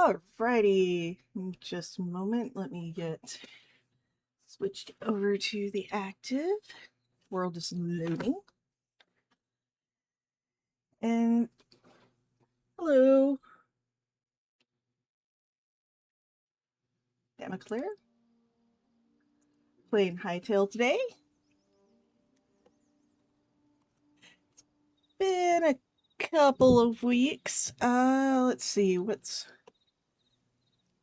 Alrighty, just a moment. Let me get switched over to the active. World is loading. And hello, Emma Claire. Playing Hytale today. Been a couple of weeks. Let's see, what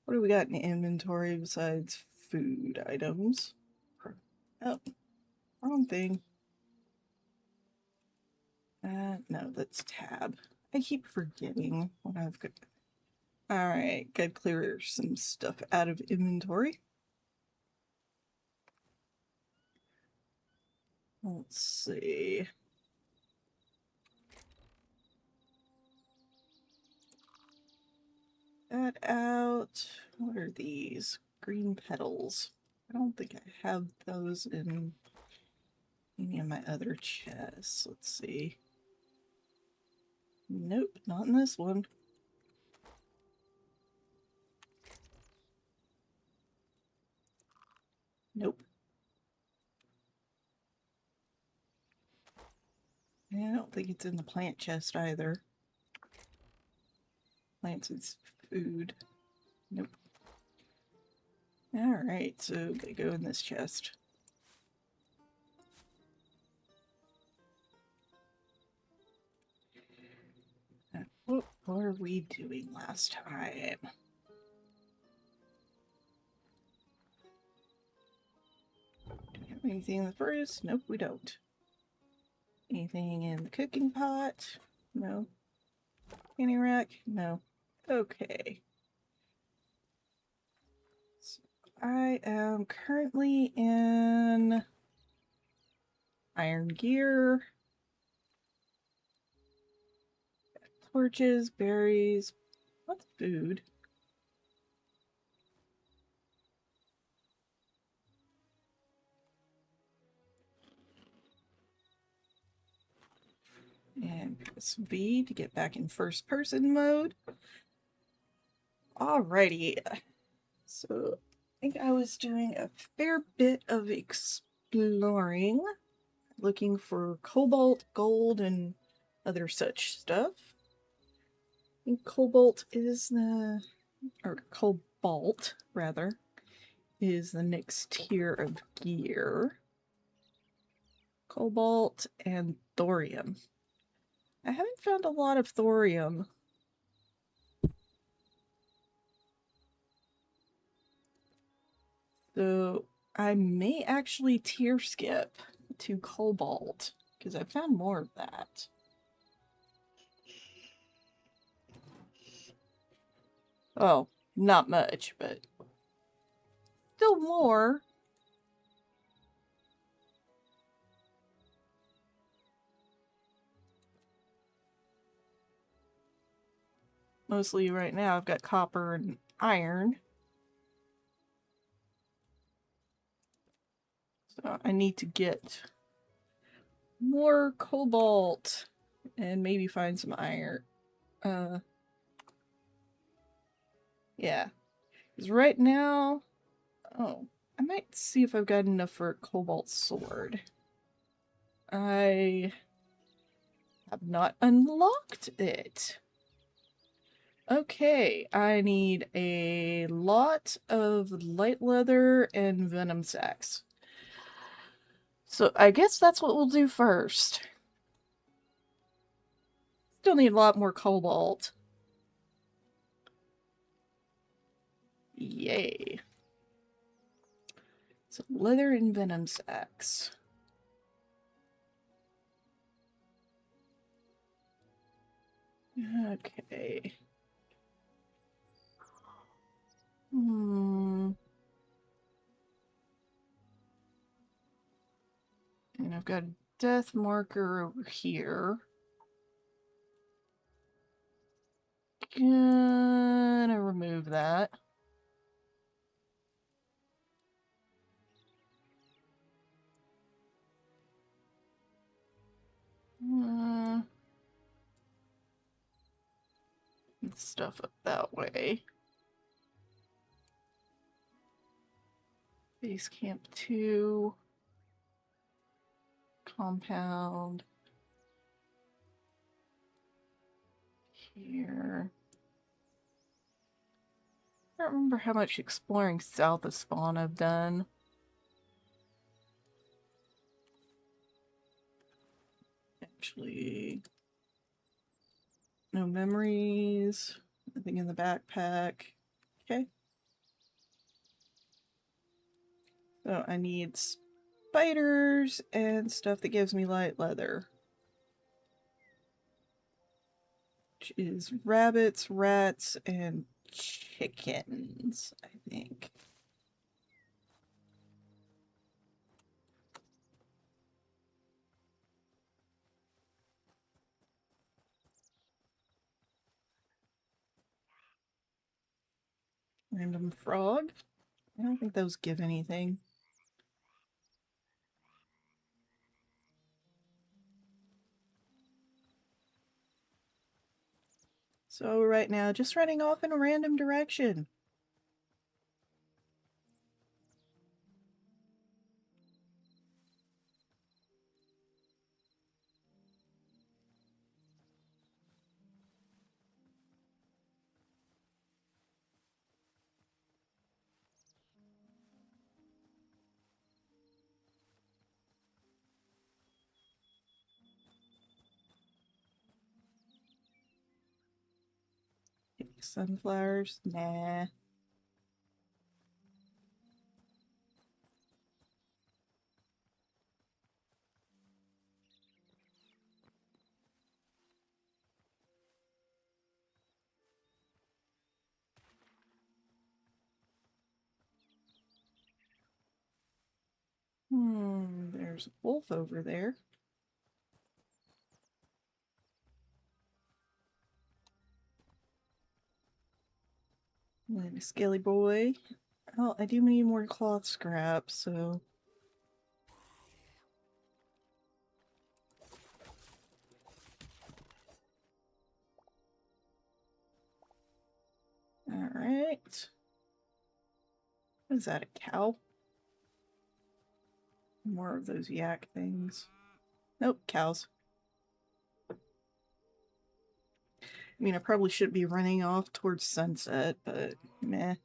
do we got in inventory besides food items? Oh, wrong thing. No, that's tab. I keep forgetting what I've got. Alright, gotta clear some stuff out of inventory. Let's see. That out. What are these? Green petals. I don't think I have those in any of my other chests. Let's see. Nope, not in this one. Nope. I don't think it's in the plant chest either. Plants is food. Nope. Alright, so they go in this chest. What were we doing last time? Do we have anything in the furnace? Nope, we don't. Anything in the cooking pot? No. Canning rack? No. Okay. So I am currently in iron gear. Torches, berries. What's food? And press V to get back in first person mode. Alrighty. So I think I was doing a fair bit of exploring, looking for cobalt, gold, and other such stuff. I think cobalt is the, or cobalt rather, is the next tier of gear. Cobalt and thorium. I haven't found a lot of thorium. So I may actually tier skip to cobalt, because I found more of that. Oh, not much, but still more. Mostly right now I've got copper and iron. So I need to get more cobalt and maybe find some iron. Yeah. Because right now, oh, I might see if I've got enough for a Cobalt Sword. I have not unlocked it. Okay, I need a lot of light leather and venom sacks. So I guess that's what we'll do first. Still need a lot more cobalt. Yay. So leather and venom sacks. Okay. And I've got a death marker over here. Gonna remove that. Stuff up that way. Base Camp 2. Compound. Here. I don't remember how much exploring south of spawn I've done. Actually, no memories. Nothing in the backpack. Okay. So I need spiders and stuff that gives me light leather. Which is rabbits, rats, and chickens, I think. Random frog. I don't think those give anything. So right now, just running off in a random direction. Sunflowers? Nah. There's a wolf over there. And a scaly boy. Oh, I do need more cloth scraps, so... Alright. What is that, a cow? More of those yak things. Nope, cows. I mean, I probably should be running off towards sunset, but meh.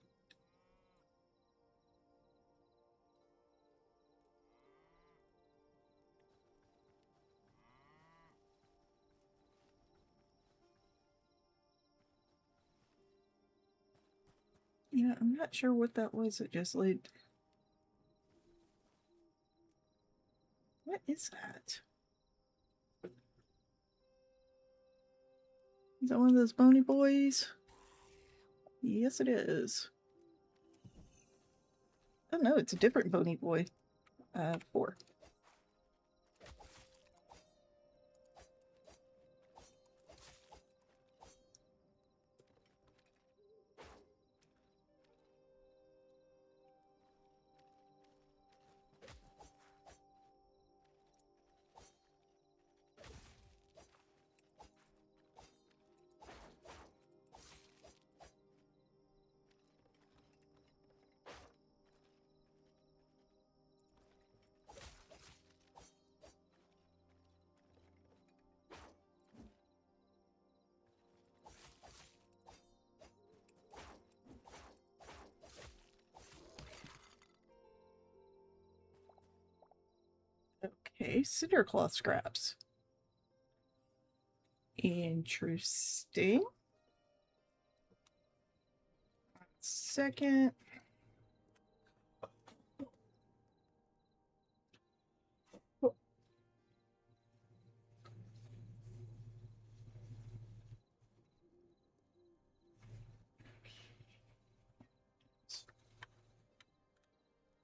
Yeah, I'm not sure what that was. It just like... What is that? Is that one of those bony boys? Yes, it is. Oh no, it's a different bony boy. 4. Okay, cinder cloth scraps. Interesting. Second.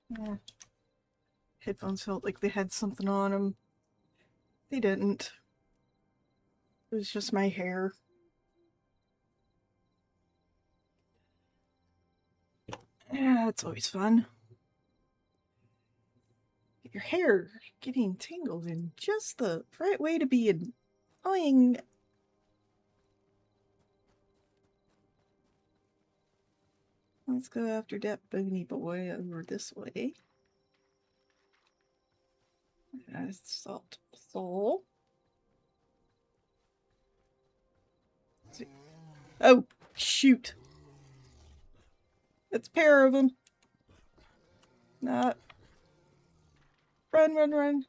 Yeah. Headphones felt like they had something on them. They didn't. It was just my hair. Yeah, it's always fun. Your hair getting tangled in just the right way to be annoying. Let's go after that bony boy over this way. Salt soul. Oh, shoot. It's a pair of them. Not. Run, run, run.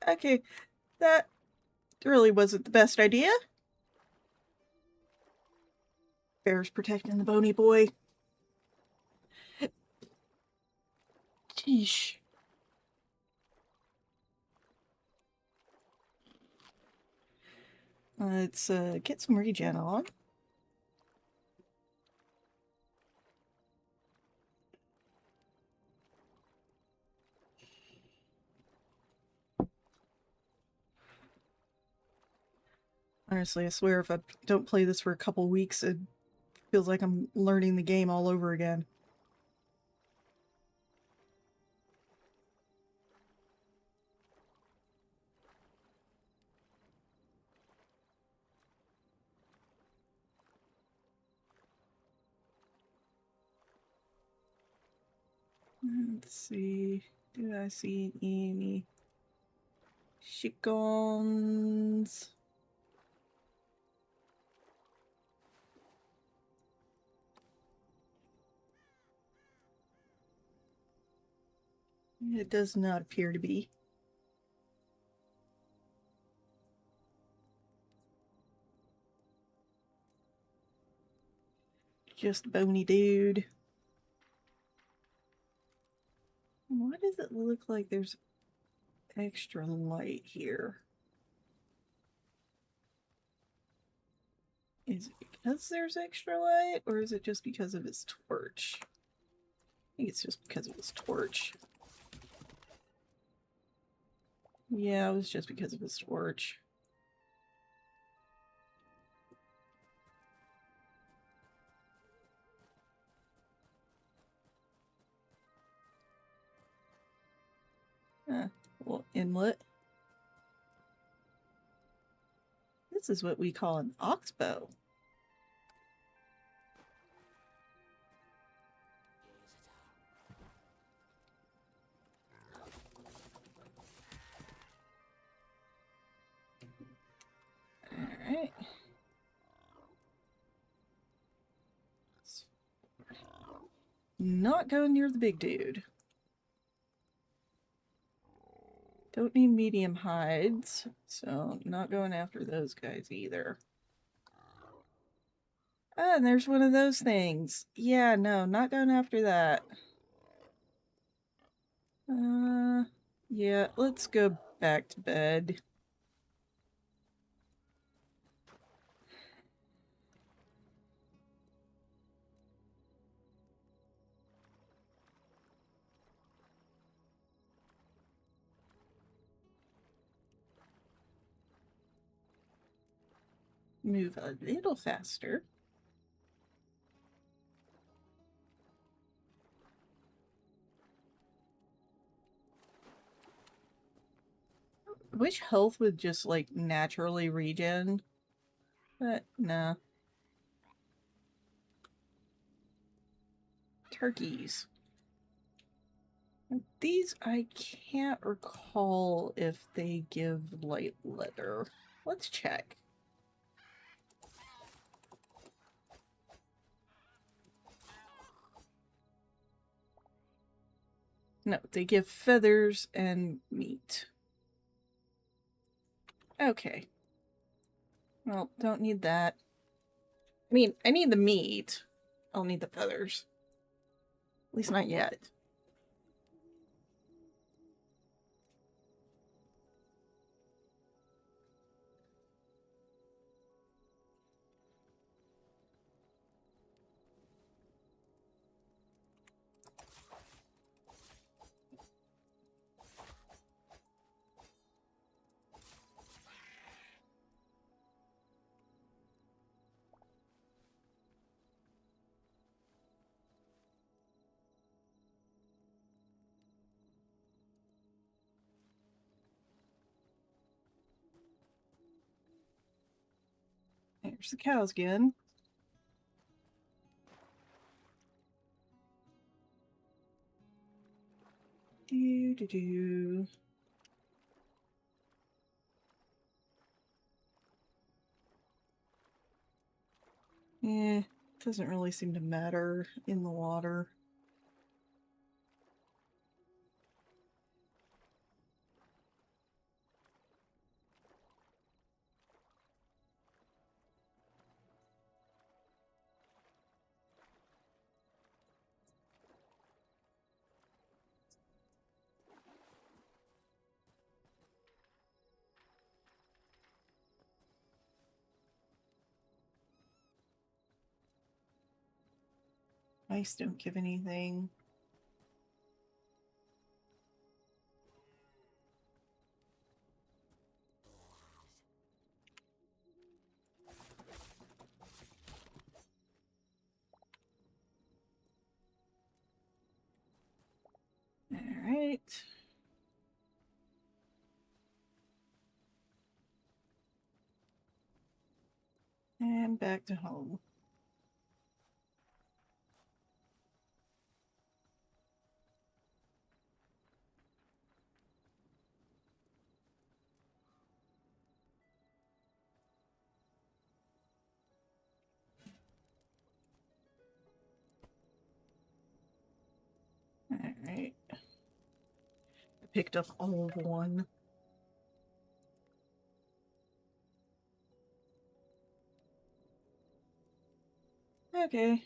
Okay, that really wasn't the best idea. Bear's protecting the bony boy. Sheesh. Let's get some regen on. Honestly, I swear if I don't play this for a couple weeks, it feels like I'm learning the game all over again. Let's see. Do I see any chickens? It does not appear to be. Just bony dude. Why does it look like there's extra light here? Is it because there's extra light, or is it just because of his torch? I think it's just because of his torch. Yeah, it was just because of his torch. Well, inlet. This is what we call an oxbow. Alright. Not going near the big dude. Don't need medium hides, so not going after those guys either. Ah, and there's one of those things. Yeah, no, not going after that. Yeah, let's go back to bed. Move a little faster. I wish health would just, like, naturally regen. But, nah. Turkeys. These, I can't recall if they give light leather. Let's check. No, they give feathers and meat. Okay. Well, don't need that. I mean, I need the meat. I'll need the feathers. At least not yet. There's the cows again. Do. Doesn't really seem to matter in the water. Ice don't give anything. Alright. And back to home. Alright. I picked up all of one. Okay.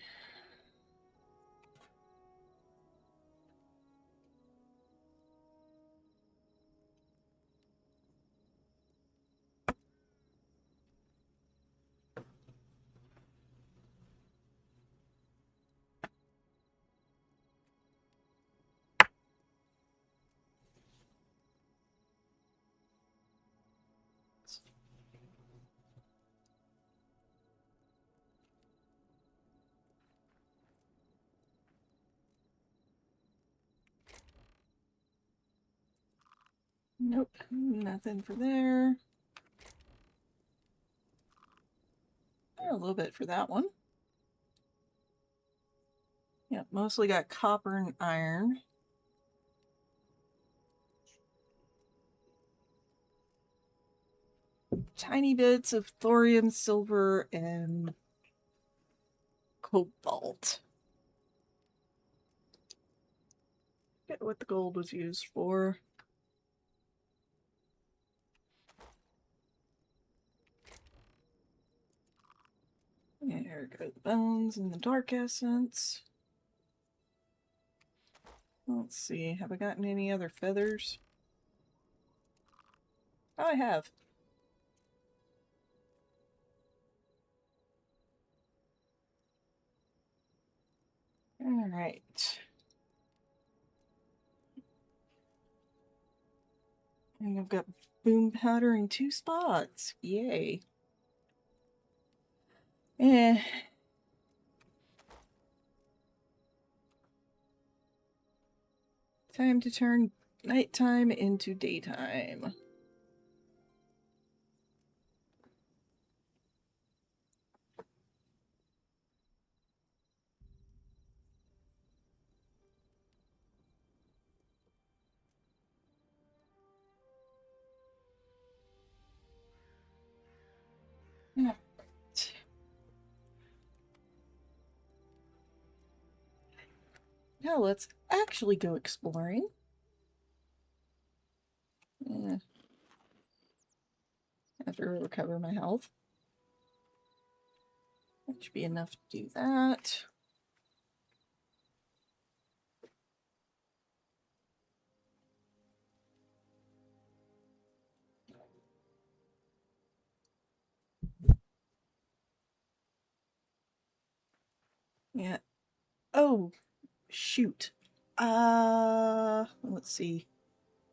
Nope, nothing for there. A little bit for that one. Yep, mostly got copper and iron. Tiny bits of thorium, silver, and cobalt. Forget what the gold was used for. There go the bones and the dark essence. Let's see, have I gotten any other feathers? Oh, I have. Alright. And I've got boom powder in 2 spots. Yay. Time to turn nighttime into daytime. Now let's actually go exploring. After I recover my health. That should be enough to do that. Yeah. Oh, shoot. Let's see.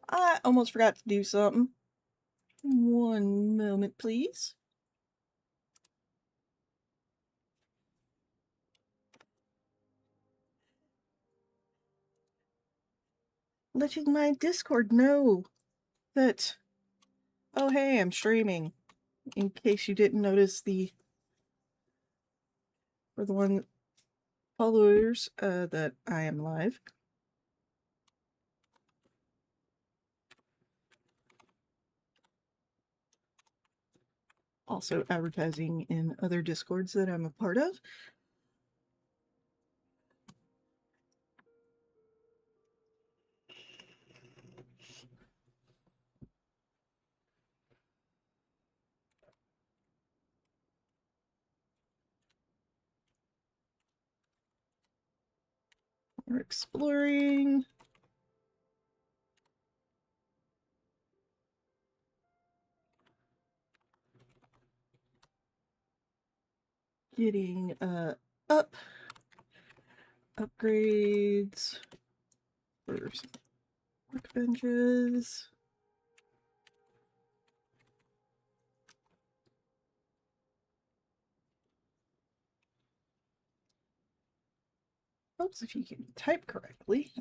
I almost forgot to do something. One moment, please. Letting my Discord know that, oh hey, I'm streaming. In case you didn't notice the for the one followers that I am live. Also advertising in other Discords that I'm a part of. We're exploring. Getting upgrades for some workbenches. Oops, if you can type correctly.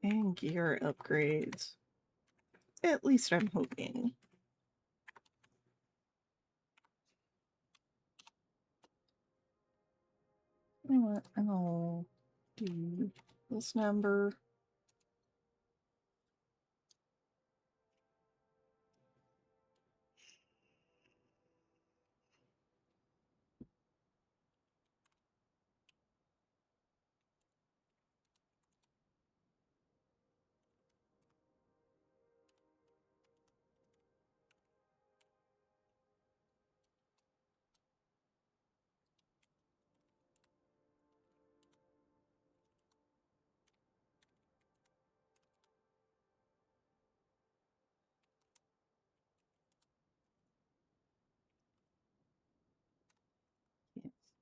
And gear upgrades. At least I'm hoping. You know what? I'll do this number.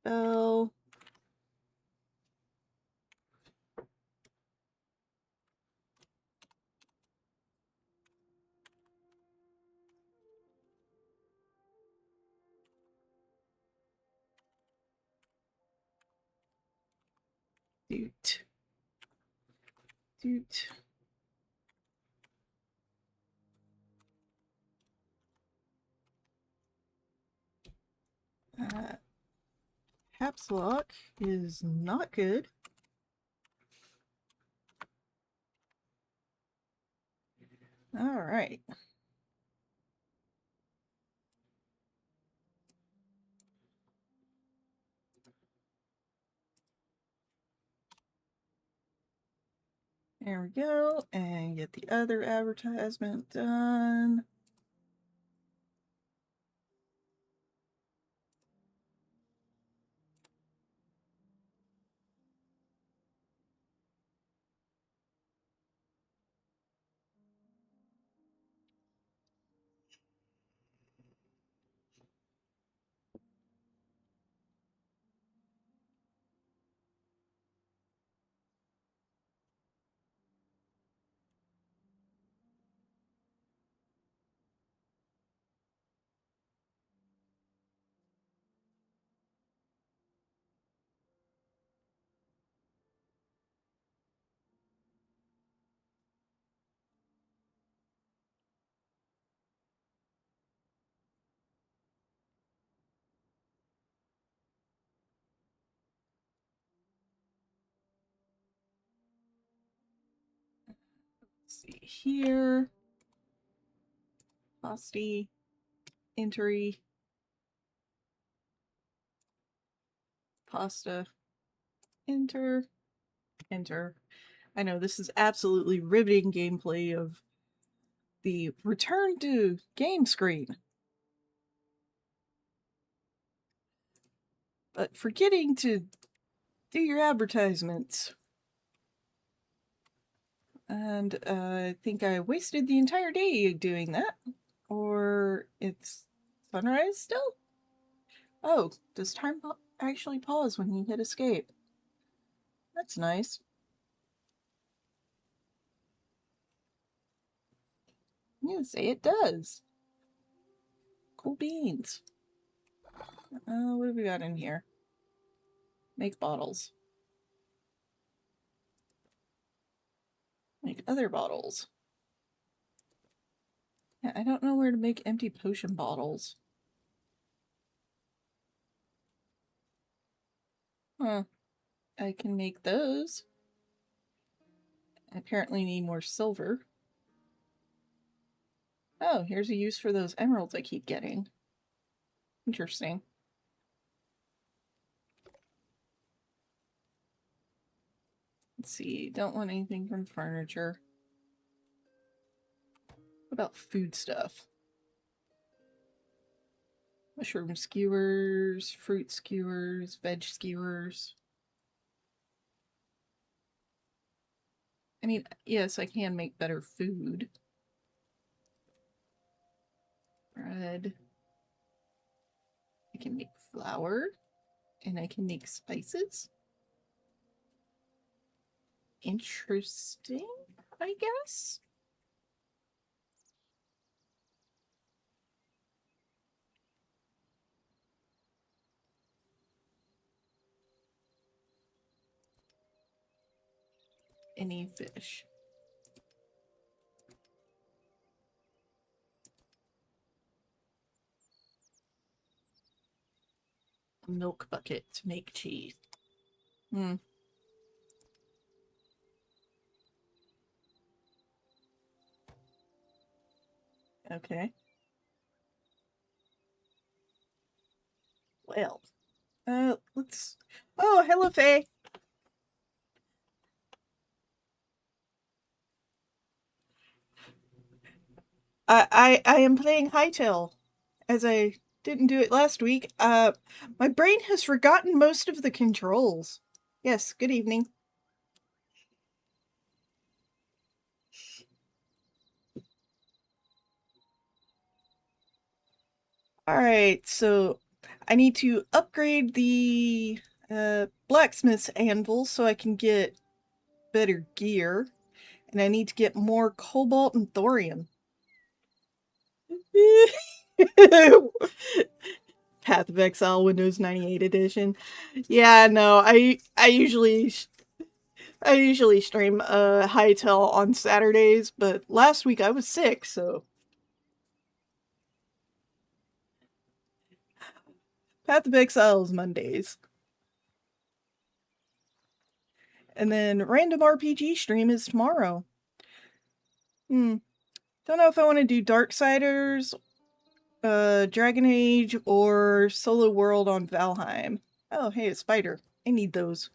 Spell. Doot. Doot. Caps lock is not good. All right. There we go. And get the other advertisement done. Let's see here. Pasty. Entery. Pasta. Enter. Enter. I know this is absolutely riveting gameplay of the return to game screen. But forgetting to do your advertisements. And I think I wasted the entire day doing that. Or it's sunrise still? Oh, does time actually pause when you hit escape? That's nice. Yeah, say it does. Cool beans. What have we got in here? Make bottles. Make other bottles. Yeah, I don't know where to make empty potion bottles. Huh. I can make those. I apparently need more silver. Oh, here's a use for those emeralds I keep getting. Interesting. Let's see, don't want anything from furniture. What about food stuff? Mushroom skewers, fruit skewers, veg skewers. I mean, yes, I can make better food. Bread. I can make flour. And I can make spices. Interesting, I guess? Any fish. A milk bucket to make cheese. Hmm. Okay. Well. Let's... Oh, hello, Faye! I am playing Hytale, as I didn't do it last week. My brain has forgotten most of the controls. Yes, good evening. Alright, so I need to upgrade the blacksmith's anvil so I can get better gear. And I need to get more cobalt and thorium. Path of Exile Windows 98 edition. Yeah, no, I usually stream Hytale on Saturdays, but last week I was sick, so Path of Exile is Mondays. And then Random RPG stream is tomorrow. Don't know if I want to do Darksiders, Dragon Age, or Solo World on Valheim. Oh, hey, a spider. I need those.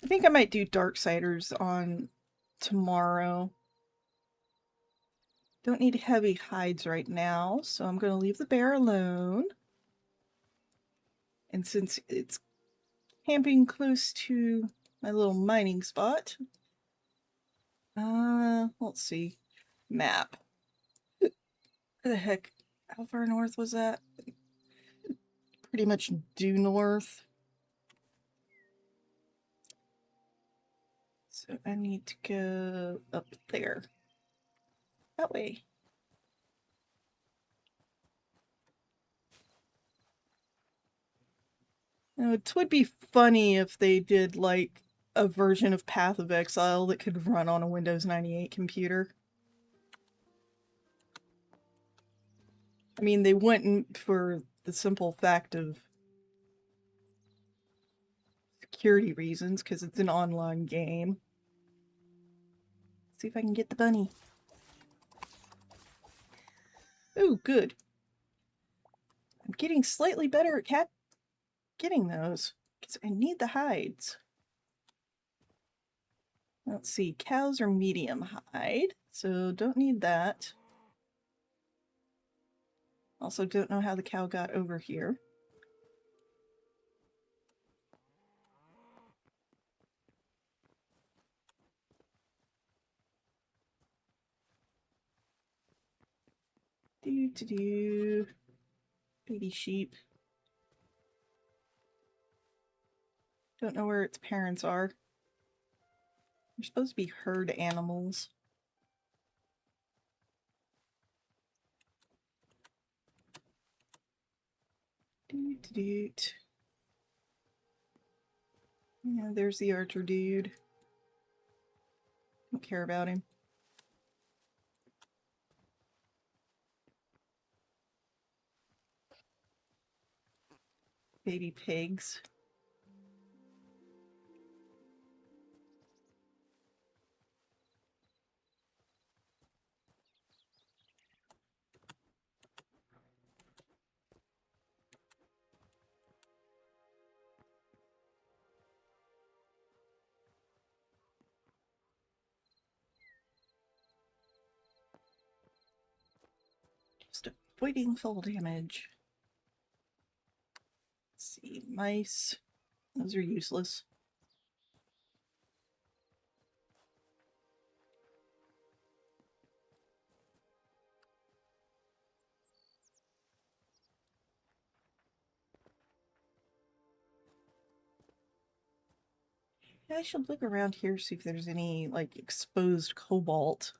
I think I might do Darksiders on tomorrow. Don't need heavy hides right now, so I'm going to leave the bear alone. And since it's camping close to my little mining spot, let's see. Map. Where the heck? How far north was that? Pretty much due north. So I need to go up there. That way. Now, it would be funny if they did, like, a version of Path of Exile that could run on a Windows 98 computer. I mean, they wouldn't for the simple fact of security reasons, because it's an online game. Let's see if I can get the bunny. Ooh, good. I'm getting slightly better at getting those, because I need the hides. Let's see, cows are medium hide, so don't need that. Also don't know how the cow got over here. Do. Baby sheep. Don't know where its parents are. They're supposed to be herd animals. Yeah, there's the archer dude. Don't care about him. baby pigs. Just avoiding fall damage. Let's see, mice. Those are useless. I should look around here, see if there's any, like, exposed cobalt.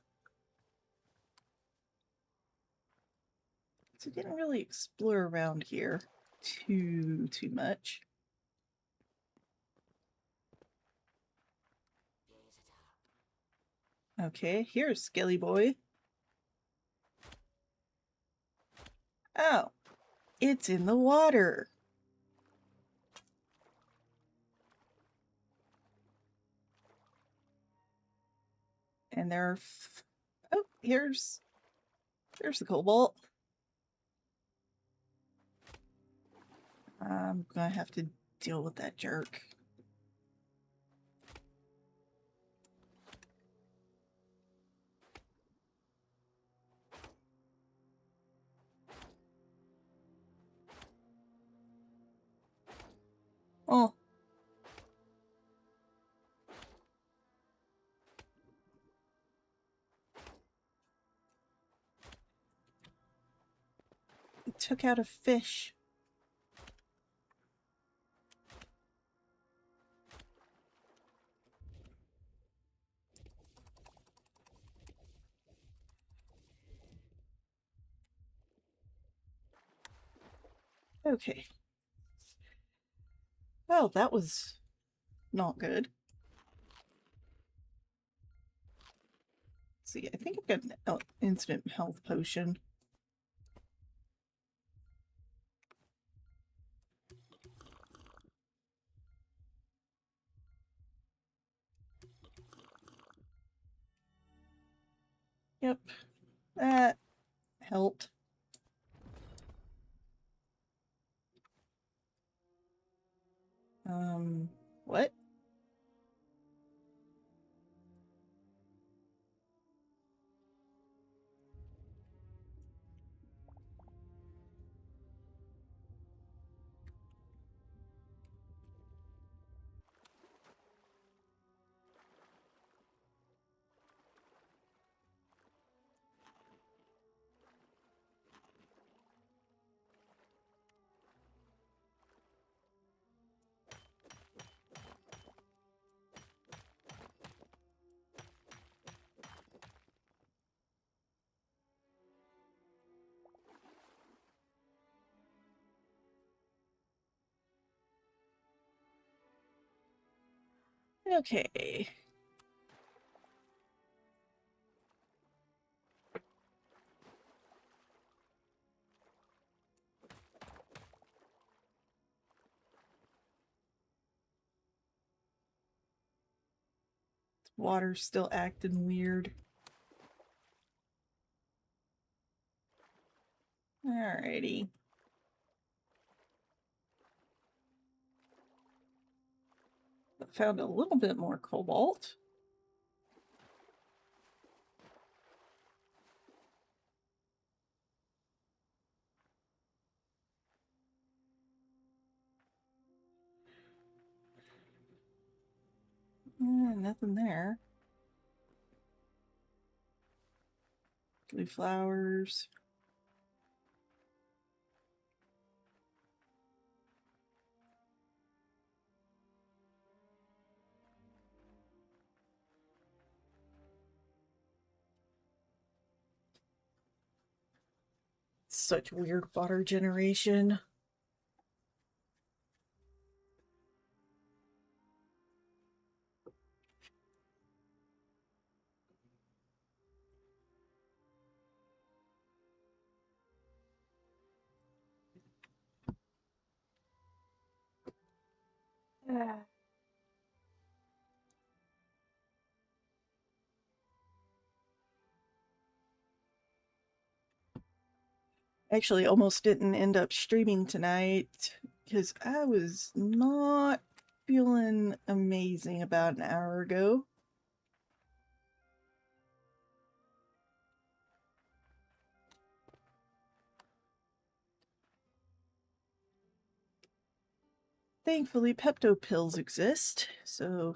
So I didn't really explore around here too much. Okay, here's Skelly Boy. Oh, it's in the water. And there are oh, here's the cobalt. I'm gonna have to deal with that jerk. Oh. It took out a fish. Okay. Well, that was not good. Let's see, I think I've got an instant health potion. Yep, that helped. What? Okay. Water's still acting weird. Alrighty. Found a little bit more cobalt. Nothing there. Blue flowers. Such weird water generation. Actually, almost didn't end up streaming tonight because I was not feeling amazing about an hour ago. Thankfully, Pepto pills exist, so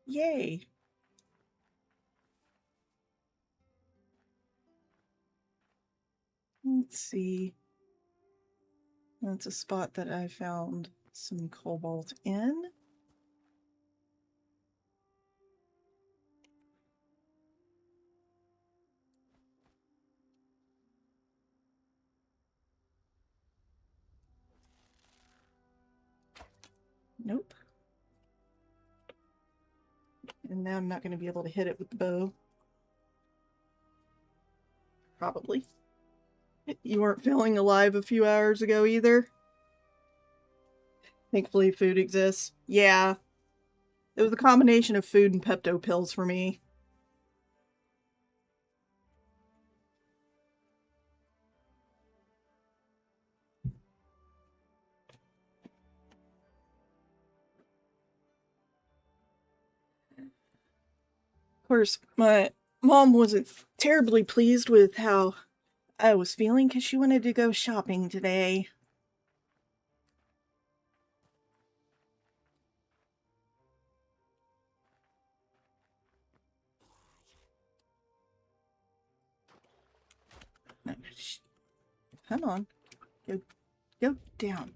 yay. Let's see. That's a spot that I found some cobalt in. Nope. And now I'm not going to be able to hit it with the bow. Probably. You weren't feeling alive a few hours ago either? Thankfully, food exists. Yeah. It was a combination of food and Pepto pills for me. Of course, my mom wasn't terribly pleased with how I was feeling because she wanted to go shopping today. Come on. Go down.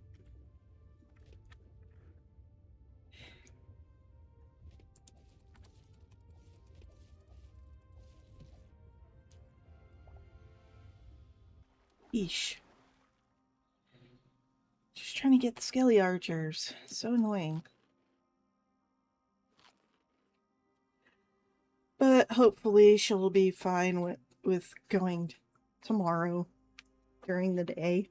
Eesh. Just trying to get the skelly archers. So annoying. But hopefully she'll be fine with going tomorrow during the day.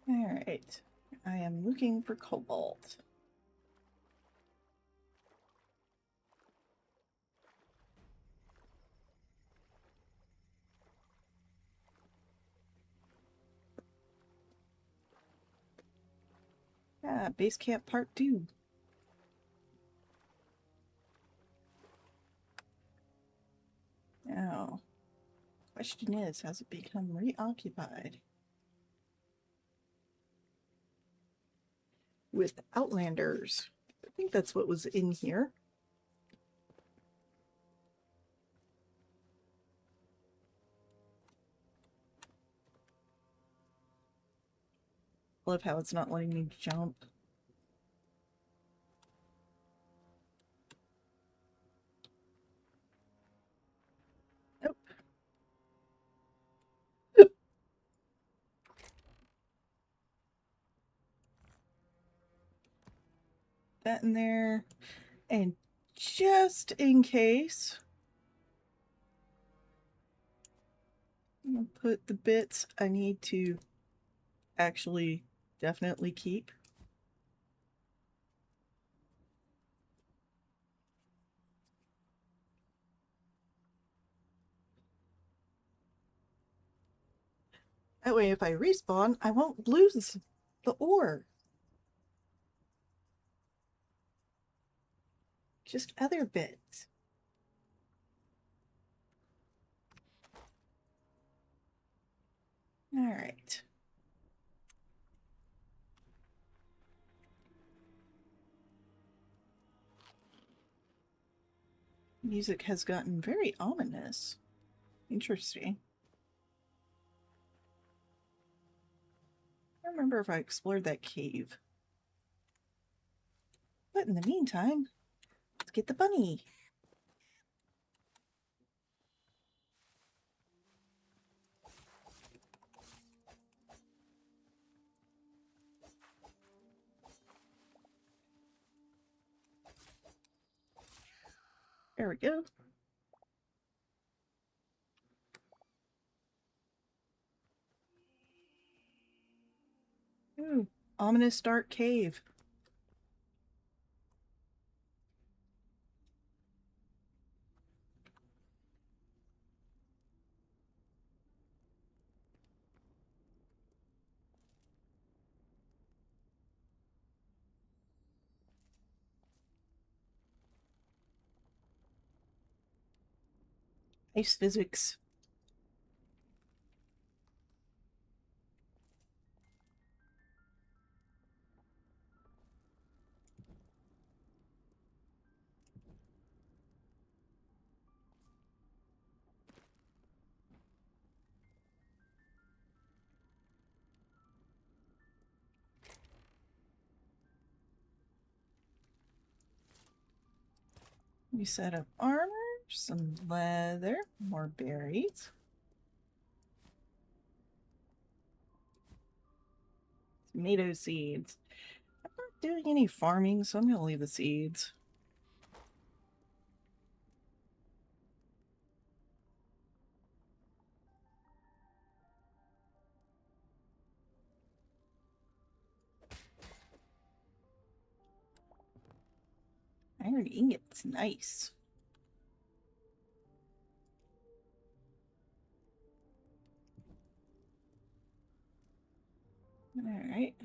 Alright. I am looking for cobalt. Ah, base camp part 2. Now, question is, has it become reoccupied? With outlanders. I think that's what was in here. Love how it's not letting me jump. Nope. That in there. And just in case, I'm going to put the bits I need to actually definitely keep. That way, if I respawn, I won't lose the ore. Just other bits. All right. Music has gotten very ominous. Interesting. I don't remember if I explored that cave. But in the meantime, let's get the bunny. There we go. Ooh, ominous dark cave. Ice physics. We set up armor, some leather, more berries. Tomato seeds. I'm not doing any farming, so I'm gonna leave the seeds. Iron ingots, nice. Alright.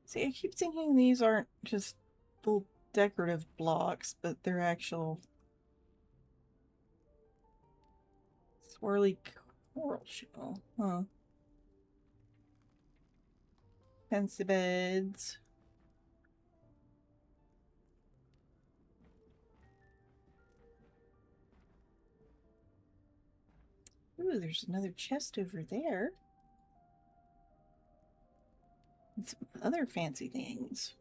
See, I keep thinking these aren't just little decorative blocks, but they're actual swirly coral shell. Huh. Fancy beds. Ooh, there's another chest over there. And some other fancy things.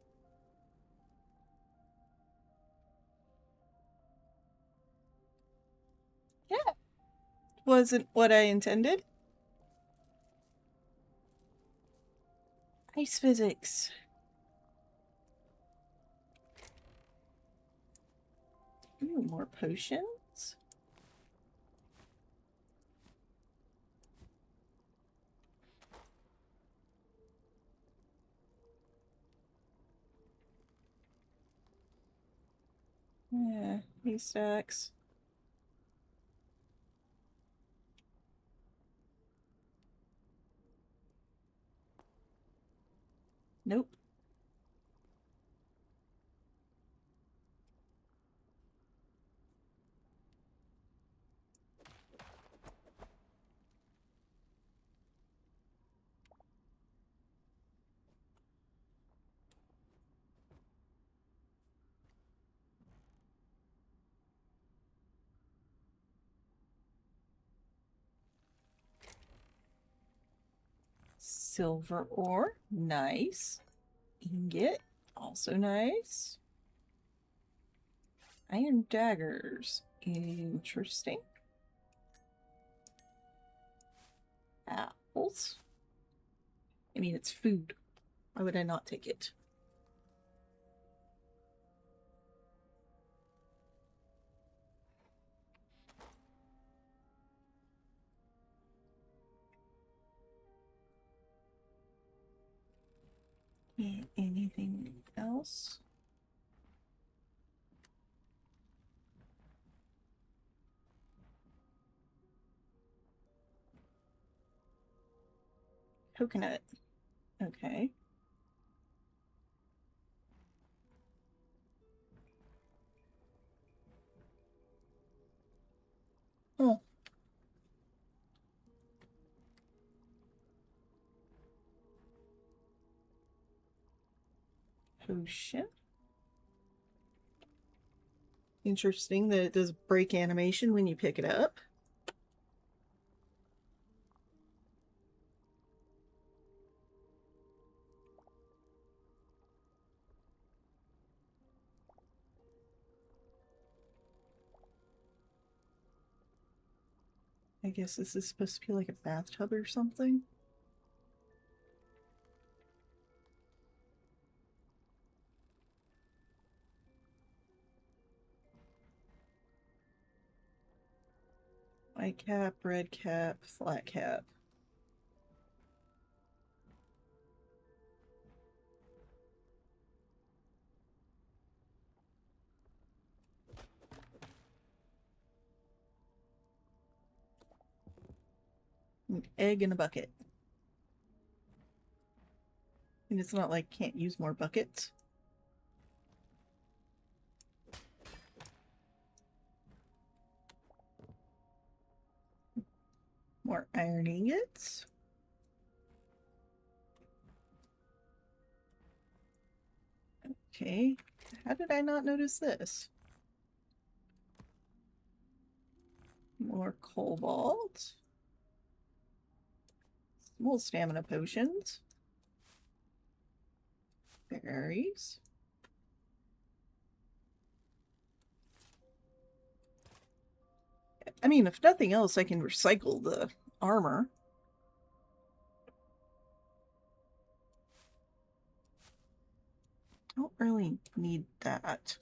Yeah. Wasn't what I intended. Ice physics. Ooh, more potions. Yeah, these stacks. Nope. Silver ore, nice. Ingot, also nice. Iron daggers, interesting. Apples. I mean, it's food. Why would I not take it? Yeah, anything else? Coconut. Okay. Oh. Potion. Interesting that it does break animation when you pick it up. I guess this is supposed to be like a bathtub or something. White cap, red cap, flat cap. An egg in a bucket. And it's not like can't use more buckets. More iron ingots. Okay, how did I not notice this? More cobalt. More stamina potions. Berries. I mean, if nothing else, I can recycle the armor. I don't really need that.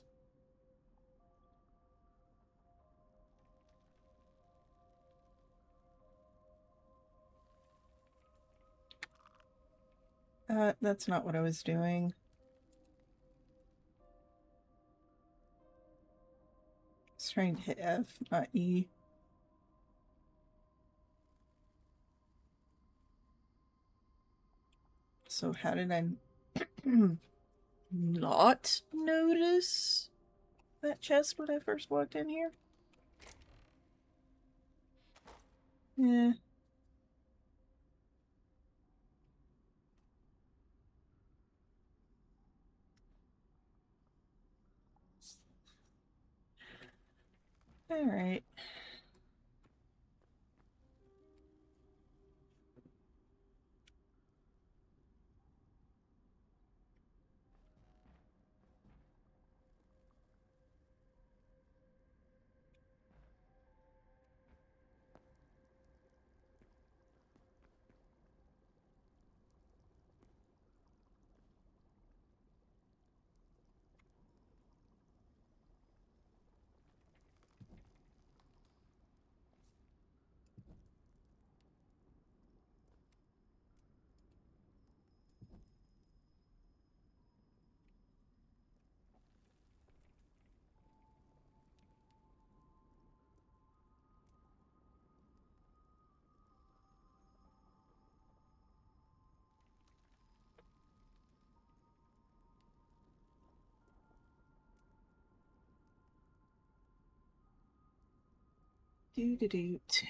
That's not what I was doing. I was trying to hit F, not E. So how did I not notice that chest when I first walked in here? Yeah. All right. Doo-doo-doot.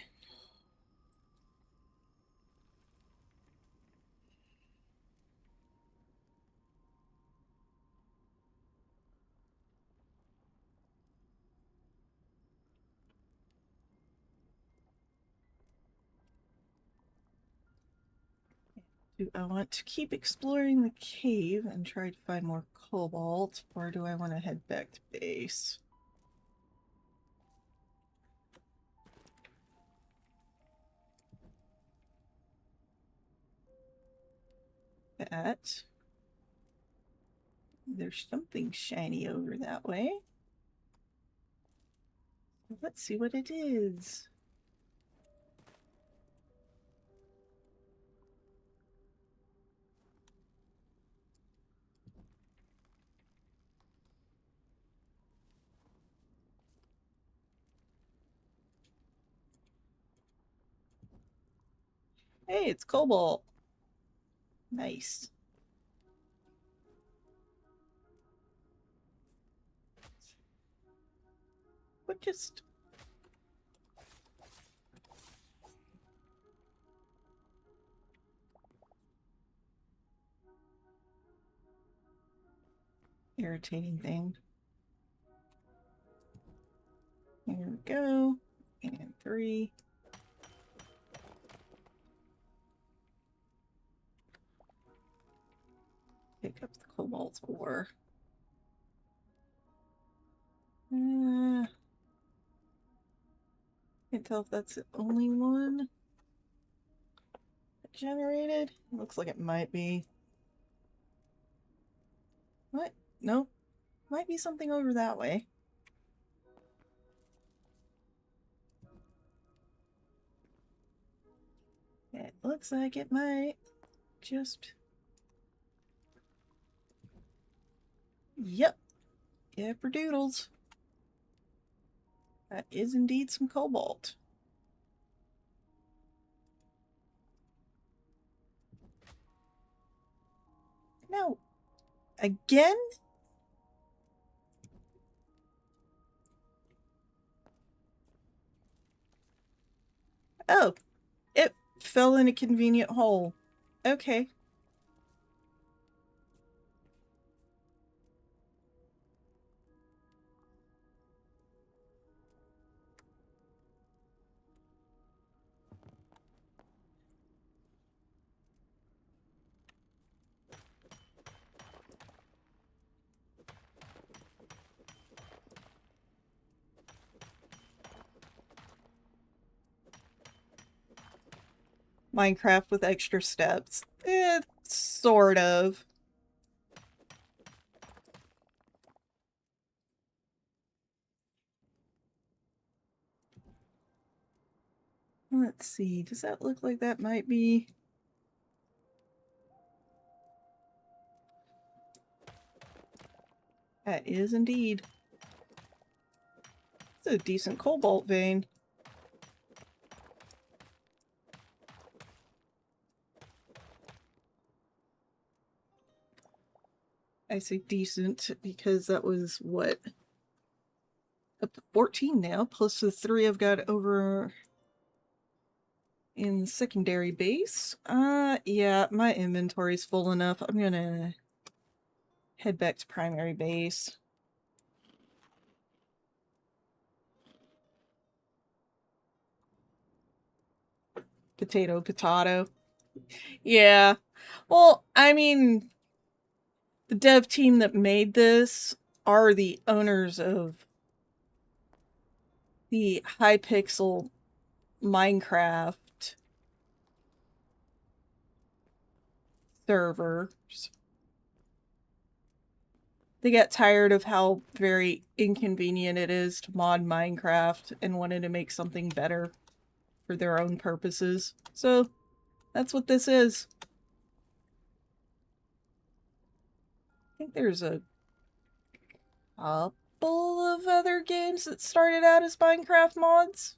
Do I want to keep exploring the cave and try to find more cobalt, or do I want to head back to base? That. There's something shiny over that way. Let's see what it is. Hey, it's cobalt. Nice. What just... irritating thing. Here we go. And 3. Pick up the cobalt ore. Can't tell if that's the only one generated. Looks like it might be. What? Nope. Might be something over that way. looks like it might just... Yep. Yepperdoodles. That is indeed some cobalt. No. Again? Oh, it fell in a convenient hole. Okay. Minecraft with extra steps. Sort of. Let's see. Does that look like that might be... That is indeed. It's a decent cobalt vein. I say decent because that was what? Up to 14 now, plus the 3 I've got over in secondary base. Yeah, my inventory's full enough. I'm gonna head back to primary base. Potato, potato. Yeah. Well, I mean, the dev team that made this are the owners of the Hypixel Minecraft servers. They got tired of how very inconvenient it is to mod Minecraft and wanted to make something better for their own purposes. So that's what this is. I think there's a couple of other games that started out as Minecraft mods.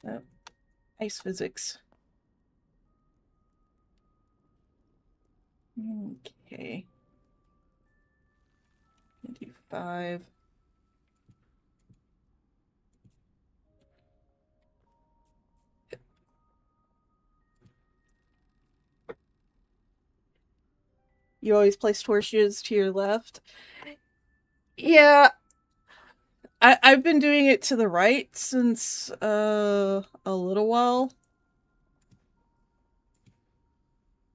Oh, ice physics. Okay. Do 5. You always place torches to your left. Yeah, I've been doing it to the right since a little while.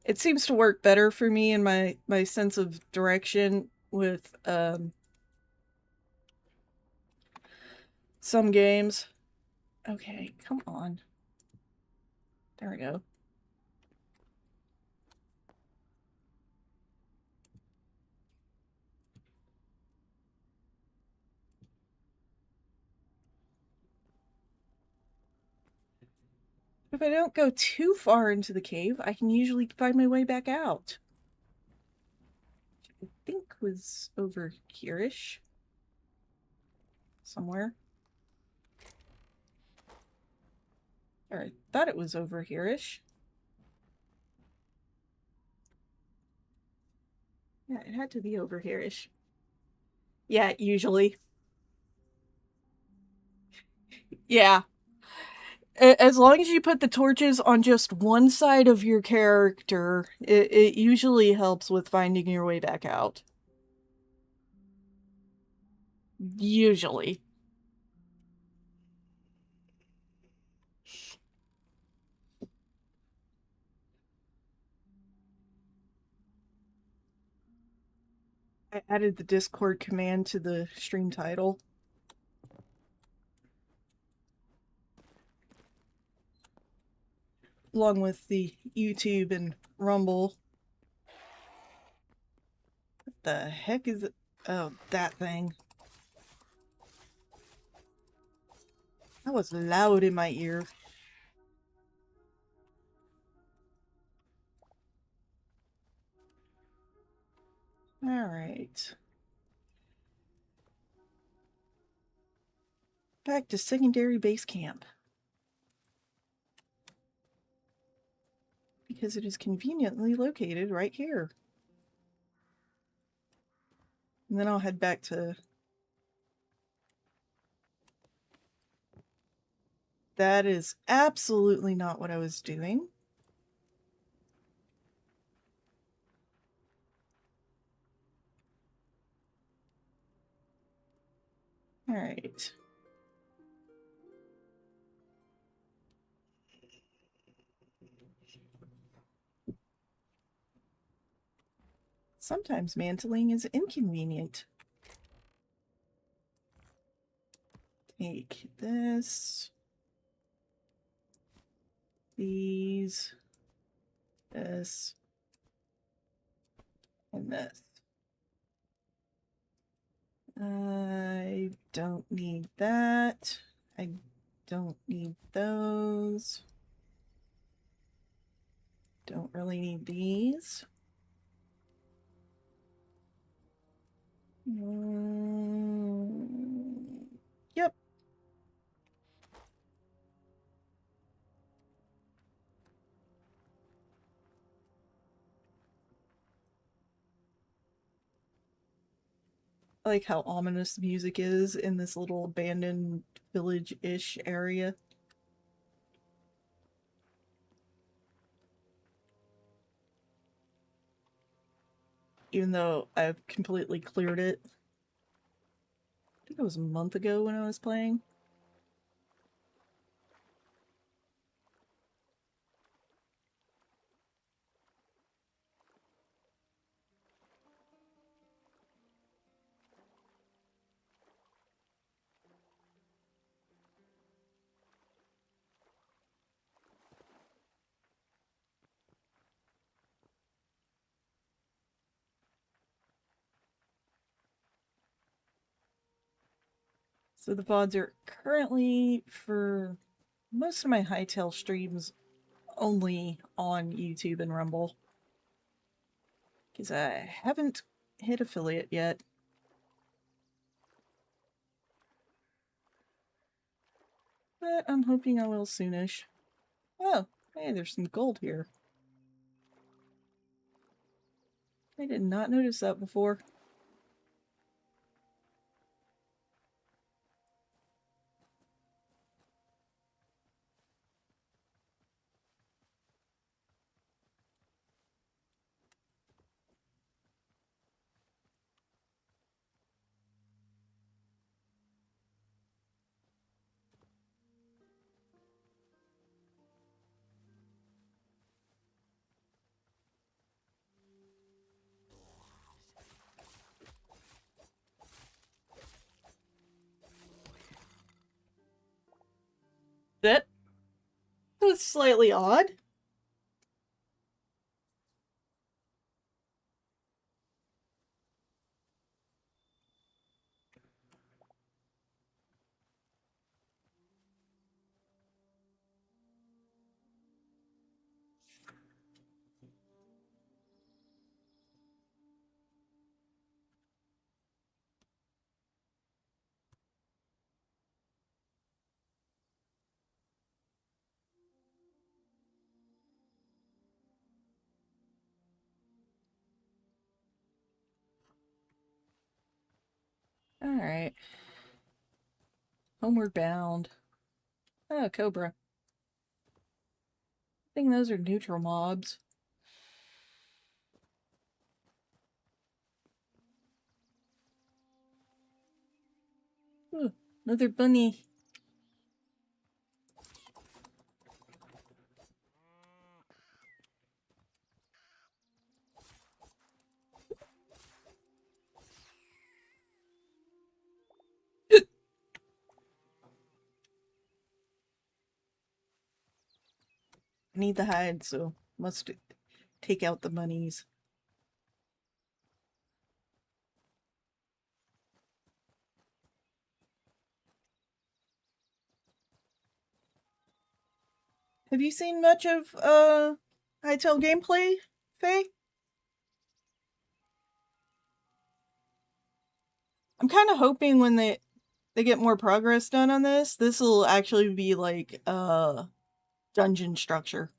It seems to work better for me and my sense of direction with some games. Okay, come on. There we go. If I don't go too far into the cave, I can usually find my way back out. Which I think was over here-ish. Somewhere. Or I thought it was over here-ish. Yeah, it had to be over here-ish. Yeah, usually. Yeah. As long as you put the torches on just one side of your character, it usually helps with finding your way back out. Usually. I added the Discord command to the stream title. Along with the YouTube and Rumble. What the heck is it? Oh, that thing. That was loud in my ear. Alright. Back to secondary base camp. Because it is conveniently located right here. And then I'll head back to... That is absolutely not what I was doing. Alright. Sometimes mantling is inconvenient. Take this. These. This. And this. I don't need that. I don't need those. Don't really need these. Yep. I like how ominous the music is in this little abandoned village-ish area. Even though I've completely cleared it. I think it was a month ago when I was playing. So the VODs are currently, for most of my Hytale streams, only on YouTube and Rumble. Because I haven't hit affiliate yet. But I'm hoping I will soonish. Oh, hey, there's some gold here. I did not notice that before. That was slightly odd. Alright. Homeward bound. Oh, Cobra. I think those are neutral mobs. Ooh, another bunny. I need the hide, so must take out the bunnies. Have you seen much of Hytale gameplay, Faye? I'm kind of hoping when they get more progress done on this will actually be like dungeon structure.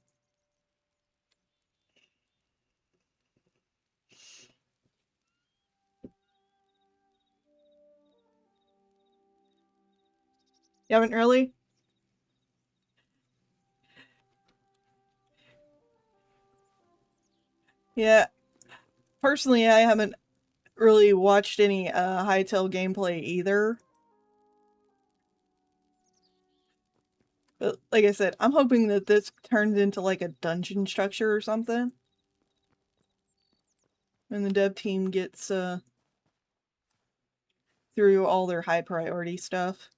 You haven't really? Yeah. Personally, I haven't really watched any Hytale gameplay either. But like I said, I'm hoping that this turns into like a dungeon structure or something. When the dev team gets through all their high priority stuff.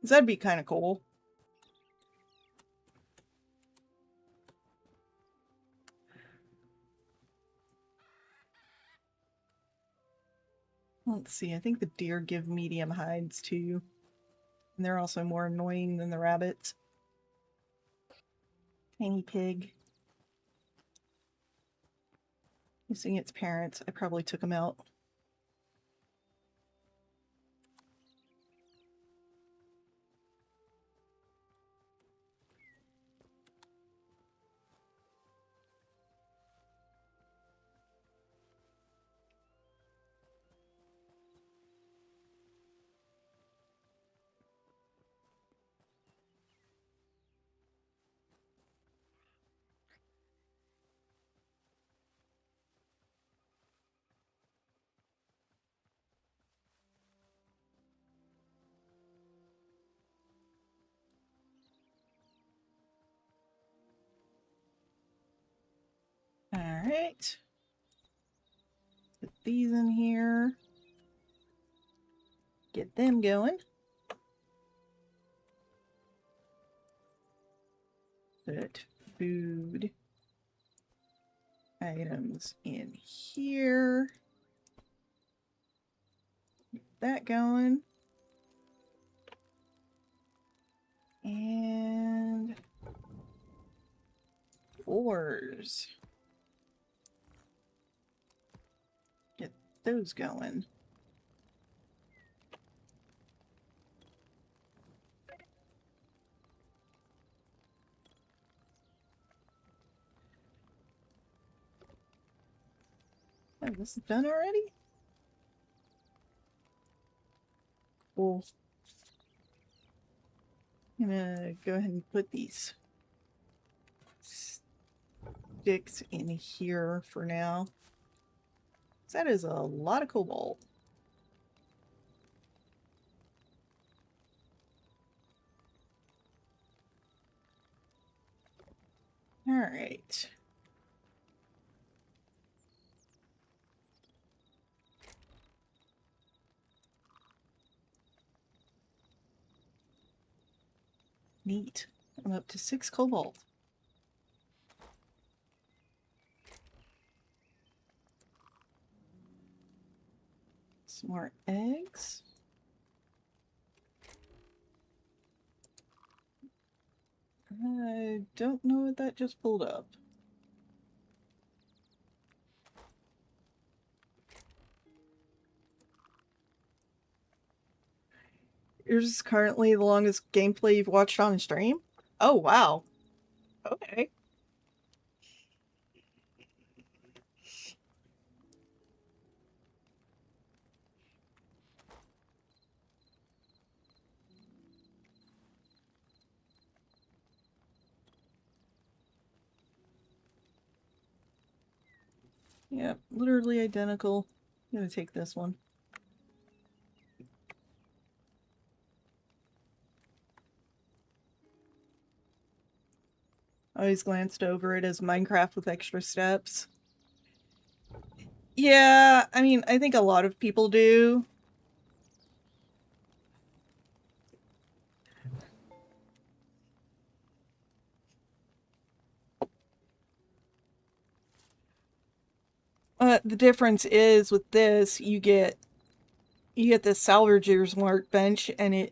'Cause that'd be kind of cool. Let's see, I think the deer give medium hides too. And they're also more annoying than the rabbits. Tiny pig. Missing its parents. I probably took them out. Alright. Put these in here. Get them going. Put food items in here. Get that going. And ores. Get those going. Oh, this is done already? Cool. I'm gonna go ahead and put these sticks in here for now. That is a lot of cobalt. All right. Neat. I'm up to 6 cobalt. Some more eggs. I don't know what that just pulled up. Yours is currently the longest gameplay you've watched on stream? Oh, wow. Okay. Yep, literally identical. I'm gonna take this one. I always glanced over it as Minecraft with extra steps. Yeah, I mean, I think a lot of people do. The difference is with this, you get the salvager's workbench, and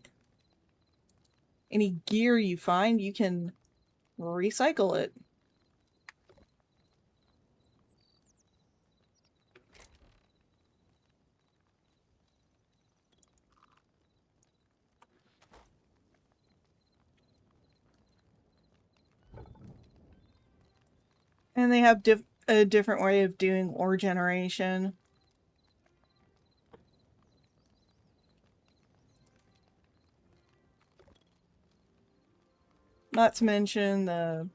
any gear you find, you can recycle it. And they have a different way of doing ore generation. Not to mention the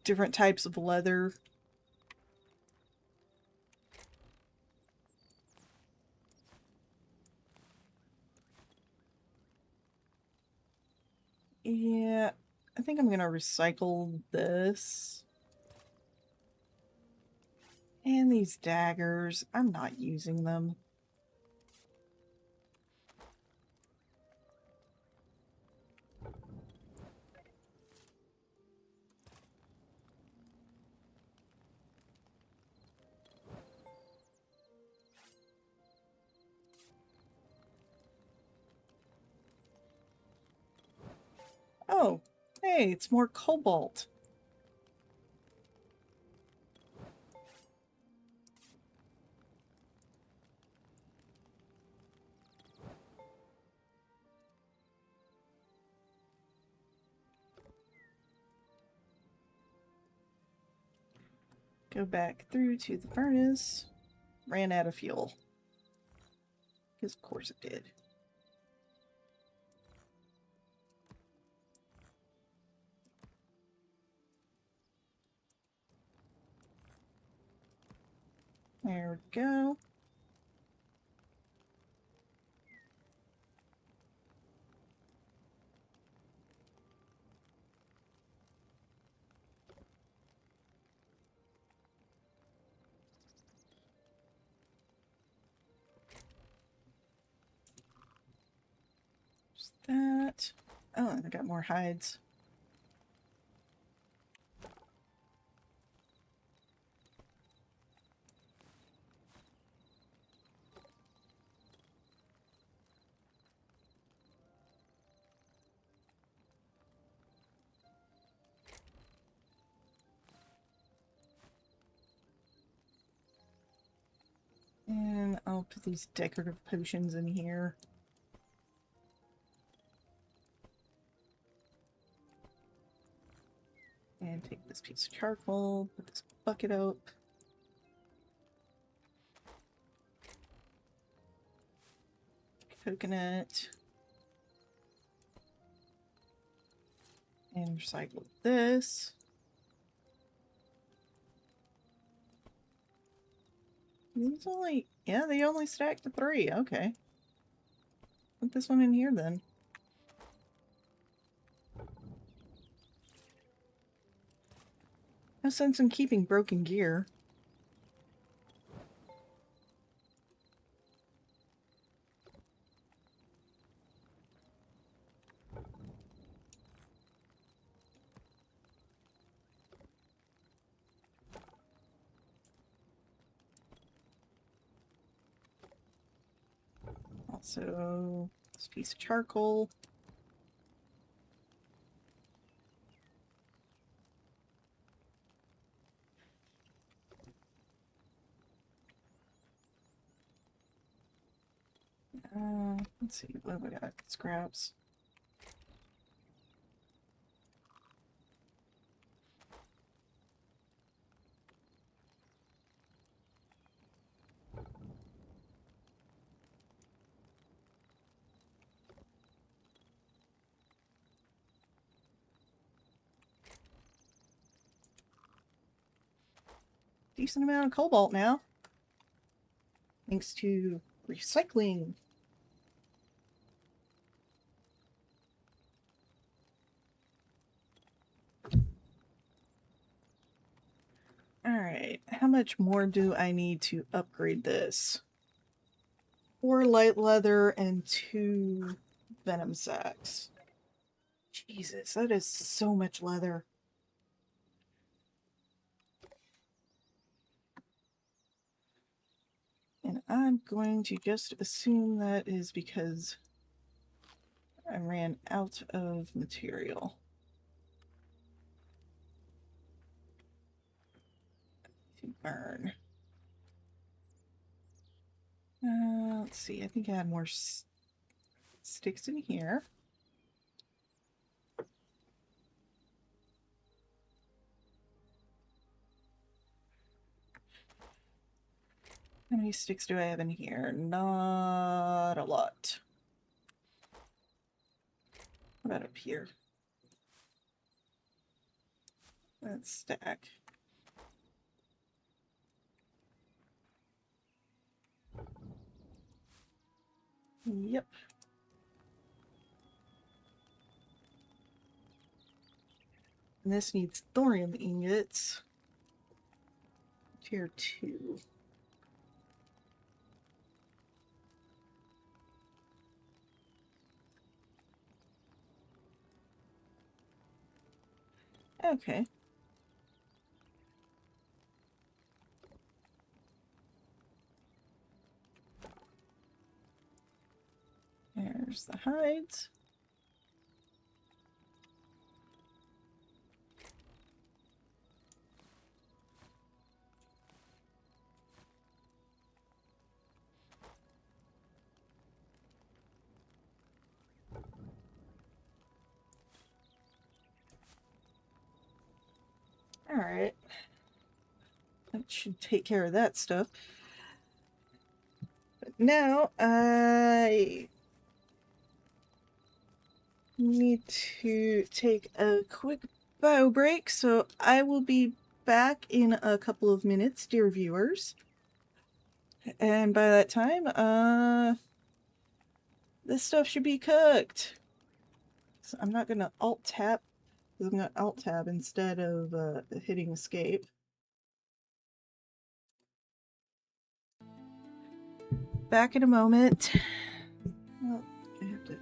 different types of leather. Yeah, I think I'm gonna recycle this. And these daggers, I'm not using them. Oh, hey, it's more cobalt. Go back through to the furnace. Ran out of fuel. Because of course it did. There we go. Just that. Oh, and I got more hides. And I'll put these decorative potions in here. And take this piece of charcoal, put this bucket up. Coconut. And recycle this. These only, yeah, they only stack to 3. Okay. Put this one in here then. No sense in keeping broken gear. Also, this piece of charcoal. Let's see, what have we got? Scraps. Decent amount of cobalt now. Thanks to recycling. Alright, how much more do I need to upgrade this? 4 light leather and 2 venom sacks. Jesus, that is so much leather. And I'm going to just assume that is because I ran out of material. To burn. Let's see, I think I had more sticks in here. How many sticks do I have in here? Not a lot. What about up here? Let's stack. Yep. And this needs thorium ingots. Tier 2. Okay. There's the hides. Alright. That should take care of that stuff. But now I need to take a quick bio break, so I will be back in a couple of minutes, dear viewers. And by that time, this stuff should be cooked. So I'm not gonna alt tab. I'm gonna alt tab instead of hitting escape. Back in a moment. Well, I have to.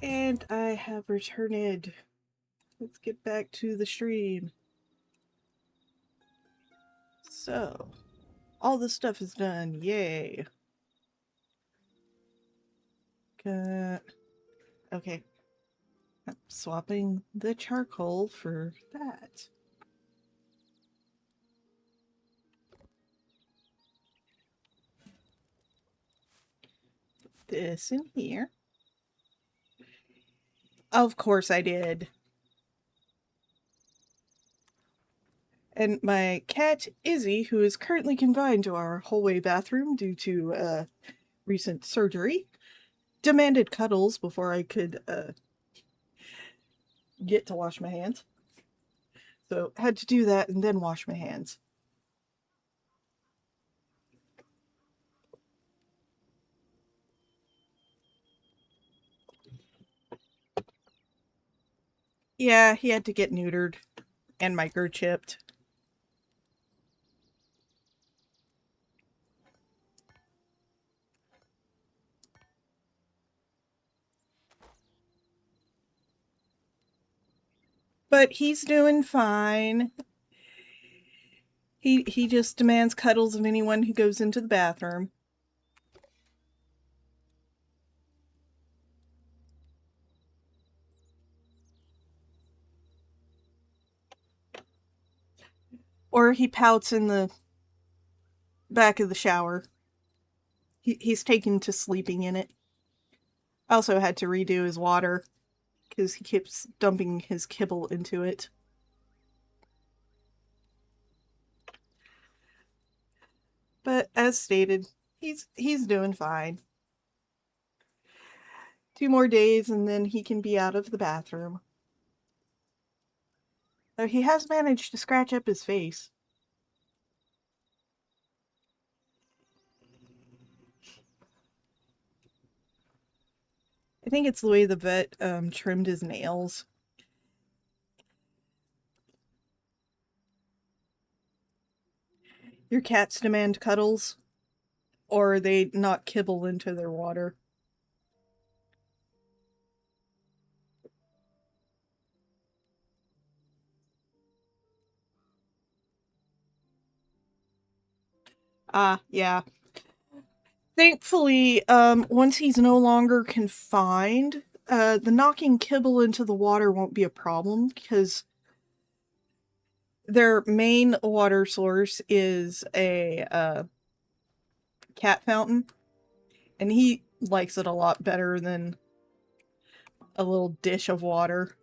And I have returned. Let's get back to the stream. So, all the stuff is done. Yay. Okay. I'm swapping the charcoal for that. This in here. Of course I did. And my cat, Izzy, who is currently confined to our hallway bathroom due to recent surgery, demanded cuddles before I could get to wash my hands. So had to do that and then wash my hands. Yeah, he had to get neutered and microchipped. But he's doing fine. He just demands cuddles of anyone who goes into the bathroom. Or he pouts in the back of the shower. He's taken to sleeping in it. Also had to redo his water because he keeps dumping his kibble into it. But as stated, he's doing fine. 2 more days and then he can be out of the bathroom. Though he has managed to scratch up his face. I think it's the way the vet trimmed his nails. Your cats demand cuddles, or they not kibble into their water. Yeah. Thankfully, once he's no longer confined, the knocking kibble into the water won't be a problem because their main water source is a cat fountain, and he likes it a lot better than a little dish of water.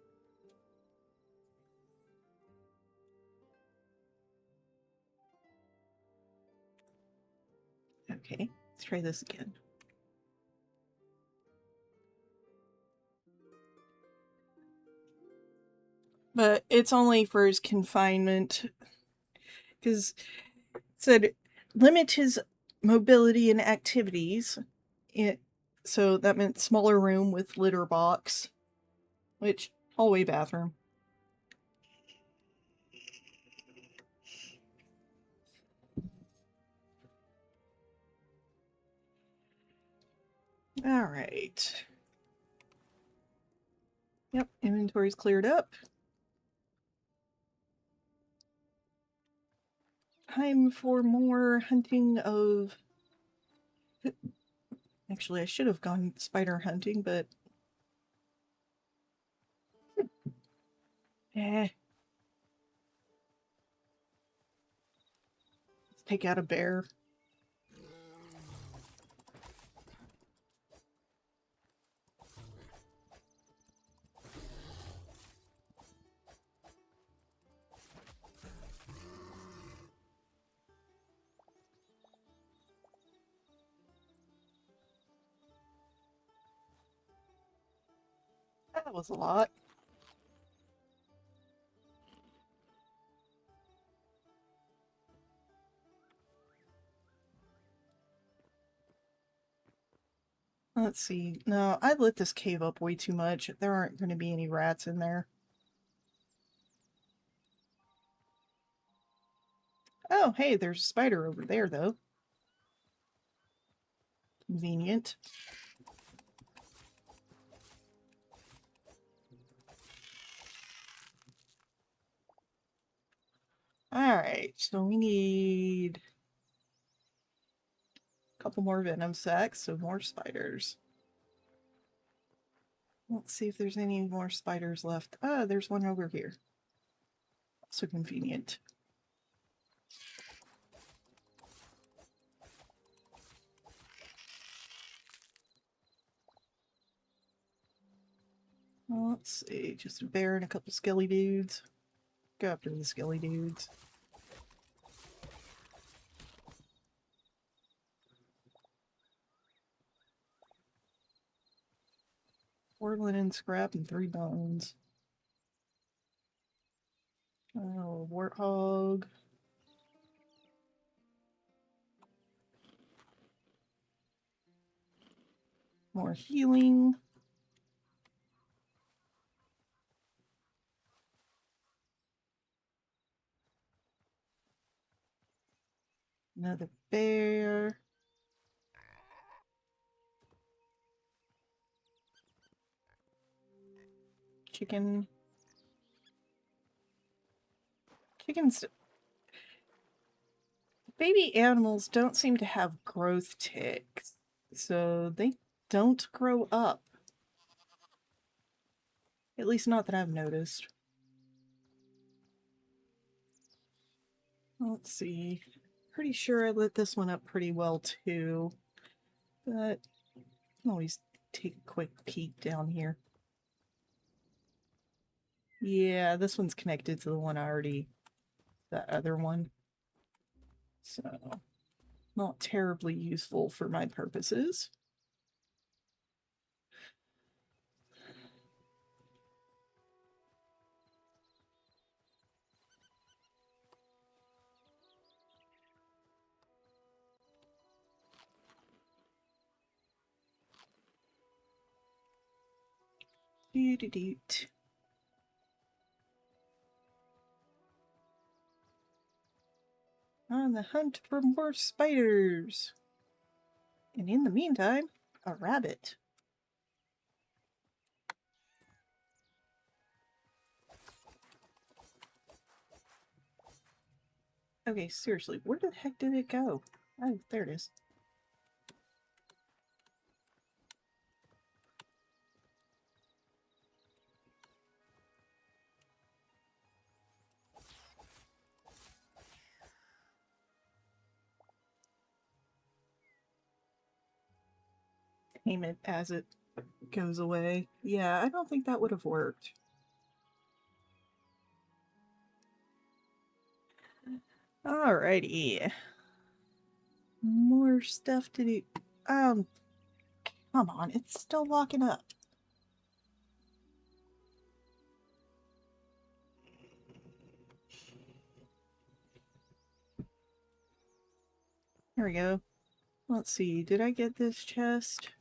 Okay, let's try this again. But it's only for his confinement, because it said limit his mobility and activities. So that meant smaller room with litter box, which hallway bathroom. All right. Yep, inventory's cleared up. Time for more hunting of... Actually, I should have gone spider hunting, but... Let's take out a bear. That was a lot. Let's see. No, I lit this cave up way too much. There aren't going to be any rats in there. Oh, hey, there's a spider over there, though. Convenient. Alright, so we need a couple more venom sacs, so more spiders. Let's see if there's any more spiders left. Ah, there's one over here. So convenient. Let's see, just a bear and a couple skelly dudes. Go after the skelly dudes. Four linen scrap and 3 bones. Oh, warthog. More healing. Another bear. Chicken. Chickens. Baby animals don't seem to have growth ticks, so they don't grow up. At least not that I've noticed. Let's see. Pretty sure I lit this one up pretty well too, but I can always take a quick peek down here. Yeah, this one's connected to the one I already, that other one. So, not terribly useful for my purposes. Doot. On the hunt for more spiders. And in the meantime, a rabbit. Okay, seriously, where the heck did it go? Oh, there it is. Tame it as it goes away. Yeah, I don't think that would have worked. Alrighty. More stuff to do. Come on, it's still locking up. Here we go. Let's see, did I get this chest?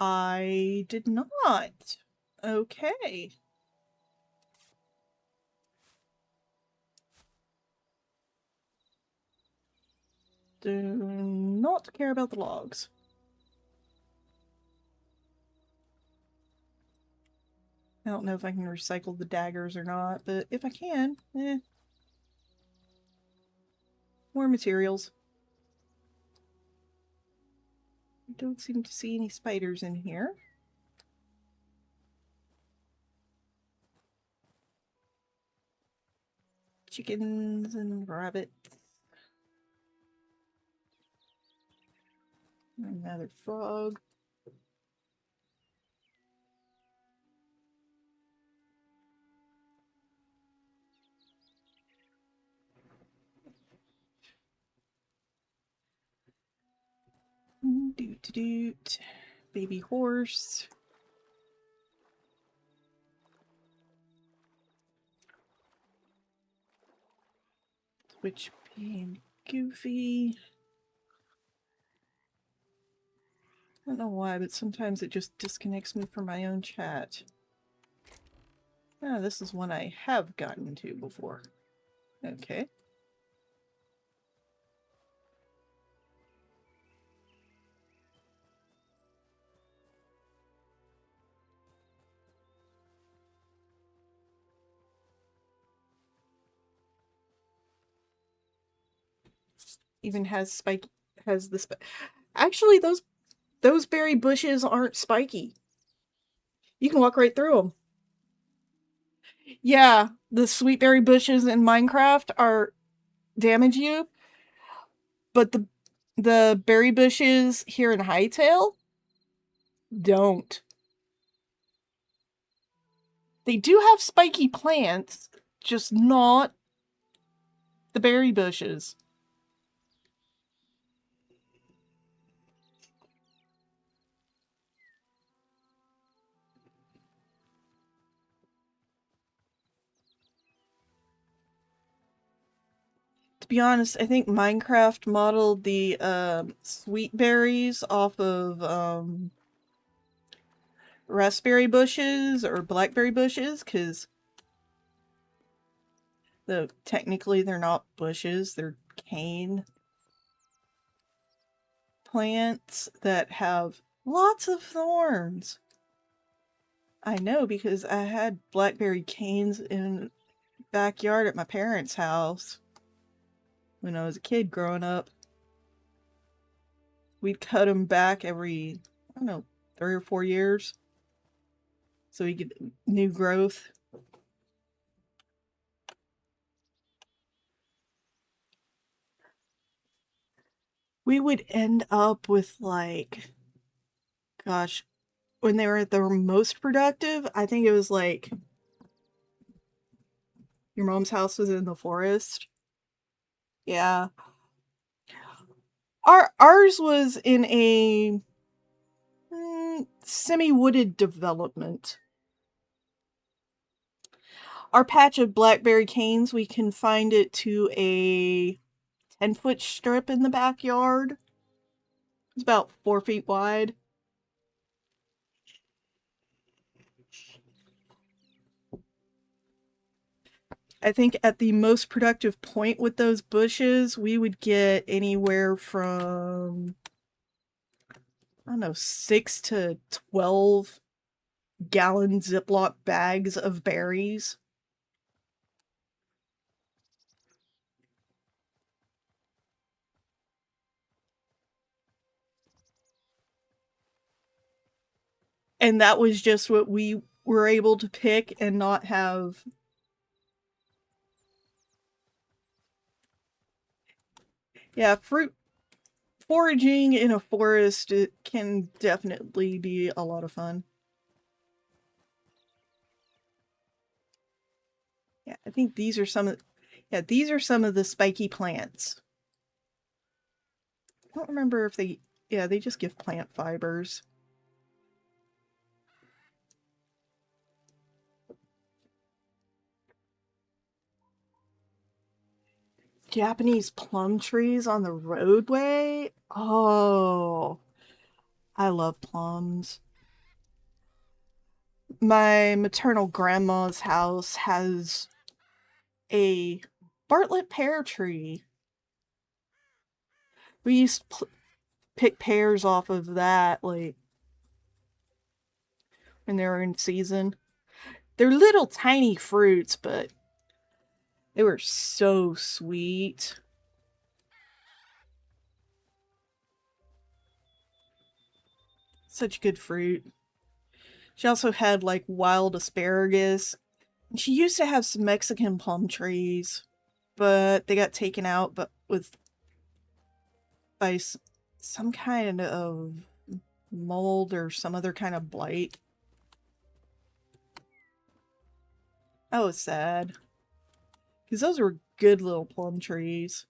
I did not. Okay. Do not care about the logs. I don't know if I can recycle the daggers or not, but if I can, more materials. I don't seem to see any spiders in here. Chickens and rabbits. Another frog. Doot doot. Baby horse. Twitch being goofy. I don't know why, but sometimes it just disconnects me from my own chat. Ah, this is one I have gotten to before. Okay. even has spike has the actually those berry bushes aren't spiky. You can walk right through them. Yeah, the sweet berry bushes in Minecraft are damage you, but the berry bushes here in Hytale don't. They do have spiky plants, just not the berry bushes. To be honest, I think Minecraft modeled the sweet berries off of raspberry bushes or blackberry bushes, because technically they're not bushes, they're cane plants that have lots of thorns. I know, because I had blackberry canes in backyard at my parents' house when I was a kid growing up. We'd cut them back every, I don't know, 3 or 4 years so we get new growth. We would end up with, like, gosh, when they were at their most productive, I think it was like your mom's house was in the forest. Yeah. Ours was in a semi-wooded development. Our patch of blackberry canes, we confined it to a 10-foot strip in the backyard. It's about 4 feet wide. I think at the most productive point with those bushes, we would get anywhere from, I don't know, 6 to 12 gallon Ziploc bags of berries. And that was just what we were able to pick and not have. Yeah, fruit foraging in a forest, it can definitely be a lot of fun. Yeah, I think these are some of the spiky plants. I don't remember if they just give plant fibers. Japanese plum trees on the roadway. Oh, I love plums. My maternal grandma's house has a Bartlett pear tree. We used to pick pears off of that, like, when they were in season. They're little tiny fruits, but they were so sweet. Such good fruit. She also had, like, wild asparagus. And she used to have some Mexican plum trees, but they got taken out by some kind of mold or some other kind of blight. That was sad. Because those were good little plum trees.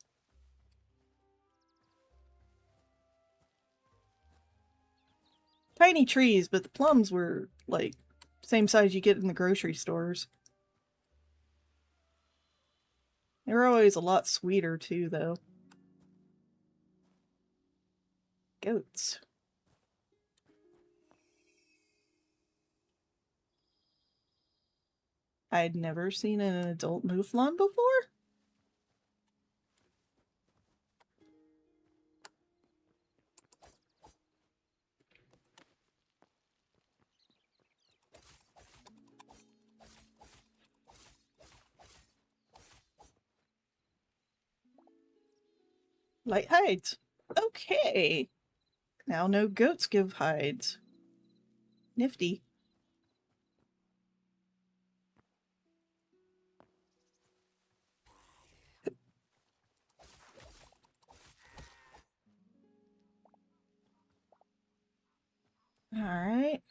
Tiny trees, but the plums were, like, same size you get in the grocery stores. They were always a lot sweeter, too, though. Goats. I'd never seen an adult mouflon before. Light hides. Okay. Now no goats give hides. Nifty. All right.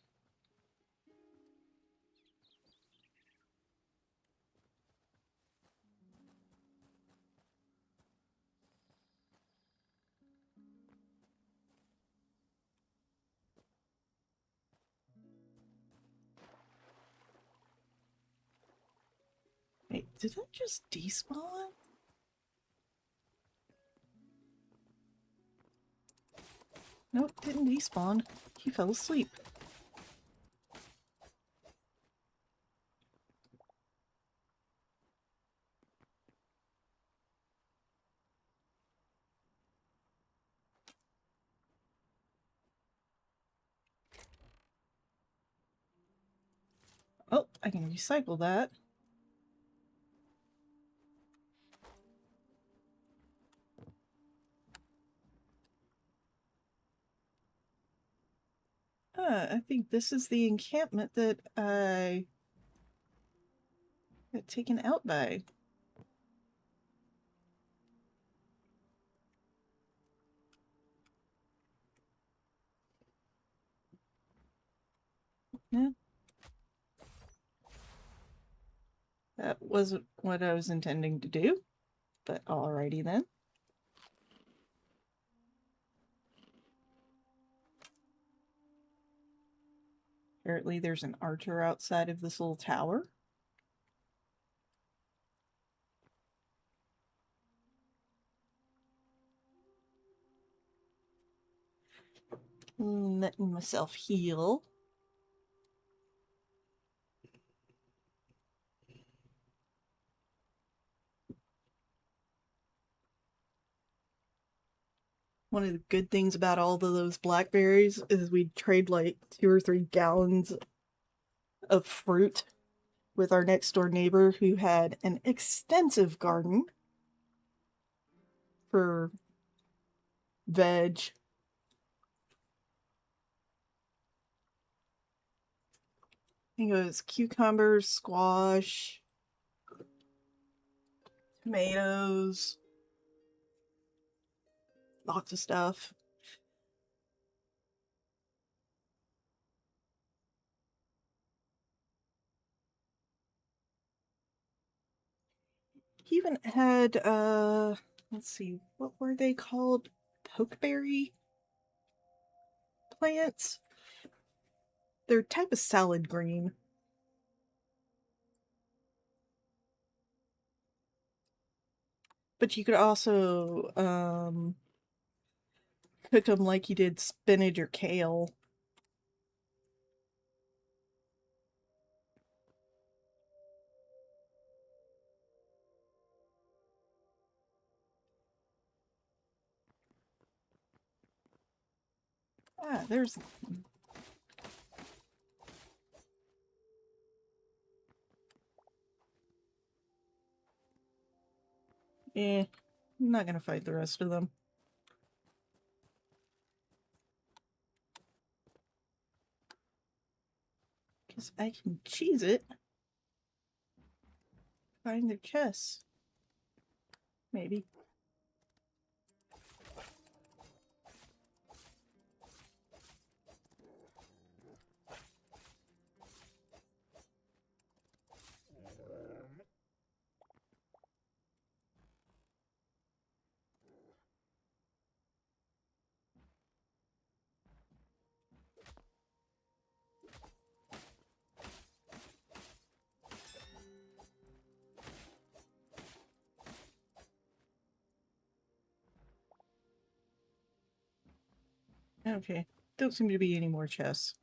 Wait, did that just despawn? Nope, didn't despawn. He fell asleep. Oh, I can recycle that. I think this is the encampment that I got taken out by. Yeah. That wasn't what I was intending to do, but alrighty then. Apparently there's an archer outside of this little tower. Letting myself heal. One of the good things about all of those blackberries is we'd trade like 2 or 3 gallons of fruit with our next door neighbor who had an extensive garden for veg. I think it was cucumbers, squash, tomatoes, lots of stuff. He even had let's see, what were they called? Pokeberry plants? They're a type of salad green. But you could also cook them like you did spinach or kale. Ah, there's... I'm not gonna fight the rest of them. Because I can cheese it. Find their chests. Maybe. Okay. Don't seem to be any more chests.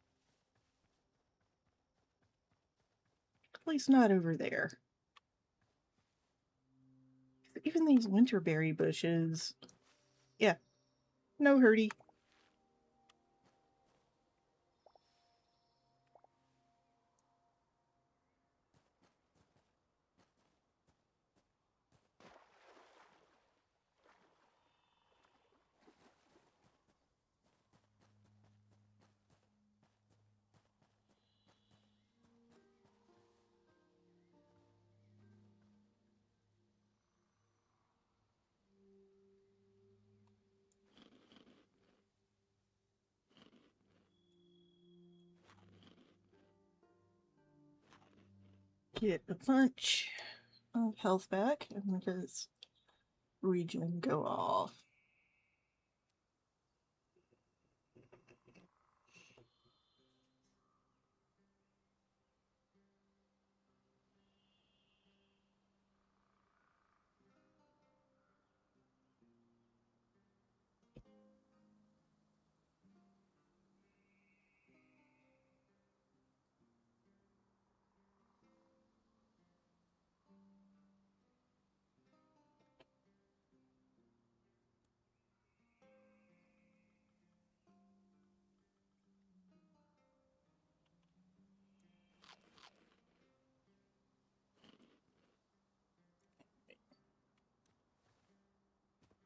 At least not over there. Even these winterberry bushes. Yeah. No hurdy. get a bunch of health back and let his regen go off.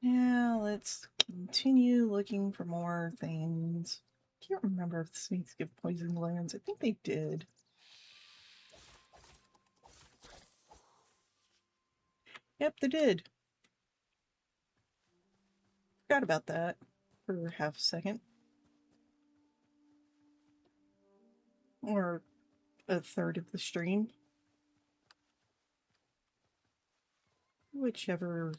Now let's continue looking for more things. Can't remember if the snakes give poison glands. I think they did. Yep, they did. Forgot about that for half a second. Or a third of the stream. Whichever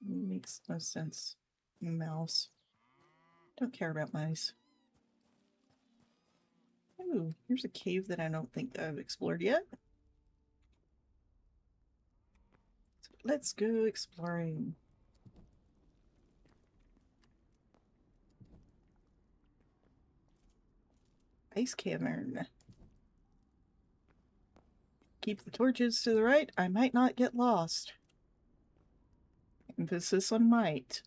makes most sense. Mouse. Don't care about mice. Ooh, here's a cave that I don't think I've explored yet. So let's go exploring. Ice cavern. Keep the torches to the right. I might not get lost. Emphasis on might.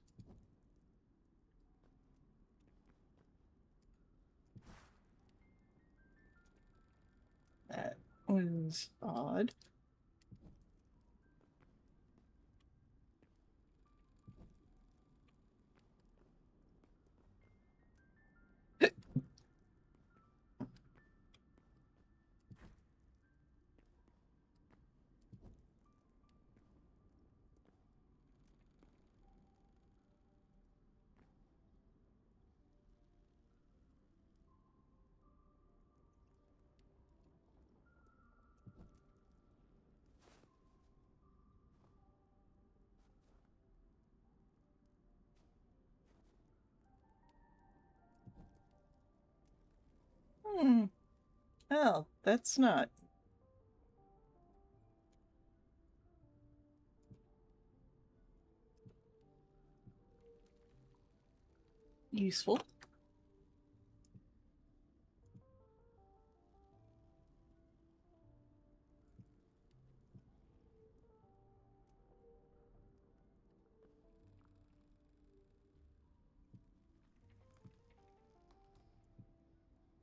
That was odd. Oh, that's not useful.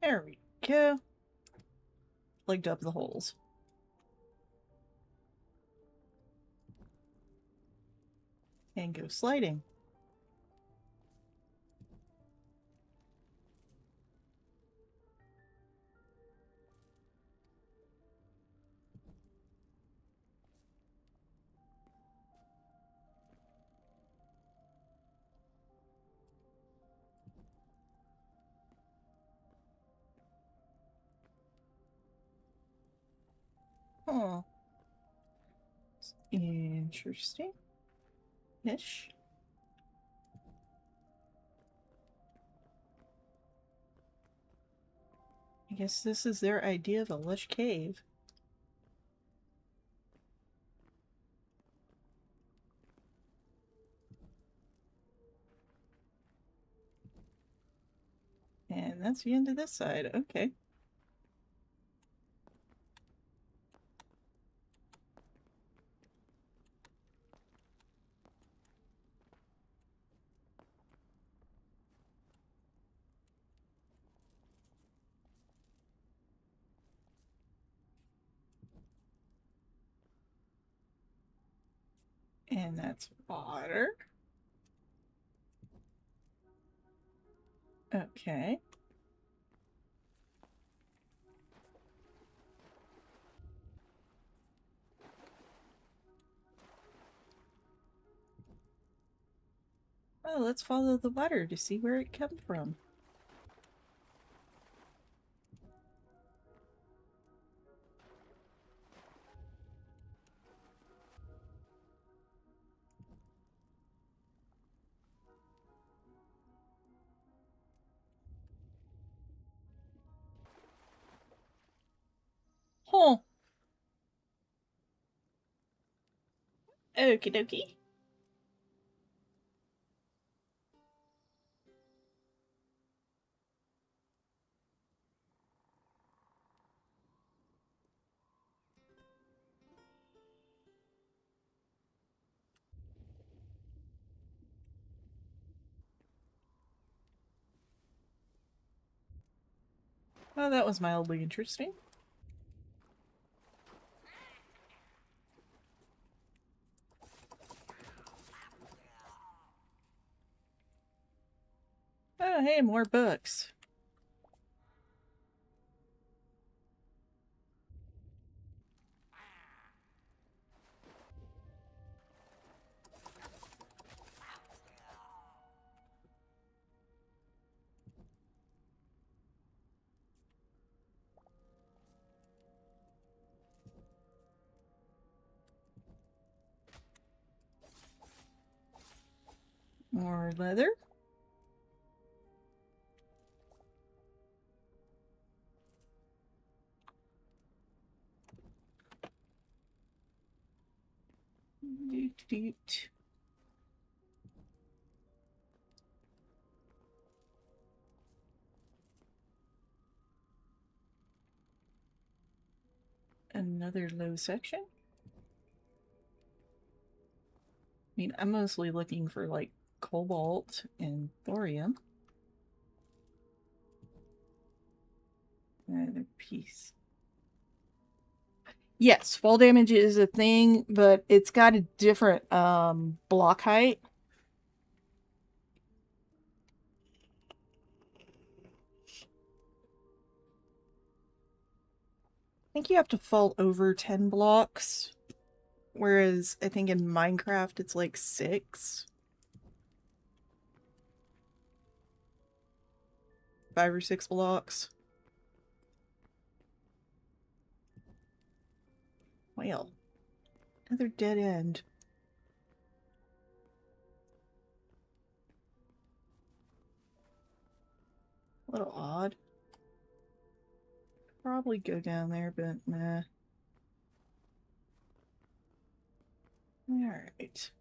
There we go. Plugged up the holes. And go sliding. Oh. Interesting. Ish. I guess this is their idea of a lush cave. And that's the end of this side. Okay. And that's water. Okay. Well, let's follow the water to see where it came from. Okie dokie. Well, that was mildly interesting. Oh, hey, more books. More leather. Doot, doot. Another low section. I mean, I'm mostly looking for like cobalt and thorium. Another piece. Yes, fall damage is a thing, but it's got a different block height. I think you have to fall over 10 blocks, whereas I think in Minecraft it's like 6. 5 or 6 blocks. Well, another dead end. A little odd. Probably go down there, but nah. Alright.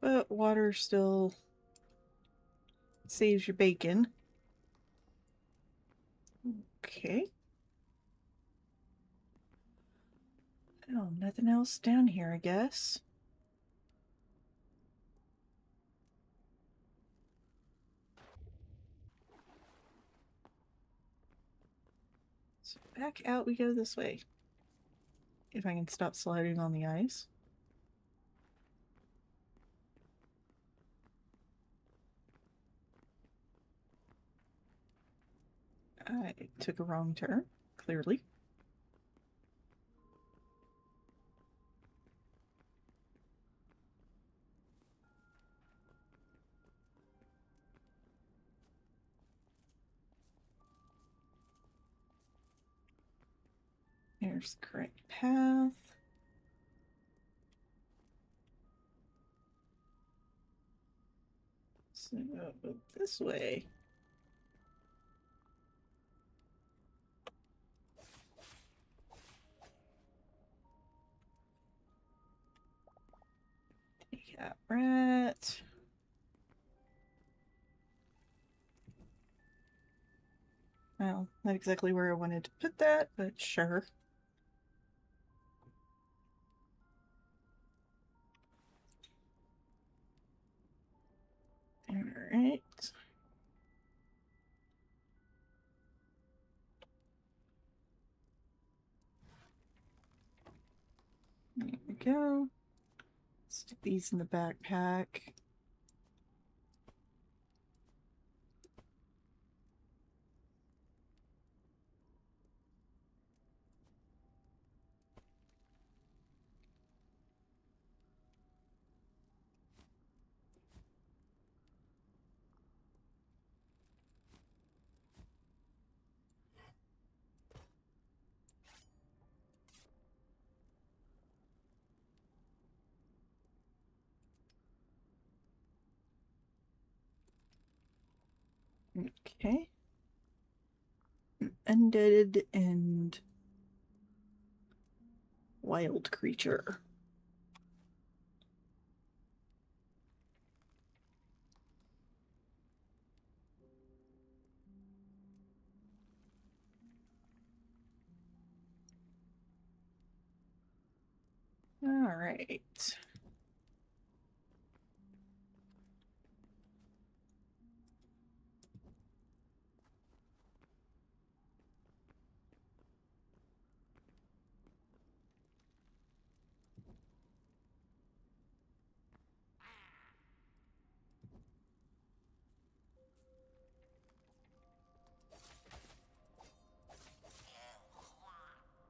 But water still saves your bacon. Okay. Oh, nothing else down here, I guess. So back out we go this way. If I can stop sliding on the ice. I took a wrong turn, clearly. There's the correct path. So this way. Take out rat. Well, not exactly where I wanted to put that, but sure. Alright. There we go. Stick these in the backpack. Okay. Undead and wild creature. All right.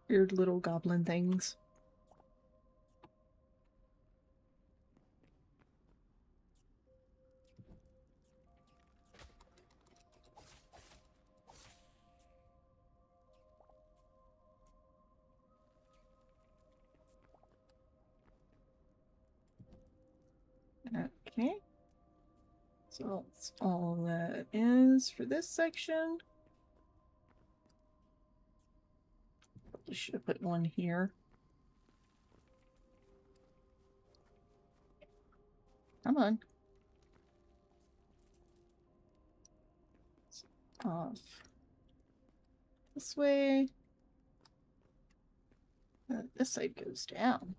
Weird little goblin things. Okay. So that's all that is for this section. Probably should have put one here. Come on. Off. This way. This side goes down.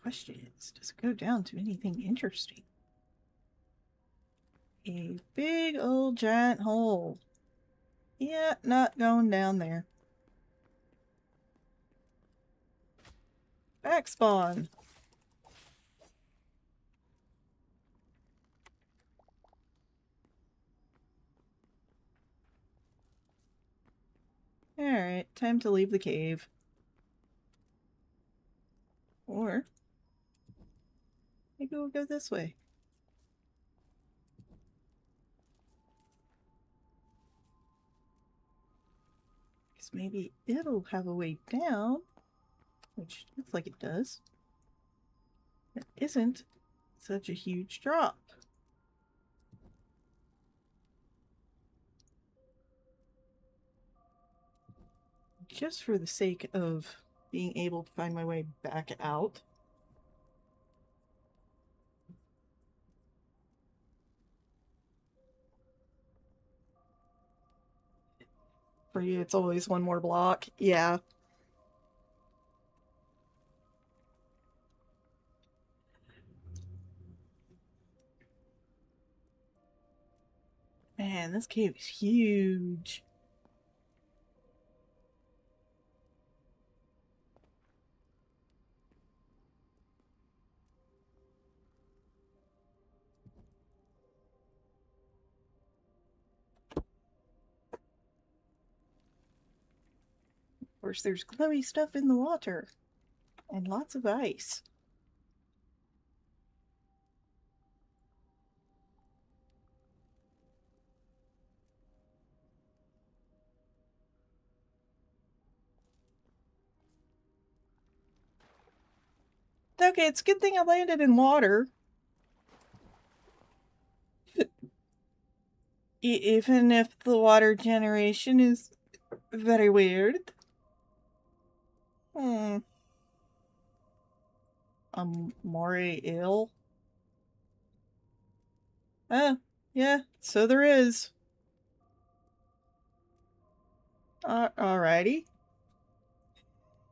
Question is, does it go down to anything interesting? A big old giant hole. Yeah, not going down there. Back spawn. Alright, time to leave the cave. Or maybe we'll go this way. Because maybe it'll have a way down, which looks like it does. It isn't such a huge drop. Just for the sake of being able to find my way back out. For you, it's always one more block. Yeah. Man, this cave is huge. Of course, there's glowy stuff in the water. And lots of ice. Okay, it's a good thing I landed in water. Even if the water generation is very weird. Moray ill? Oh, yeah, so there is. Alrighty.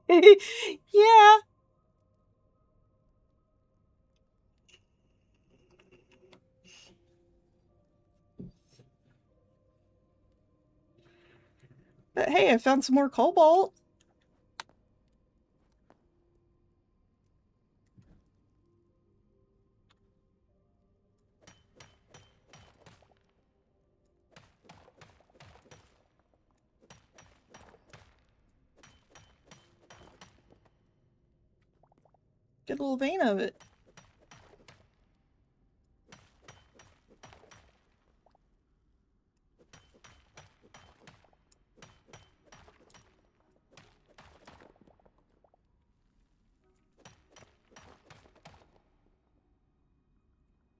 Yeah. But hey, I found some more cobalt. Good little vein of it.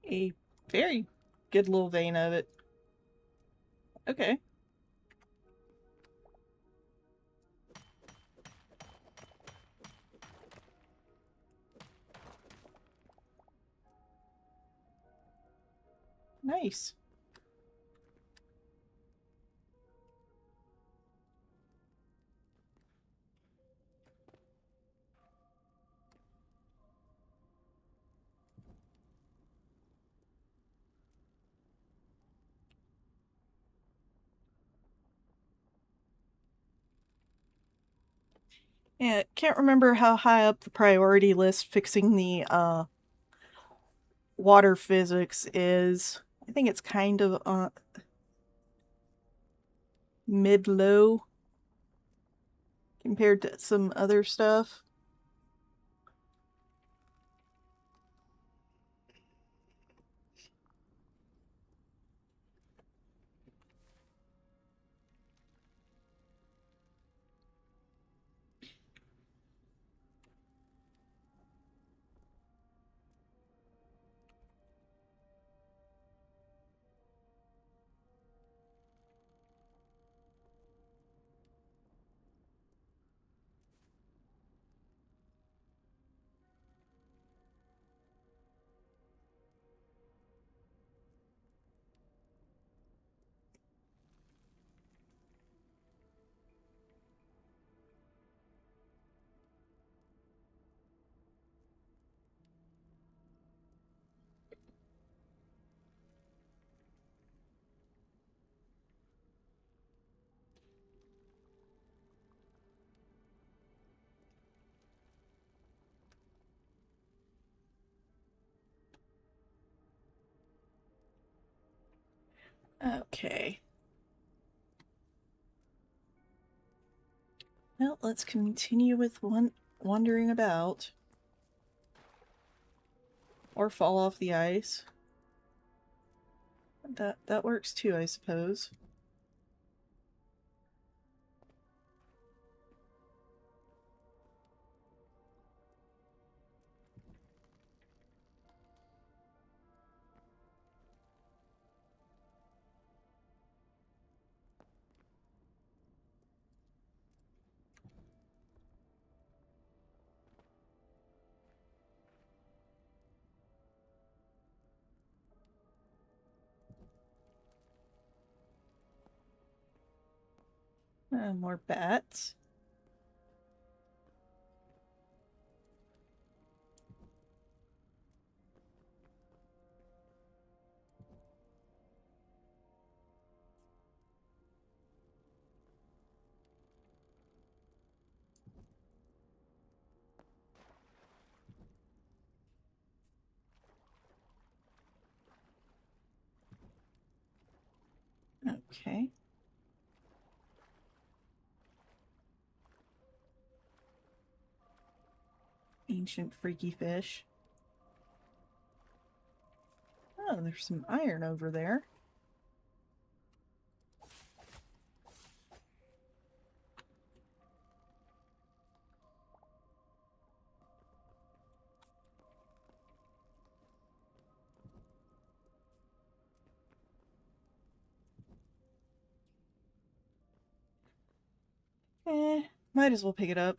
a very good little vein of it. Okay. Nice. Yeah, can't remember how high up the priority list fixing the water physics is. I think it's kind of mid-low compared to some other stuff. Okay. Well, let's continue with wandering about. Or fall off the ice. That works too, I suppose. More bats. Okay. Ancient freaky fish. Oh, there's some iron over there. Might as well pick it up.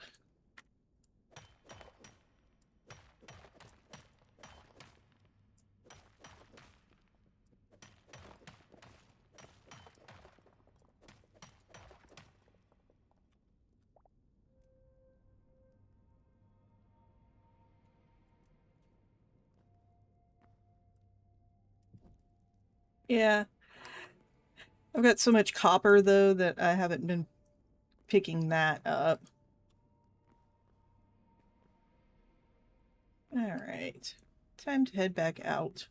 Yeah. I've got so much copper, though, that I haven't been picking that up. Alright. Time to head back out.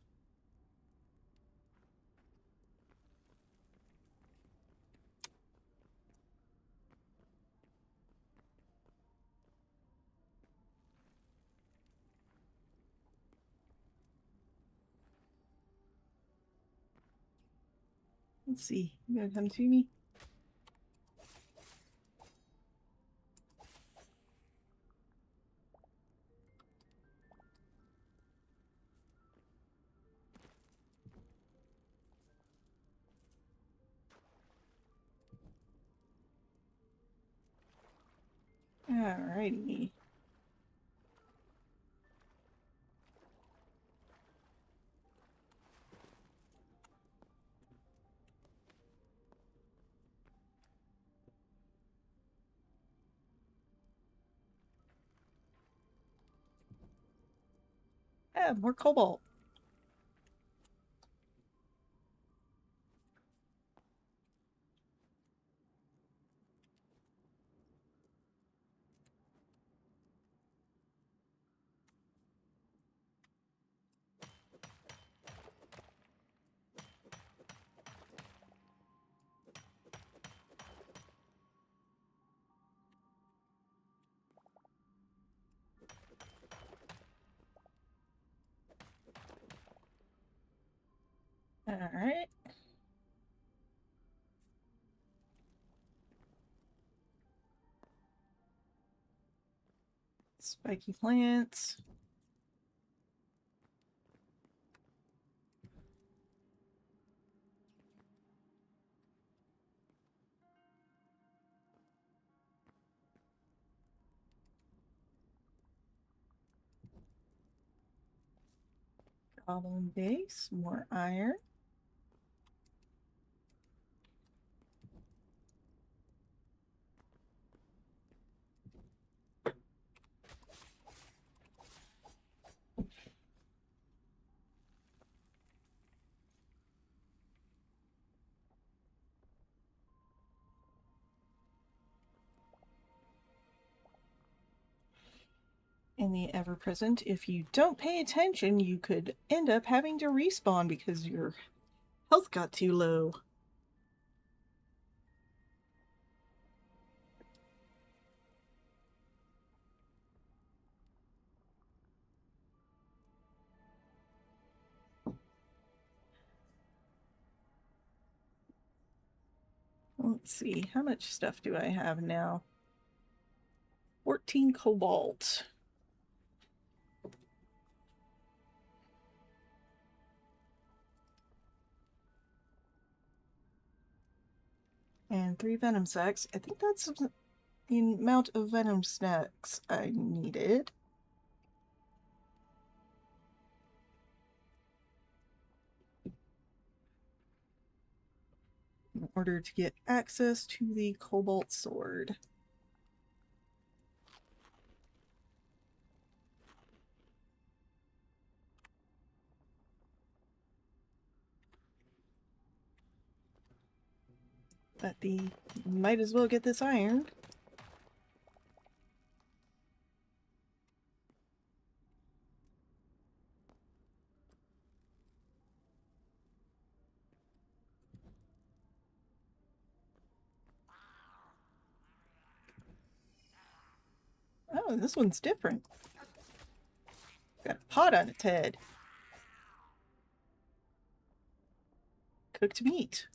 Let's see. You gonna come to me? Alrighty. Yeah, more cobalt. Alright. Spiky plants. Goblin base. More iron. In the ever-present, if you don't pay attention, you could end up having to respawn because your health got too low. Let's see, how much stuff do I have now? 14 cobalt. And 3 venom sacks. I think that's the amount of venom snacks I needed. In order to get access to the Cobalt Sword. But might as well get this iron. Oh, this one's different. Got a pot on its head. Cooked meat.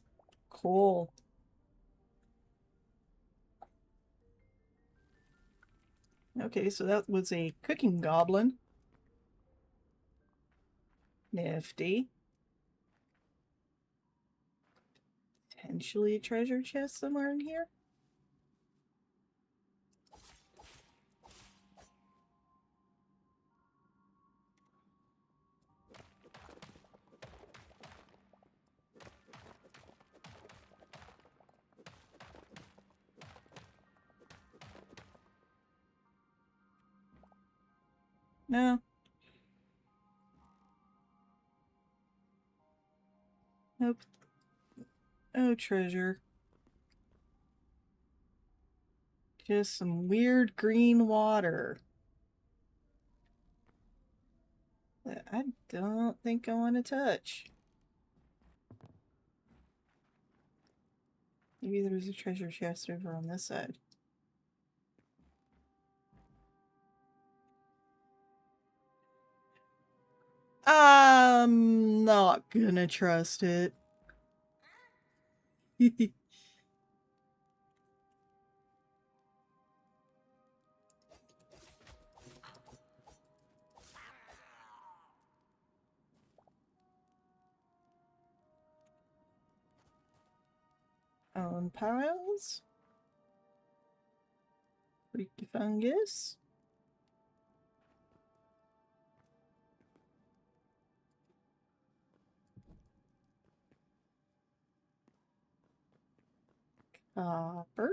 Cool. Okay, so that was a cooking goblin. Nifty. Potentially a treasure chest somewhere in here. No. Nope. No treasure. Just some weird green water that I don't think I want to touch. Maybe there's a treasure chest over on this side. I'm not gonna trust it. On piles? Freaky fungus. Copper.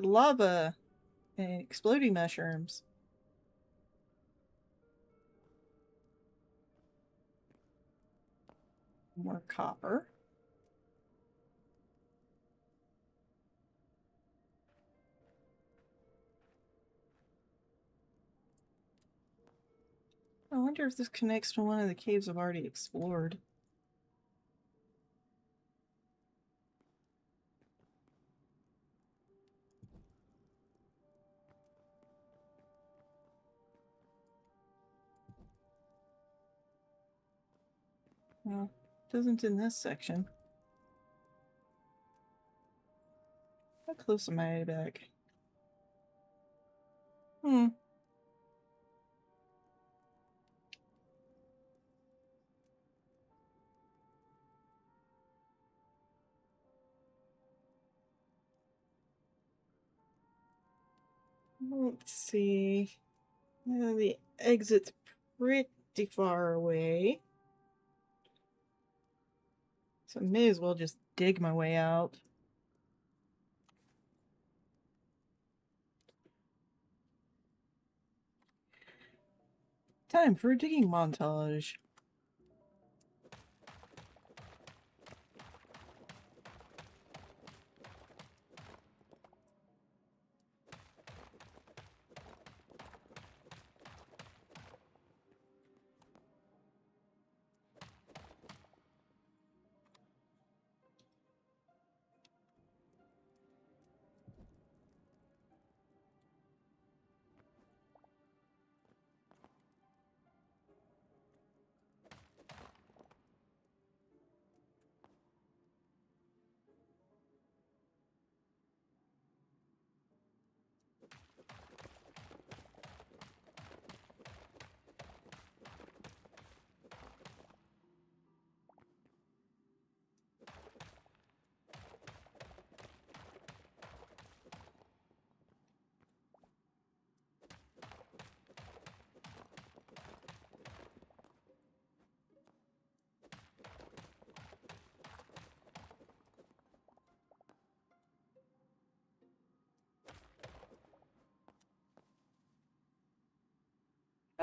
Lava and exploding mushrooms. More copper. I wonder if this connects to one of the caves I've already explored. Well, it doesn't in this section. How close am I back? Let's see. The exit's pretty far away. So I may as well just dig my way out. Time for a digging montage.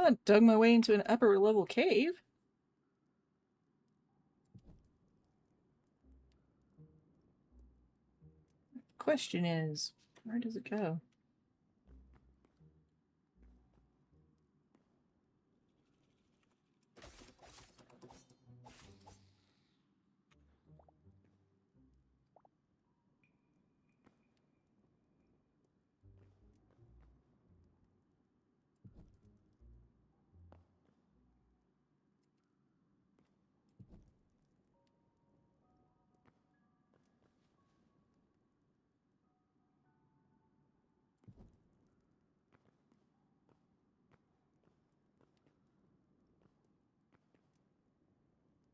I dug my way into an upper level cave. Question is, where does it go?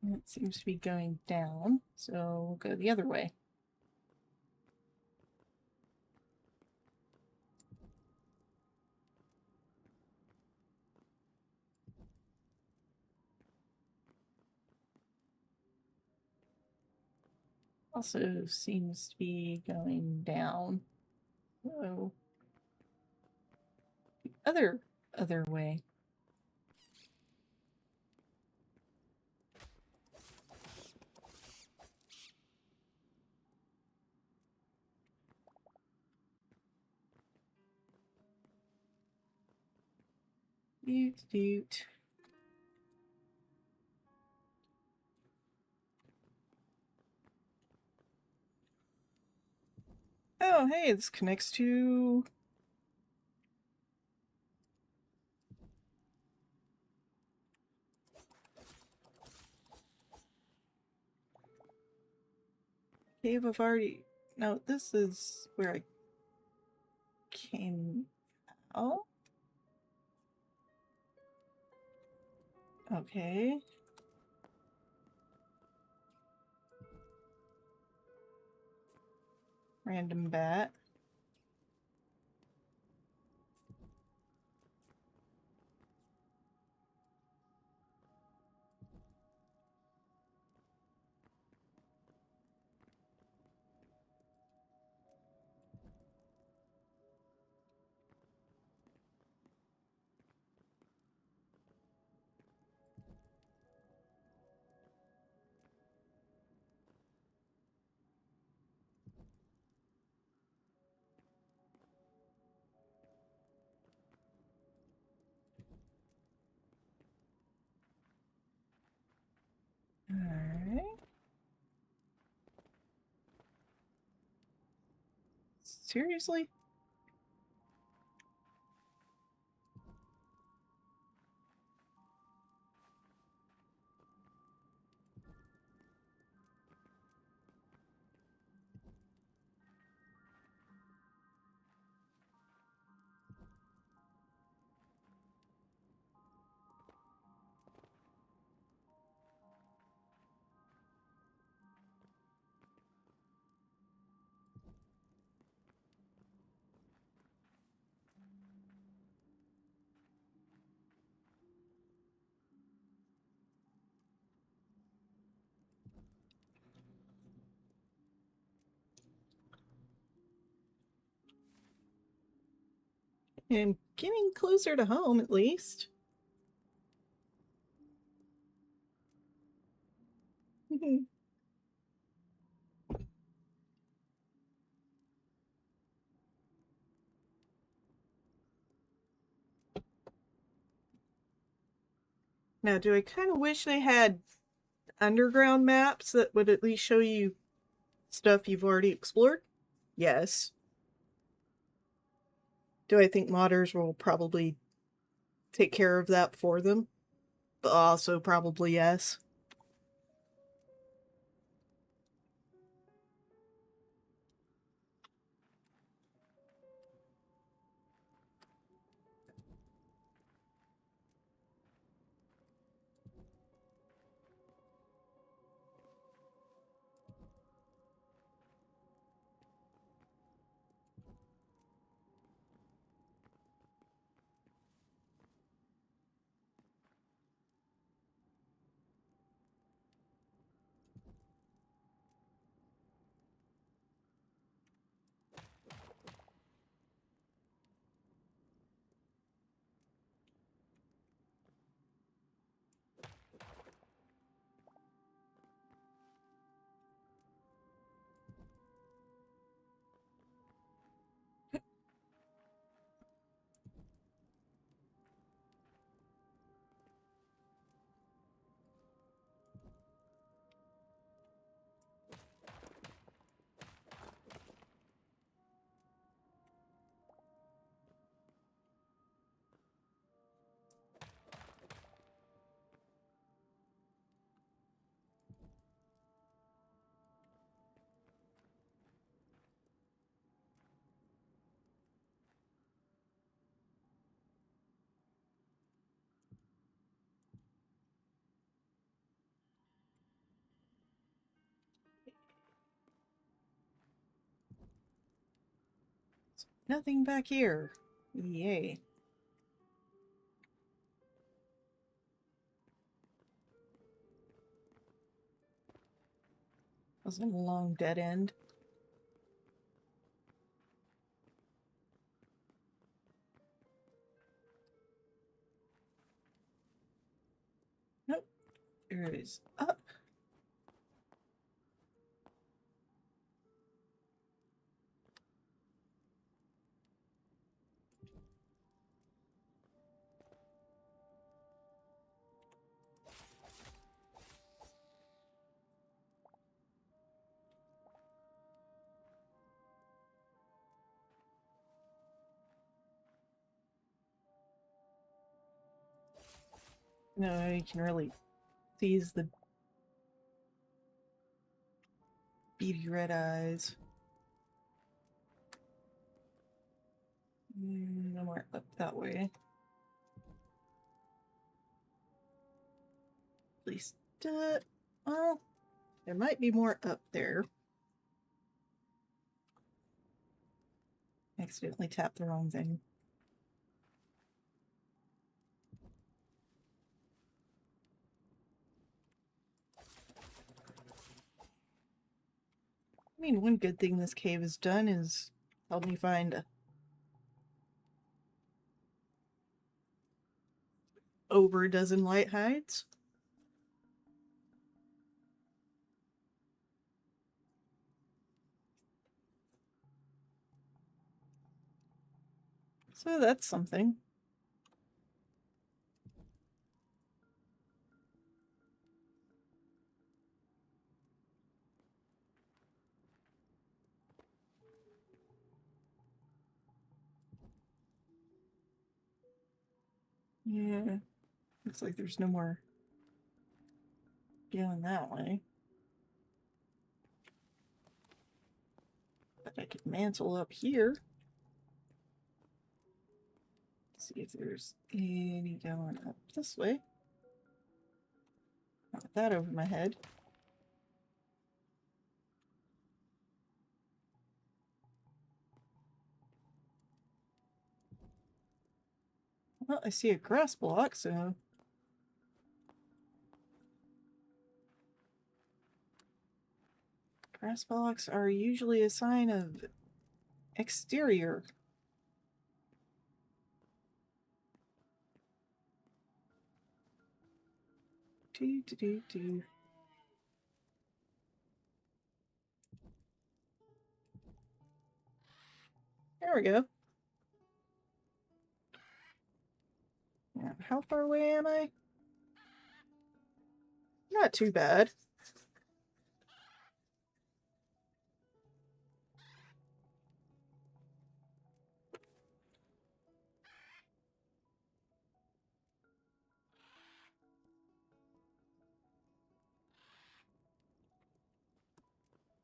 It seems to be going down, so we'll go the other way. Also seems to be going down. So the other way. Doot doot. Oh, hey, this connects to... Cave of already... No, this is where I came out? Okay. Random bat. Alright. Seriously? And getting closer to home, at least. Now, do I kind of wish they had underground maps that would at least show you stuff you've already explored? Yes. Do I think modders will probably take care of that for them? But also probably yes. Nothing back here. Yay. Was a long dead end. Nope. There it is. Up. No, you can really seize the beady red eyes. No more up that way. At least, well, there might be more up there. Accidentally tapped the wrong thing. I mean, one good thing this cave has done is helped me find over a dozen light hides. So that's something. Yeah, looks like there's no more going that way. But I could mantle up here. See if there's any going up this way. Not with that over my head. Well, I see a grass block, so... Grass blocks are usually a sign of exterior. Do. There we go. Now, how far away am I? Not too bad.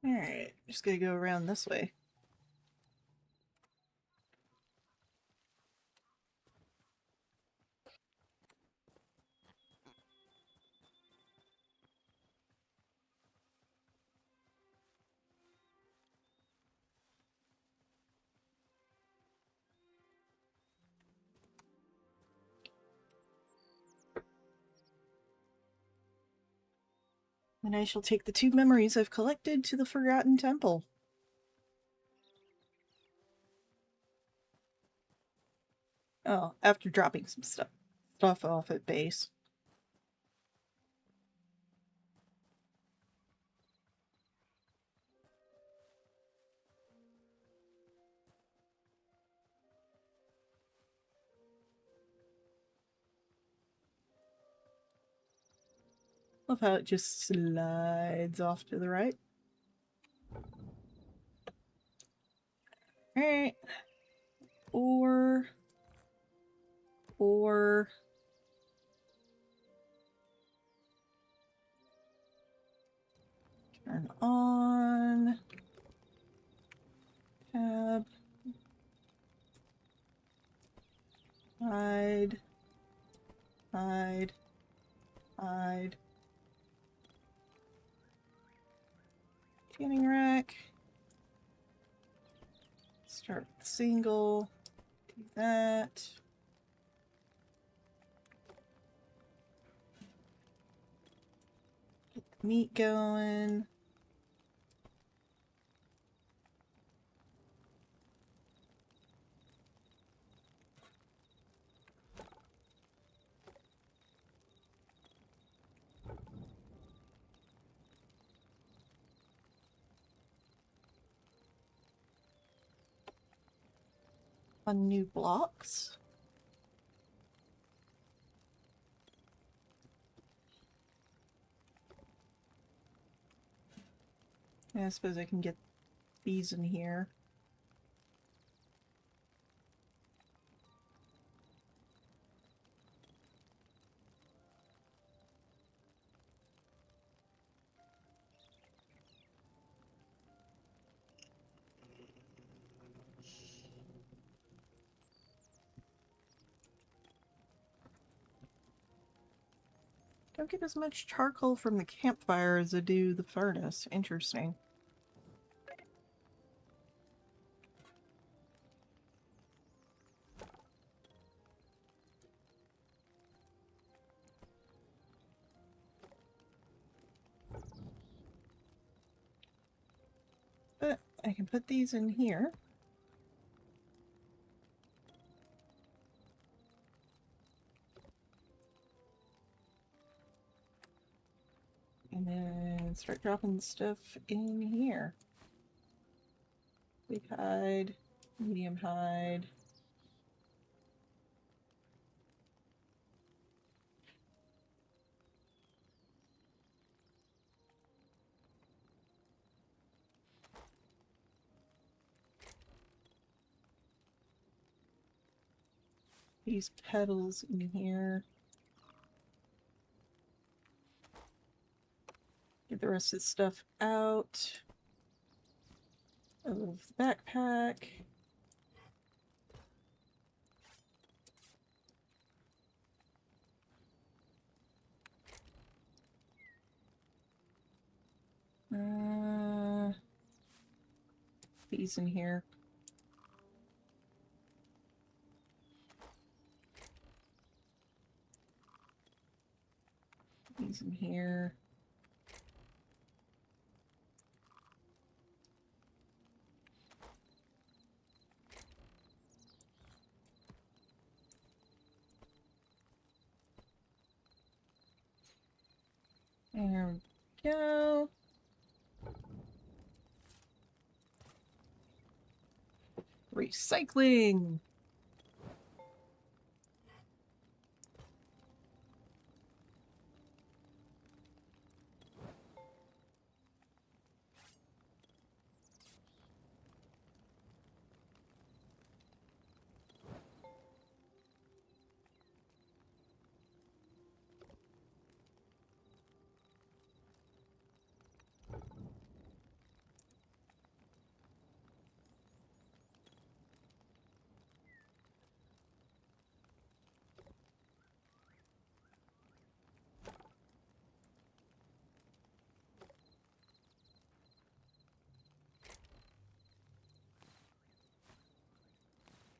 Alright, just gonna go around this way. Then I shall take the 2 memories I've collected to the Forgotten Temple. Oh, after dropping some stuff off at base. Love how it just slides off to the right. Alright. Or... Turn on... Tab... Hide... Hide... Hide... Canning rack... Start with single... Do that... Get the meat going... On new blocks. Yeah, I suppose I can get these in here. Don't get as much charcoal from the campfire as I do the furnace. Interesting. But I can put these in here. And then start dropping stuff in here. Big hide, medium hide. These petals in here. Get the rest of the stuff out of the backpack. These in here. These in here. There we go. Recycling!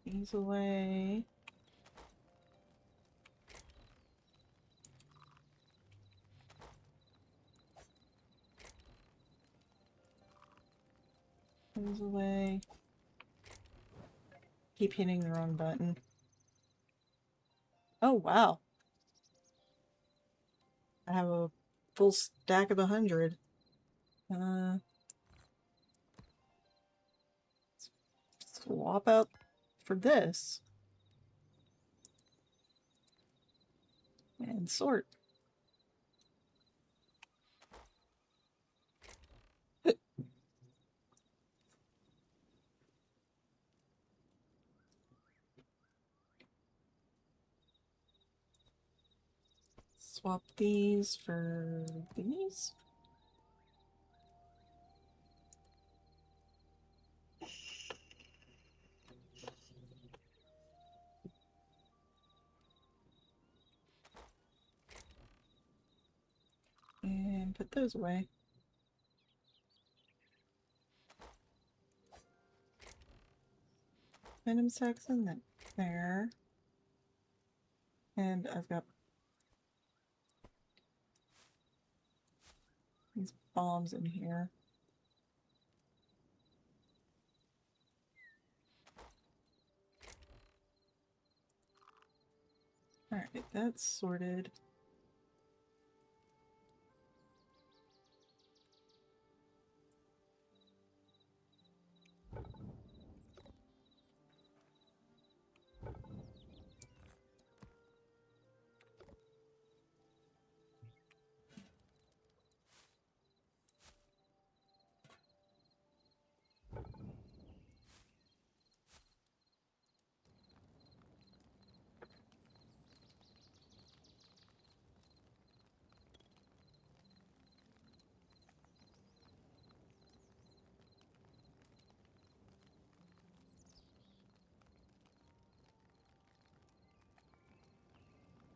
These away. These away. Keep hitting the wrong button. Oh, wow. I have a full stack of 100. Swap out for this. And sort. Swap these for these. And put those away. Venom sacks in there. And I've got these bombs in here. Alright, that's sorted.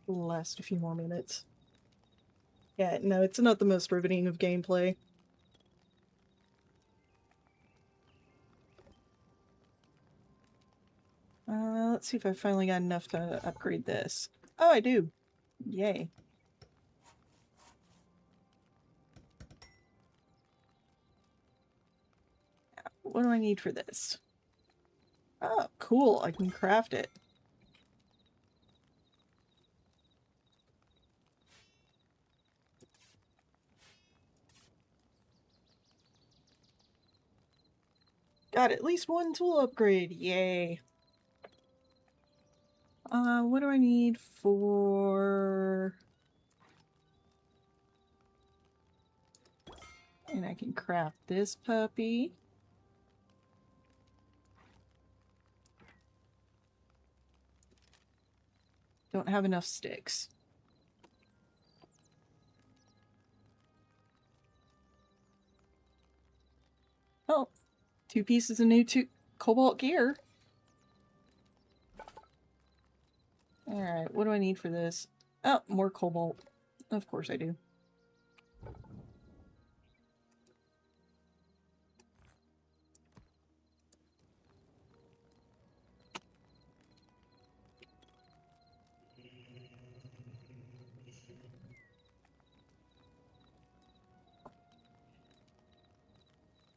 Last a few more minutes. Yeah, no, it's not the most riveting of gameplay. Let's see if I finally got enough to upgrade this. Oh, I do. Yay. What do I need for this? Oh, cool. I can craft it. Got at least one tool upgrade. Yay. What do I need for... And I can craft this puppy. Don't have enough sticks. Oh, 2 pieces of new cobalt gear. Alright, what do I need for this? Oh, more cobalt. Of course I do.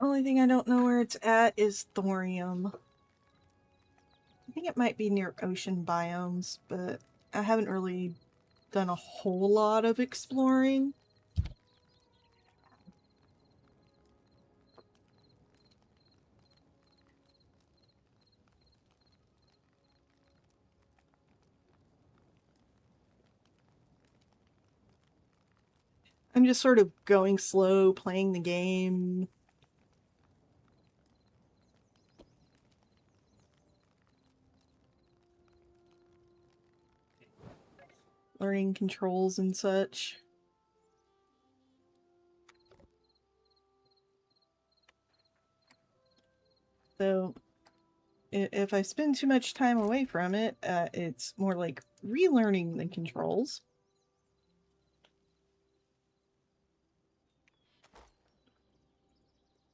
Only thing I don't know where it's at is thorium. I think it might be near ocean biomes, but I haven't really done a whole lot of exploring. I'm just sort of going slow, playing the game. Learning controls and such. So, if I spend too much time away from it, it's more like relearning the controls.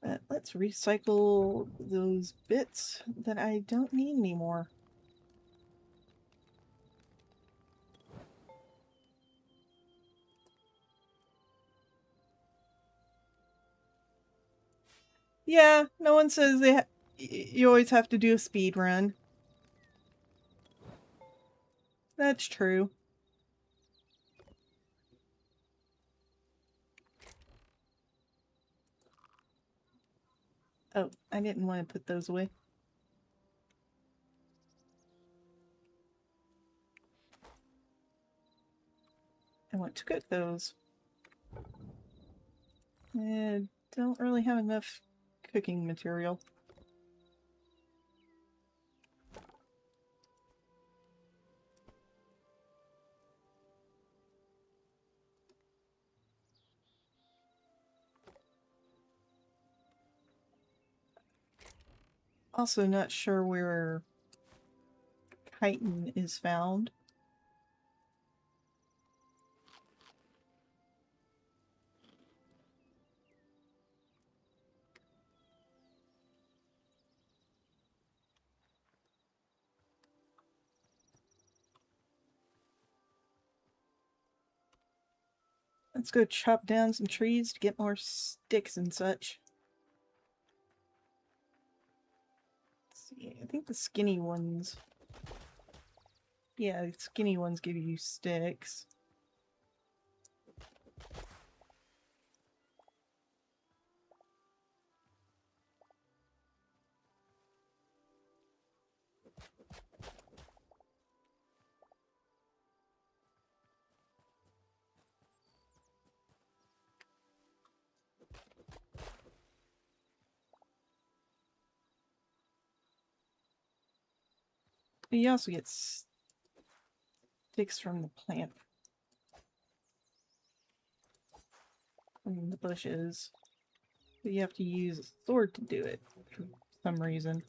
But let's recycle those bits that I don't need anymore. Yeah, no one says you always have to do a speed run. That's true. Oh, I didn't want to put those away. I want to cook those. I don't really have enough cooking material. Also not sure where chitin is found. Let's go chop down some trees to get more sticks and such. Let's see, I think the skinny ones... Yeah, the skinny ones give you sticks. But you also get sticks from the plant. From the bushes. But you have to use a sword to do it, for some reason.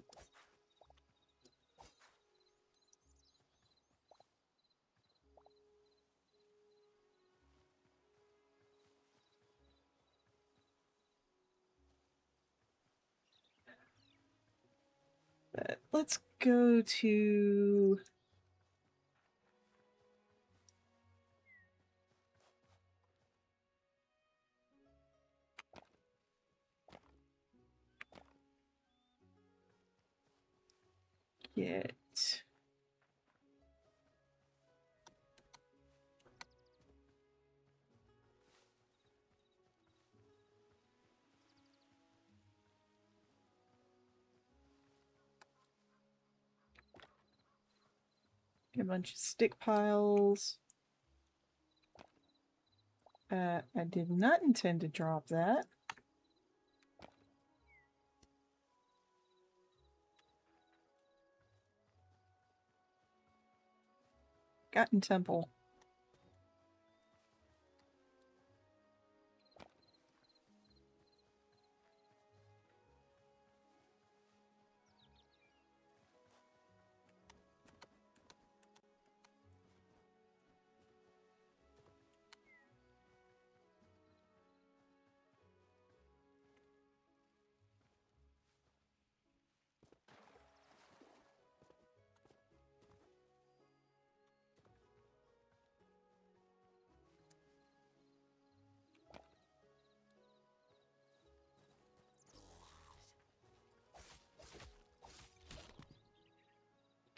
let's go to... get... a bunch of stick piles. I did not intend to drop that. Forgotten Temple.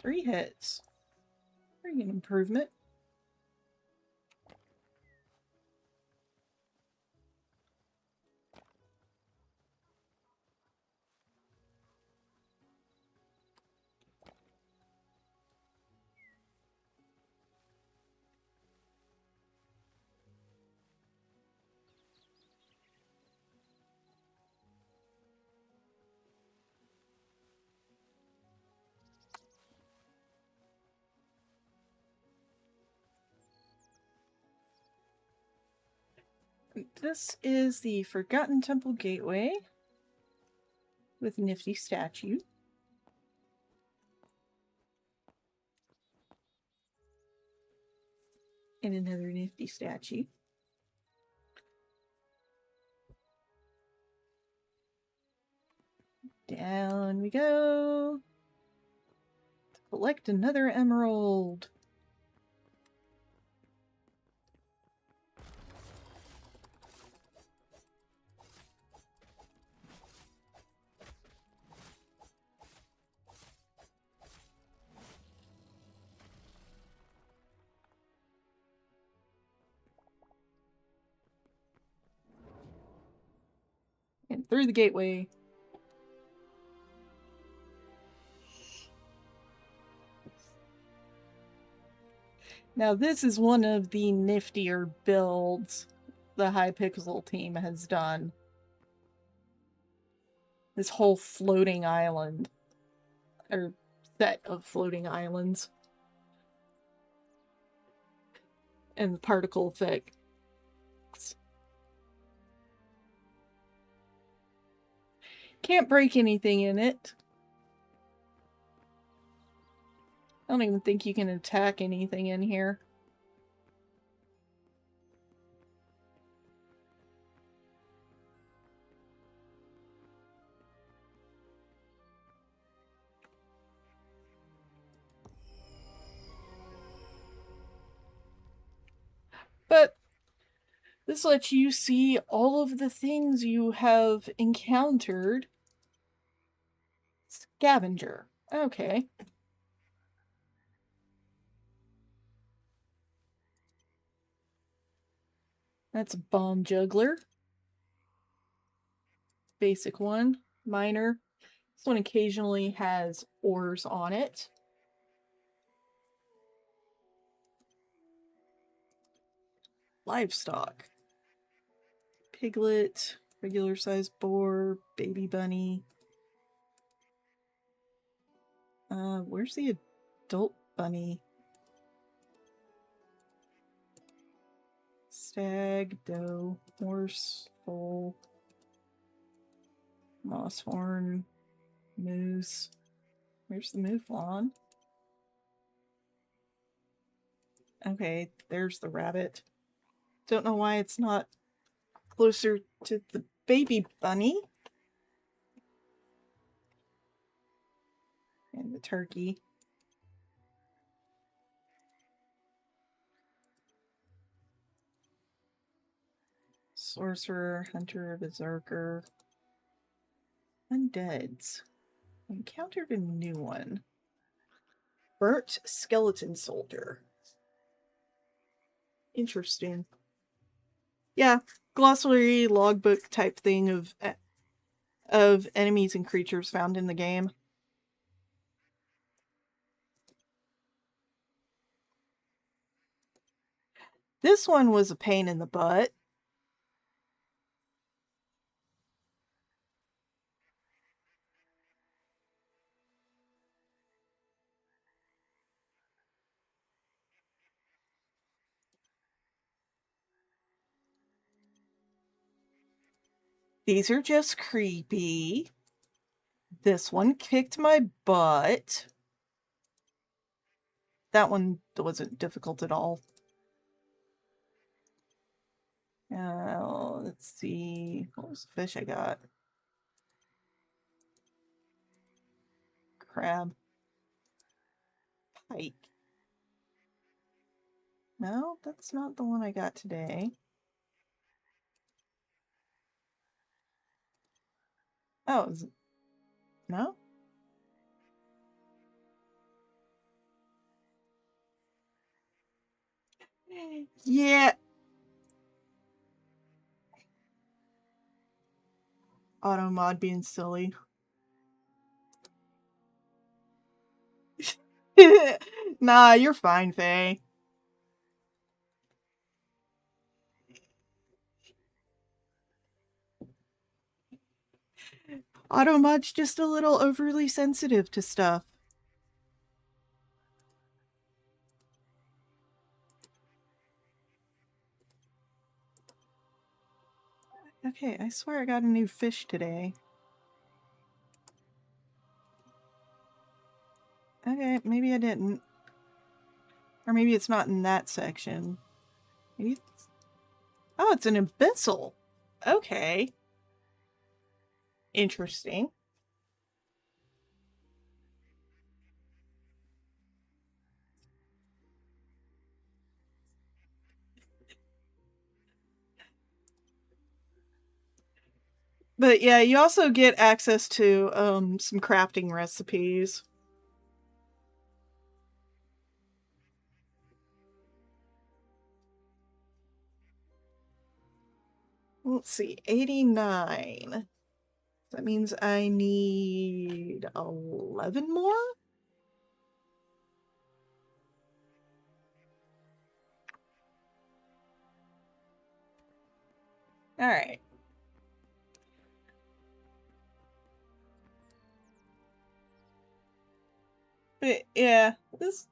Three hits. Pretty good improvement. This is the Forgotten Temple Gateway with a nifty statue. And another nifty statue. Down we go. Collect another emerald. And through the gateway. Now this is one of the niftier builds the Hypixel team has done. This whole floating island. Or set of floating islands. And the particle effect. Can't break anything in it. I don't even think you can attack anything in here. But this lets you see all of the things you have encountered. Scavenger. Okay. That's a bomb juggler. Basic one. Miner. This one occasionally has ores on it. Livestock. Piglet. Regular sized boar. Baby bunny. Where's the adult bunny? Stag, doe, horse, foal, mousehorn, moose. Where's the mouflon? Okay, there's the rabbit. Don't know why it's not closer to the baby bunny. And the turkey. Sorcerer, hunter, berserker. Undeads. Encountered a new one. Burnt skeleton soldier. Interesting. Yeah, glossary logbook type thing of enemies and creatures found in the game. This one was a pain in the butt. These are just creepy. This one kicked my butt. That one wasn't difficult at all. Let's see. What was the fish I got? Crab. Pike. No, that's not the one I got today. Oh, is it? No? Yeah. Auto mod being silly. Nah, you're fine, Faye. Automod's just a little overly sensitive to stuff. Okay, I swear I got a new fish today. Okay, maybe I didn't. Or maybe it's not in that section. Maybe it's... Oh, it's an abyssal. Okay. Interesting. But yeah, you also get access to some crafting recipes. Let's see, 89. That means I need 11 more? Alright. But yeah, this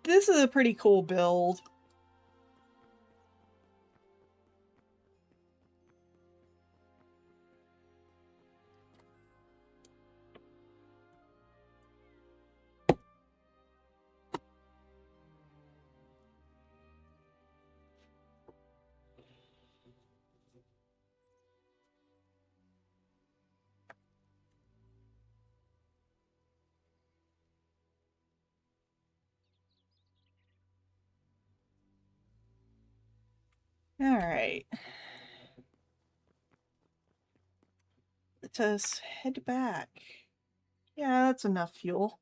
is a pretty cool build. Alright. Let us head back. Yeah, that's enough fuel.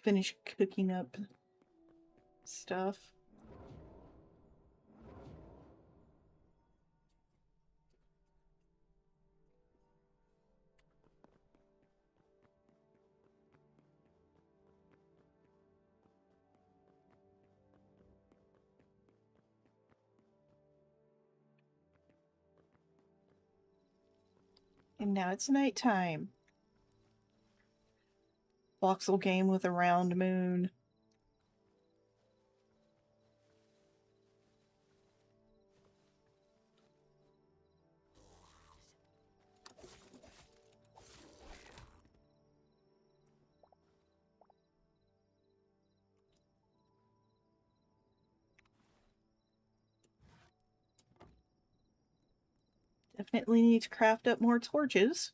Finish cooking up stuff. And now it's nighttime. Voxel game with a round moon. Definitely need to craft up more torches.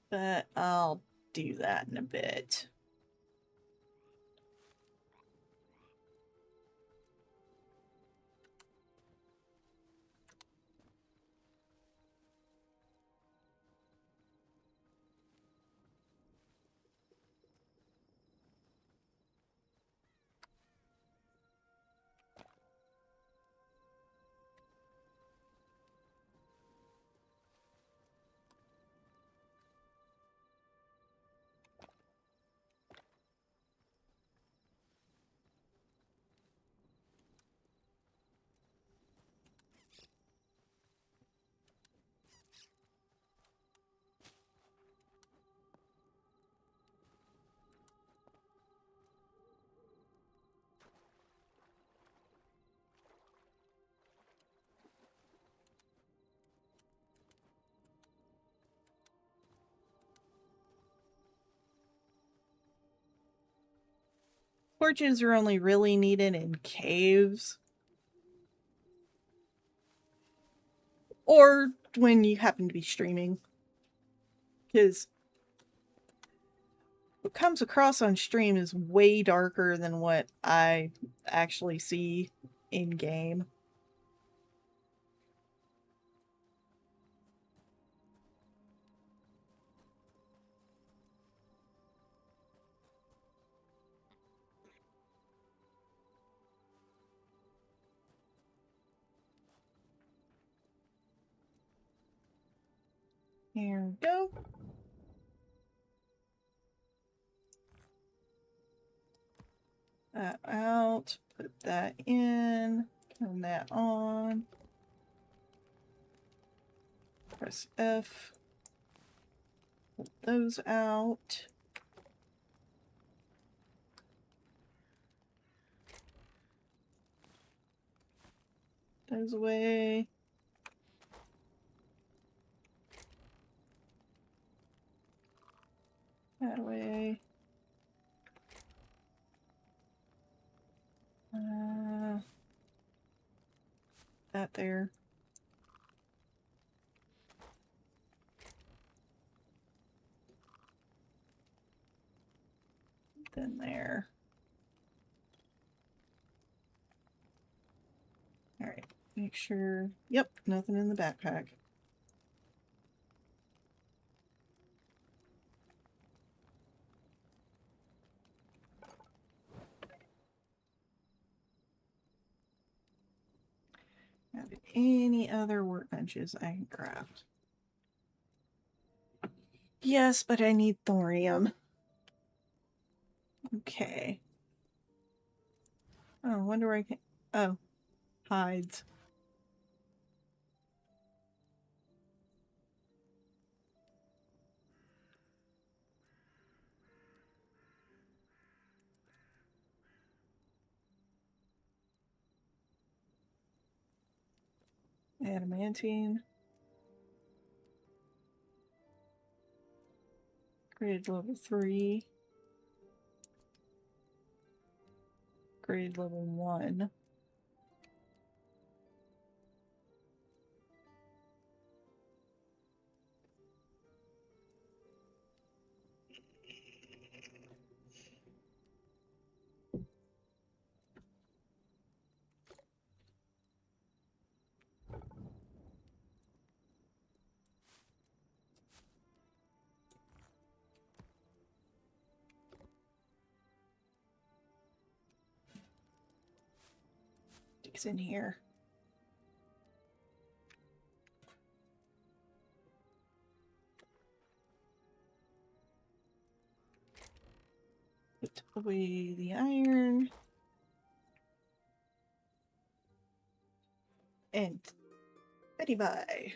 But I'll do that in a bit. Torches are only really needed in caves. Or when you happen to be streaming. Because what comes across on stream is way darker than what I actually see in game. Here we go. That out, put that in, turn that on, press F, pull those out. Those away. That way. That there. Then there. Alright, make sure. Yep, nothing in the backpack. Have any other workbenches I can craft? Yes, but I need thorium. Okay. Oh, I wonder where I can. Oh, hides. Adamantine. Grade level 3. Grade level 1. It's in here. Put away the iron. And ready bye.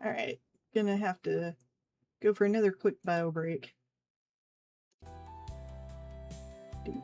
Alright, gonna have to go for another quick bio break. Dude.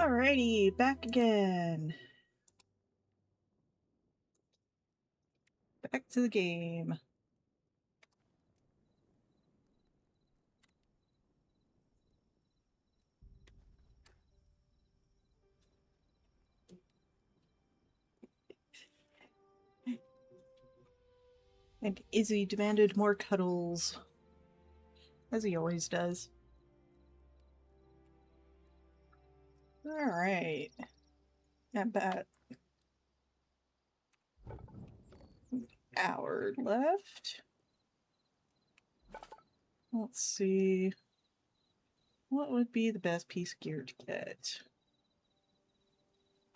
Alrighty, back again. Back to the game. And Izzy demanded more cuddles, as he always does. Alright. About an hour left. Let's see. What would be the best piece of gear to get?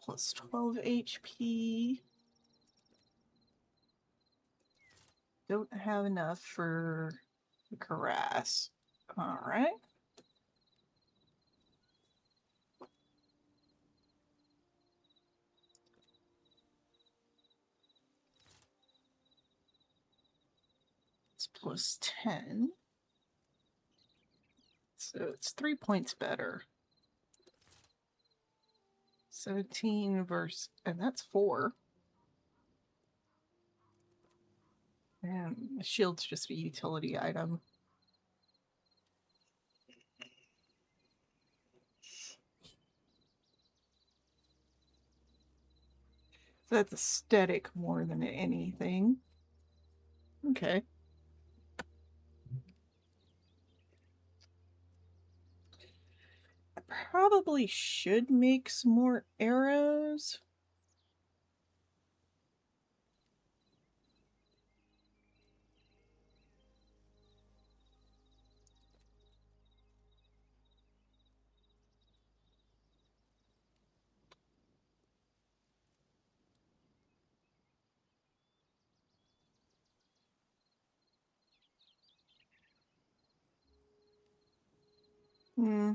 Plus 12 HP. Don't have enough for the Cuirass. Alright. It's plus 10. So it's 3 points better. 17 versus, and that's 4. And the shield's just a utility item. So that's aesthetic more than anything. Okay. I probably should make some more arrows. Hmm.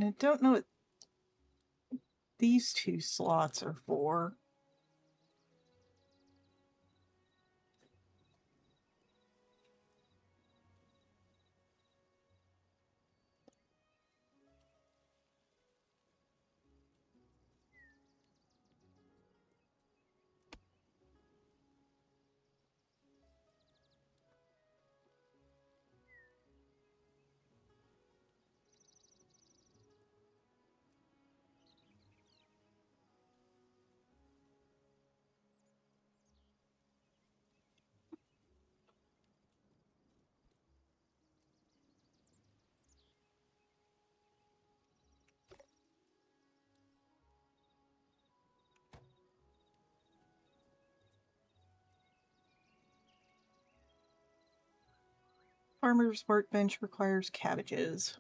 I don't know what these 2 slots are for. Farmer's workbench requires cabbages.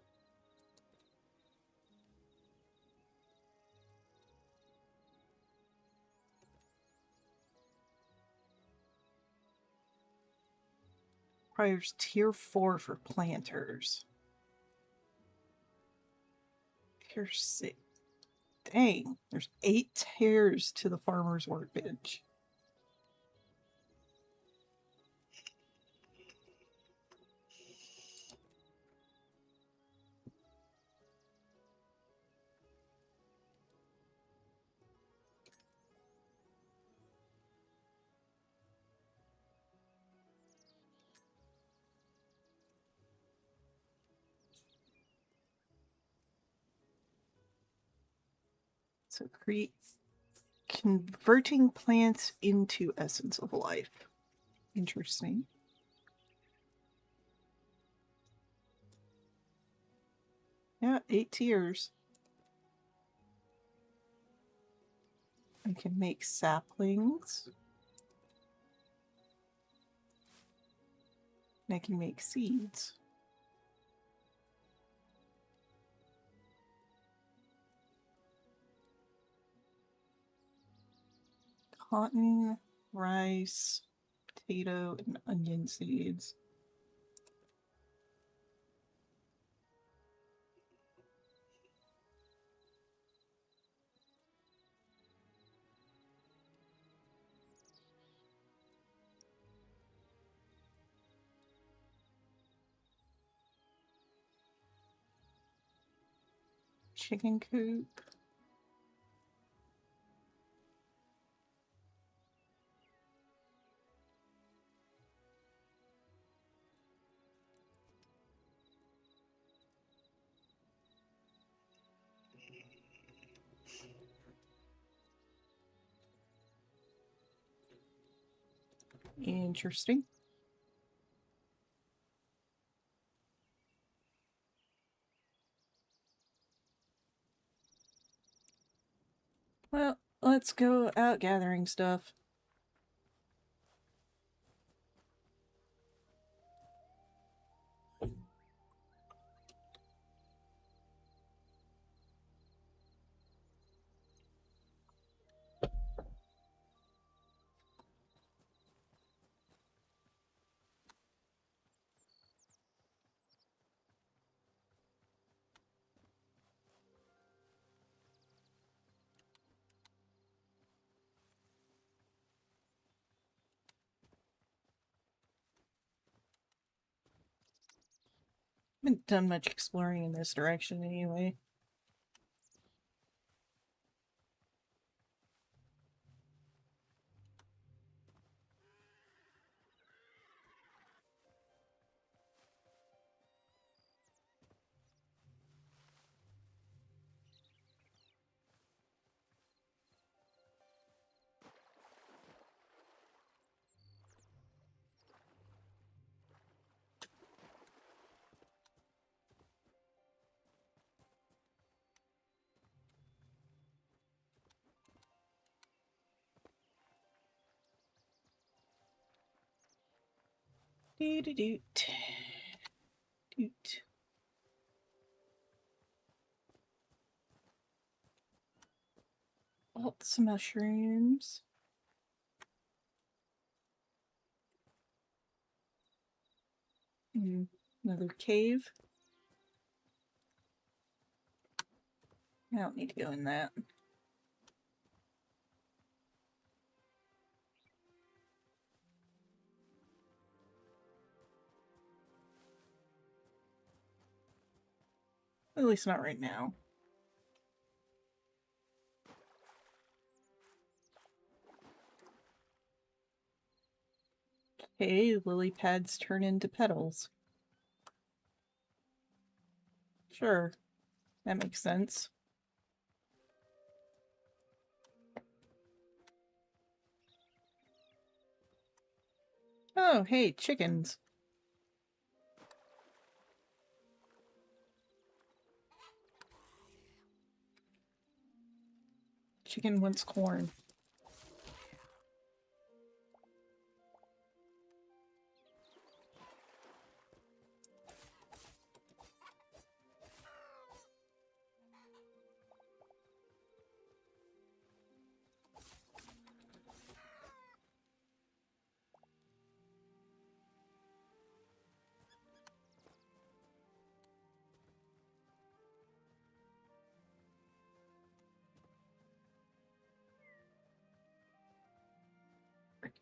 Requires tier 4 for planters. Tier 6. Dang, there's 8 tiers to the farmer's workbench. So create converting plants into essence of life. Interesting. Yeah, 8 tiers. I can make saplings. And I can make seeds. Cotton, rice, potato, and onion seeds. chicken coop. Interesting. Well, let's go out gathering stuff. Haven't done much exploring in this direction anyway. Doot. Doot. Lots of mushrooms. Another cave. I don't need to go in that. At least not right now. Okay, lily pads turn into petals. Sure, that makes sense. Oh, hey, chickens. Chicken wants corn.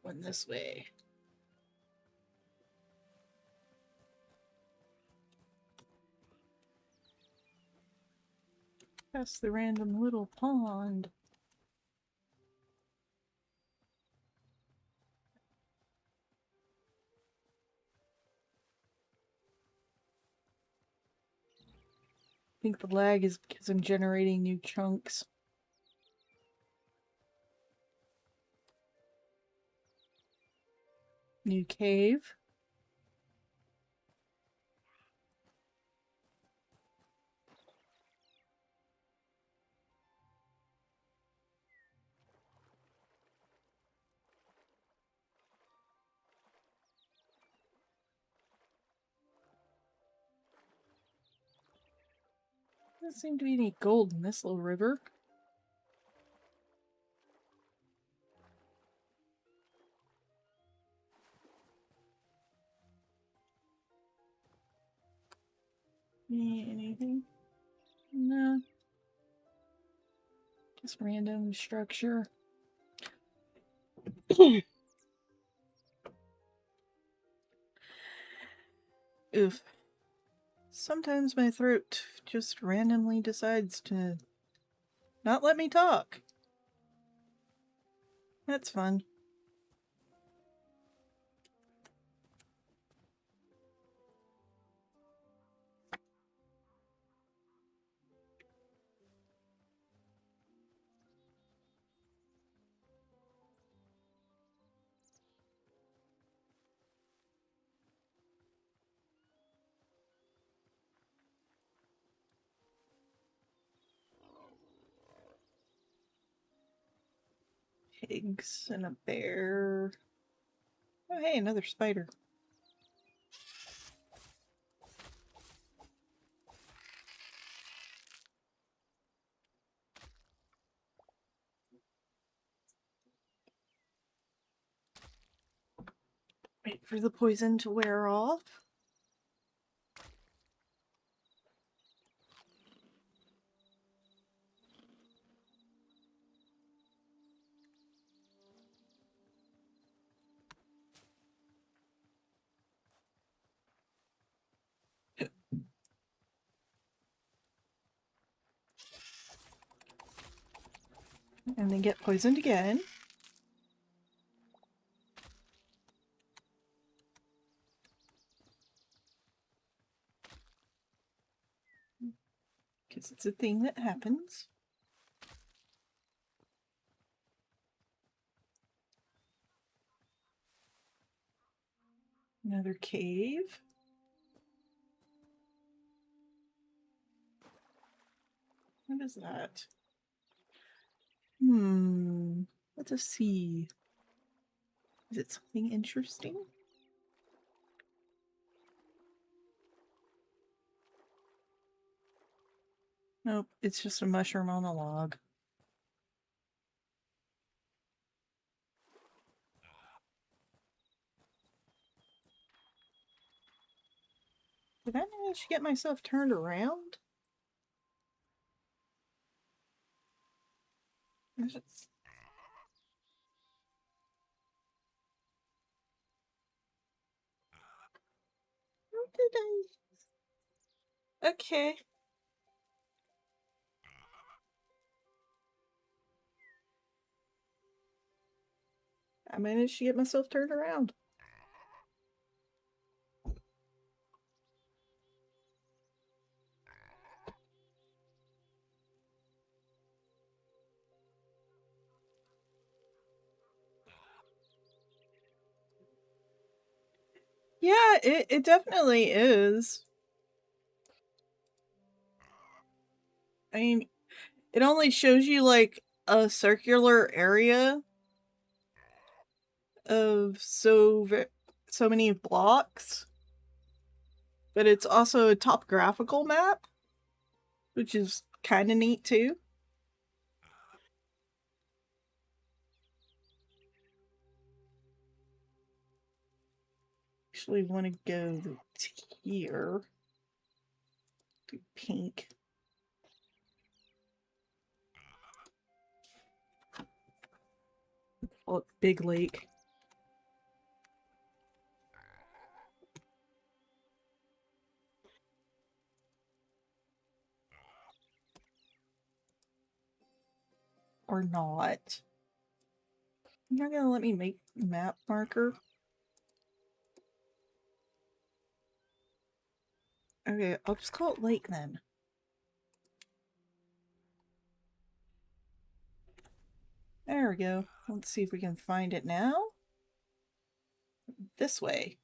We're going this way. Past the random little pond. I think the lag is because I'm generating new chunks. New cave. Doesn't seem to be any gold in this little river. Anything? No. Just random structure. Oof. Sometimes my throat just randomly decides to not let me talk. That's fun. Pigs and a bear. Oh, hey, another spider. Wait for the poison to wear off. And then get poisoned again. Because it's a thing that happens. Another cave. What is that? Let us see. Is it something interesting? Nope, it's just a mushroom on a log. Did I manage to get myself turned around? Just... How did I... Okay. I managed to get myself turned around. Yeah, it definitely is. I mean, it only shows you like a circular area of so many blocks, but it's also a topographical map, which is kind of neat too. Actually want to go to here. Do pink. Oh, big lake. Or not. You're not gonna let me make map marker? Okay, I'll just call it lake then. There we go. Let's see if we can find it now. This way.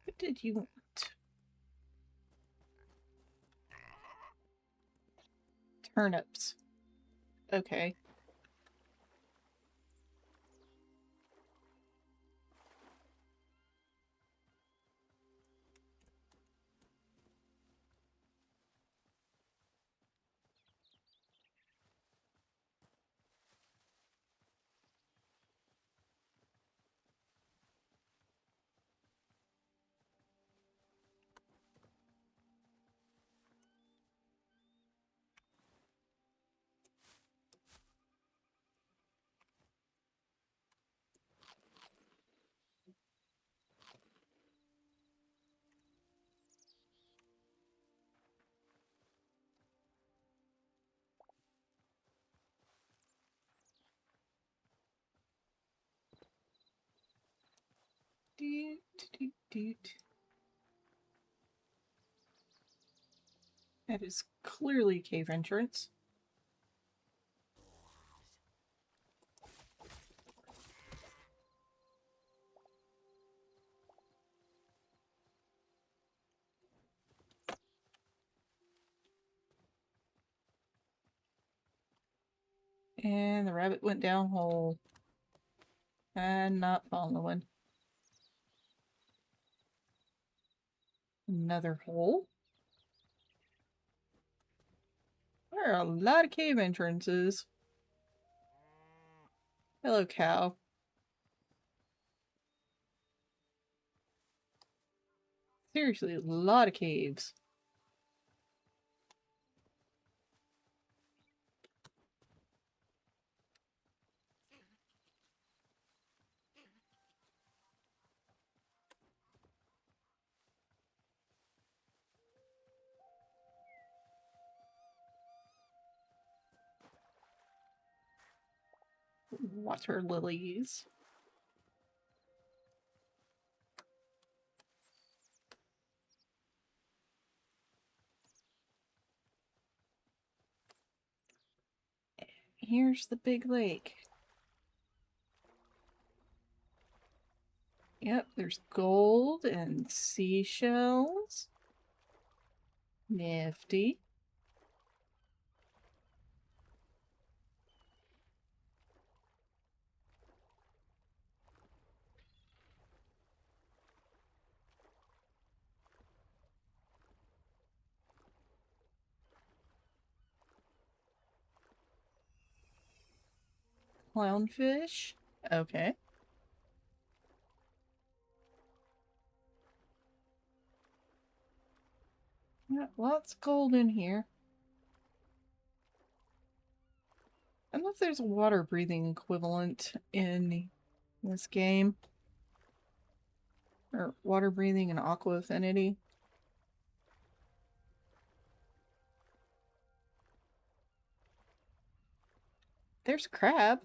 What did you want? Turnips. Okay. Doot. That is clearly a cave entrance. And the rabbit went down hole. And not following. Another hole. There are a lot of cave entrances. Hello, cow. Seriously, a lot of caves. Water lilies. Here's the big lake. Yep, there's gold and seashells. Nifty. Clownfish. Okay. Yeah, lots of gold in here. I don't know if there's a water breathing equivalent in this game. Or water breathing and aqua affinity. There's a crab.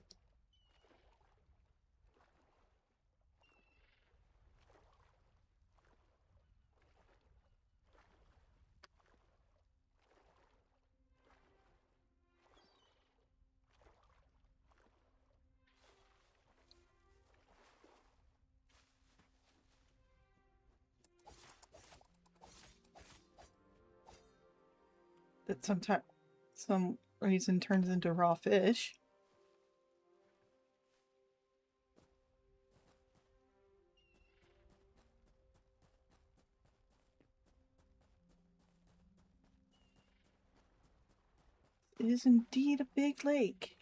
That sometimes, some reason turns into raw fish. It is indeed a big lake.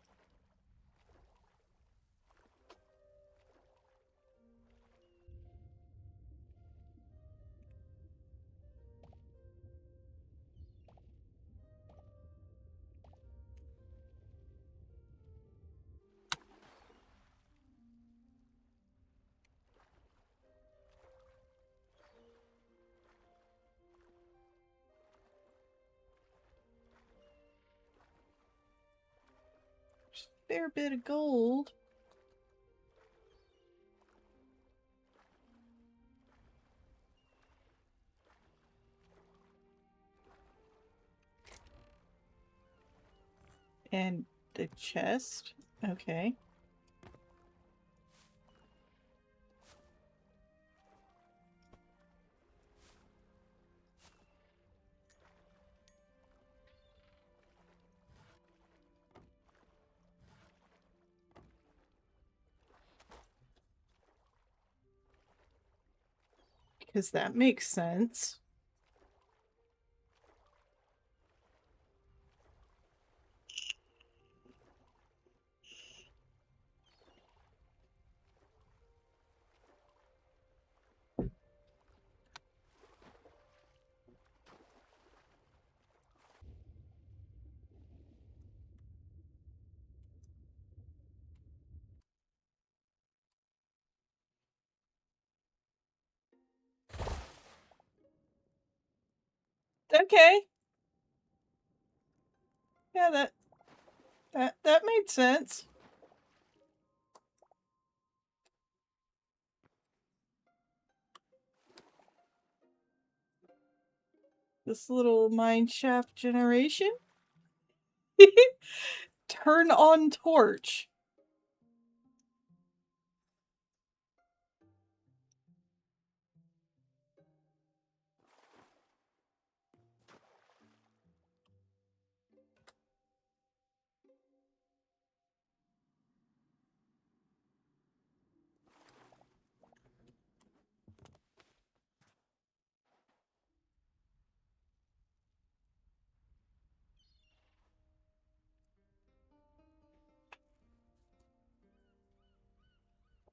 There's a fair bit of gold. And the chest. Okay. Because that makes sense. Okay. Yeah, that made sense. this little mine shaft generation. Turn on torch.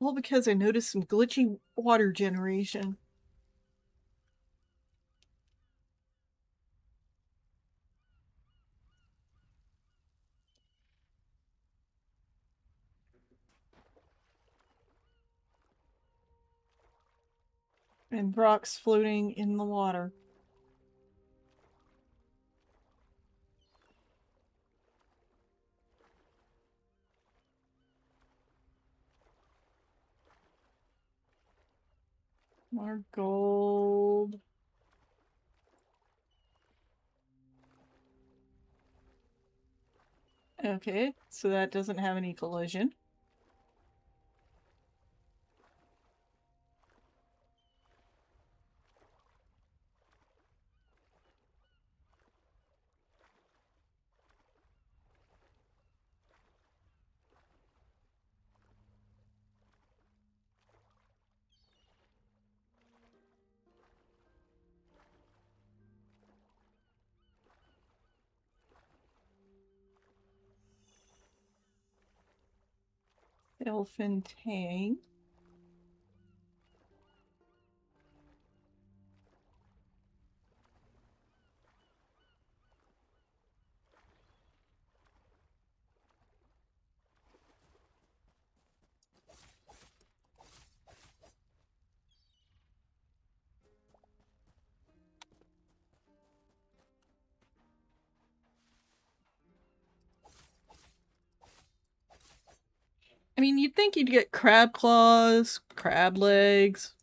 All because I noticed some glitchy water generation. And rocks floating in the water. More gold. Okay, so that doesn't have any collision. Elfin Tang. I mean, you'd think you'd get crab claws, crab legs,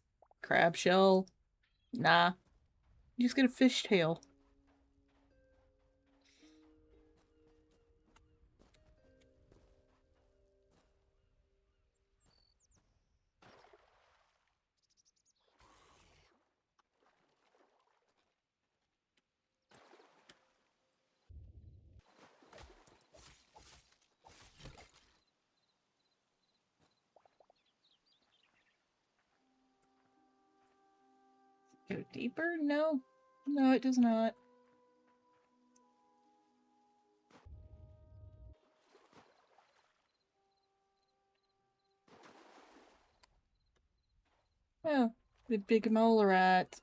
crab shell. Nah. You just get a fish tail. Go deeper? No. No, it does not. Oh, the big mole rat.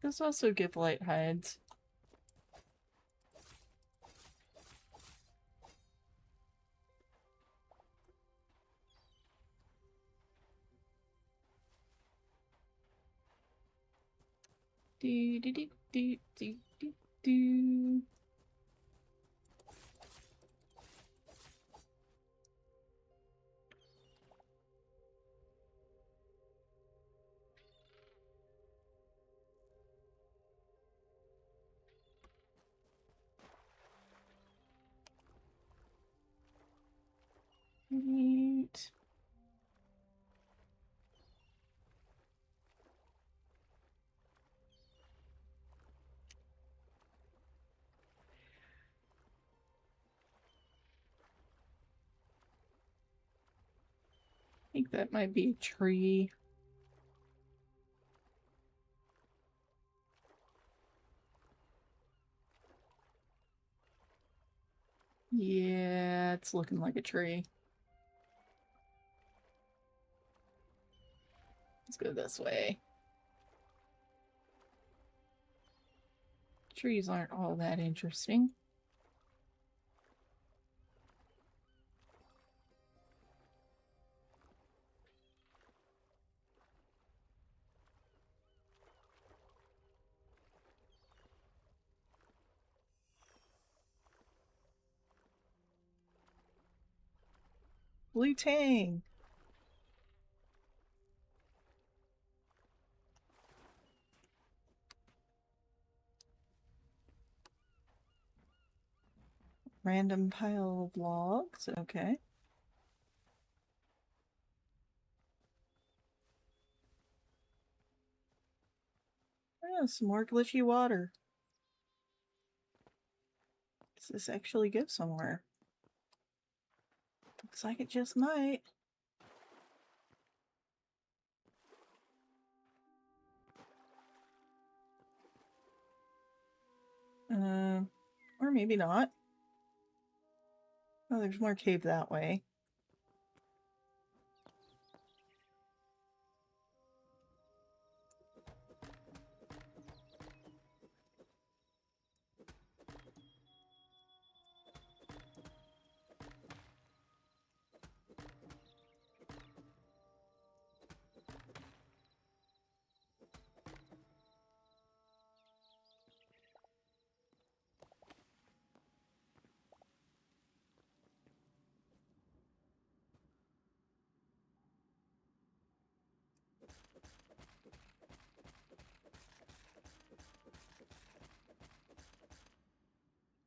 Those also give light hides. Do do do do do do do. Neat. I think that might be a tree. Yeah, it's looking like a tree. Let's go this way. Trees aren't all that interesting. Blue tang. Random pile of logs. Okay. Oh, some more glitchy water. Does this actually go somewhere? Looks like it just might. Or maybe not. Oh, there's more cave that way.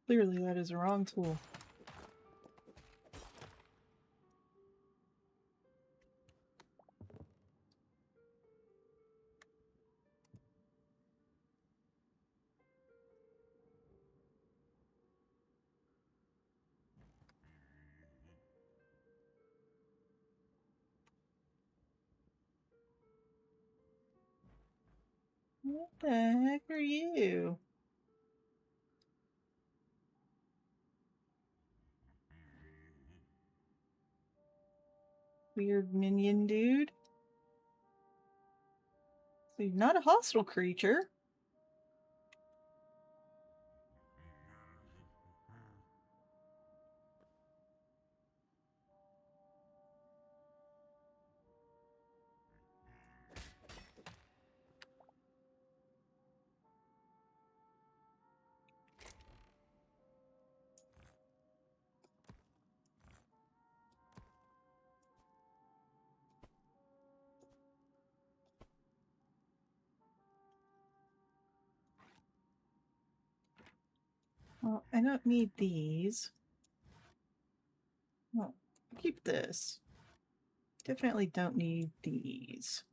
Clearly that is a wrong tool. What the heck are you? Weird minion dude. So you're not a hostile creature. Well, I don't need these. Well, keep this. Definitely don't need these.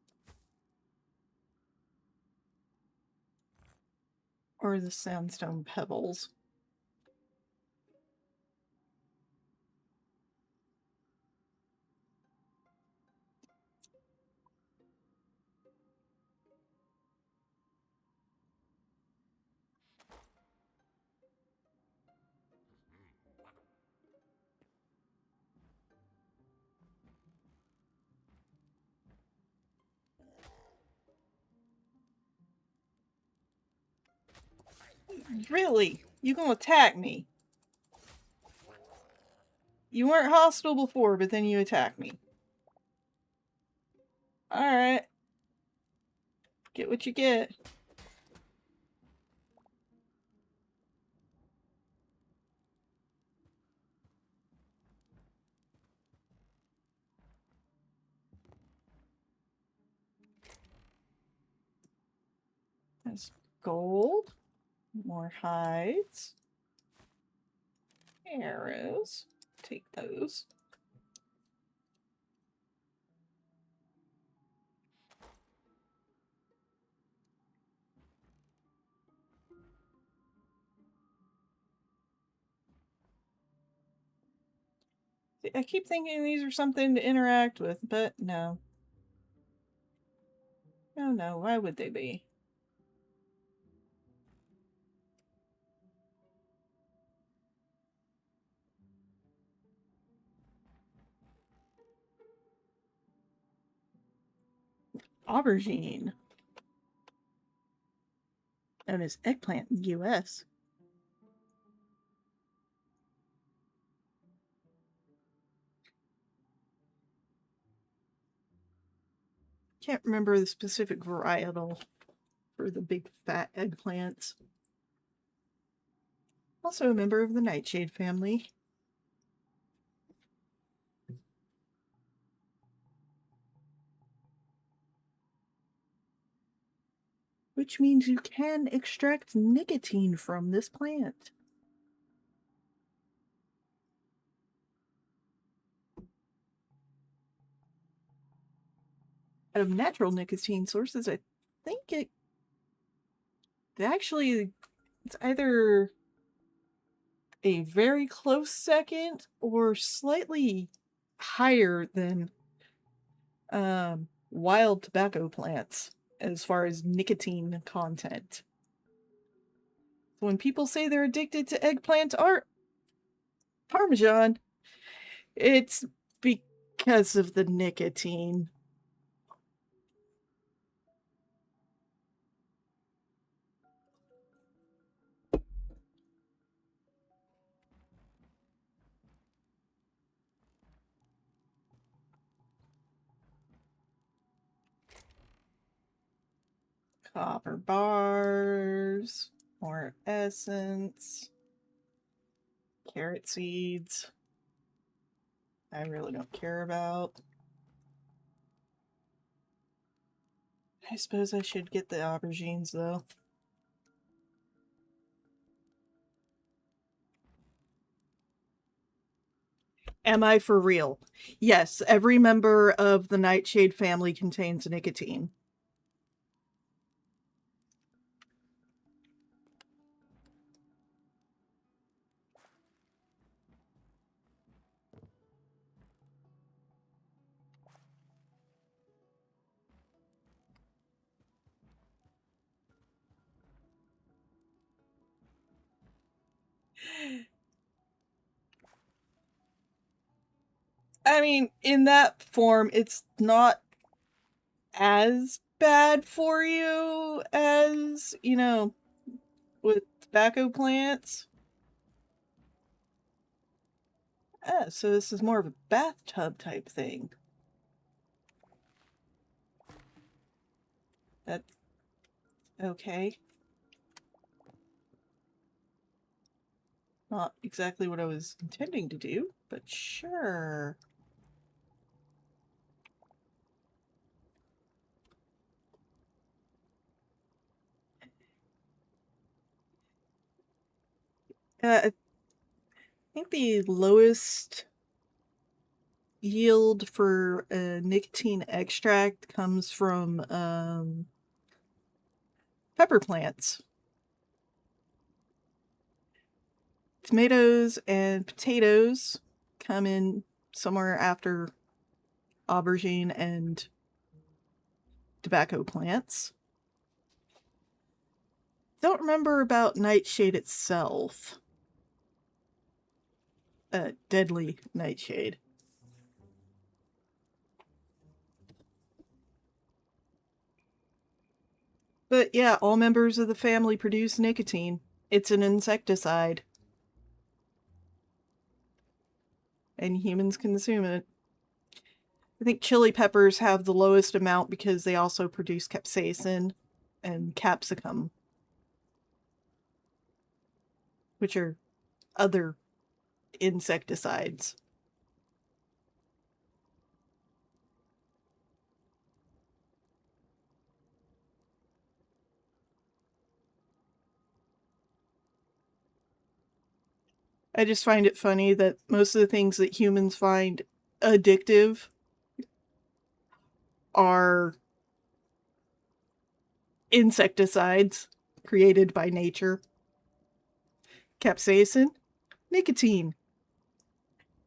Or the sandstone pebbles. Really? You gonna attack me? You weren't hostile before, but then you attack me. Alright. Get what you get. That's gold. More hides. Arrows. Take those. I keep thinking these are something to interact with, but no. No, why would they be? Aubergine. Known as eggplant in the US. Can't remember the specific varietal for the big fat eggplants. Also a member of the nightshade family. which means you can extract nicotine from this plant. Out of natural nicotine sources, I think it's either a very close second or slightly higher than wild tobacco plants as far as nicotine content. When people say they're addicted to eggplant art parmesan, it's because of the nicotine. Copper bars, more essence, carrot seeds. I really don't care about. I suppose I should get the aubergines though. Am I for real? Yes, every member of the nightshade family contains nicotine. I mean, in that form, it's not as bad for you as, with tobacco plants. Ah, so this is more of a bathtub type thing. That's okay. Not exactly what I was intending to do, but sure. I think the lowest yield for nicotine extract comes from pepper plants. Tomatoes and potatoes come in somewhere after aubergine and tobacco plants. Don't remember about nightshade itself. Deadly nightshade. But yeah, all members of the family produce nicotine. It's an insecticide. And humans consume it. I think chili peppers have the lowest amount because they also produce capsaicin and capsicum, which are other insecticides. I just find it funny that most of the things that humans find addictive are insecticides created by nature. Capsaicin, nicotine,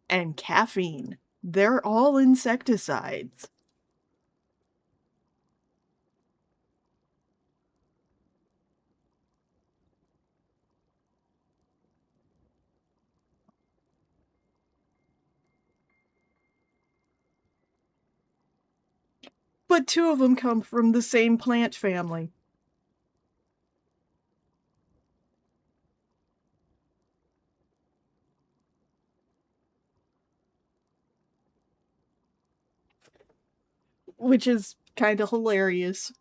and caffeine. They're all insecticides. But two of them come from the same plant family. Which is kind of hilarious.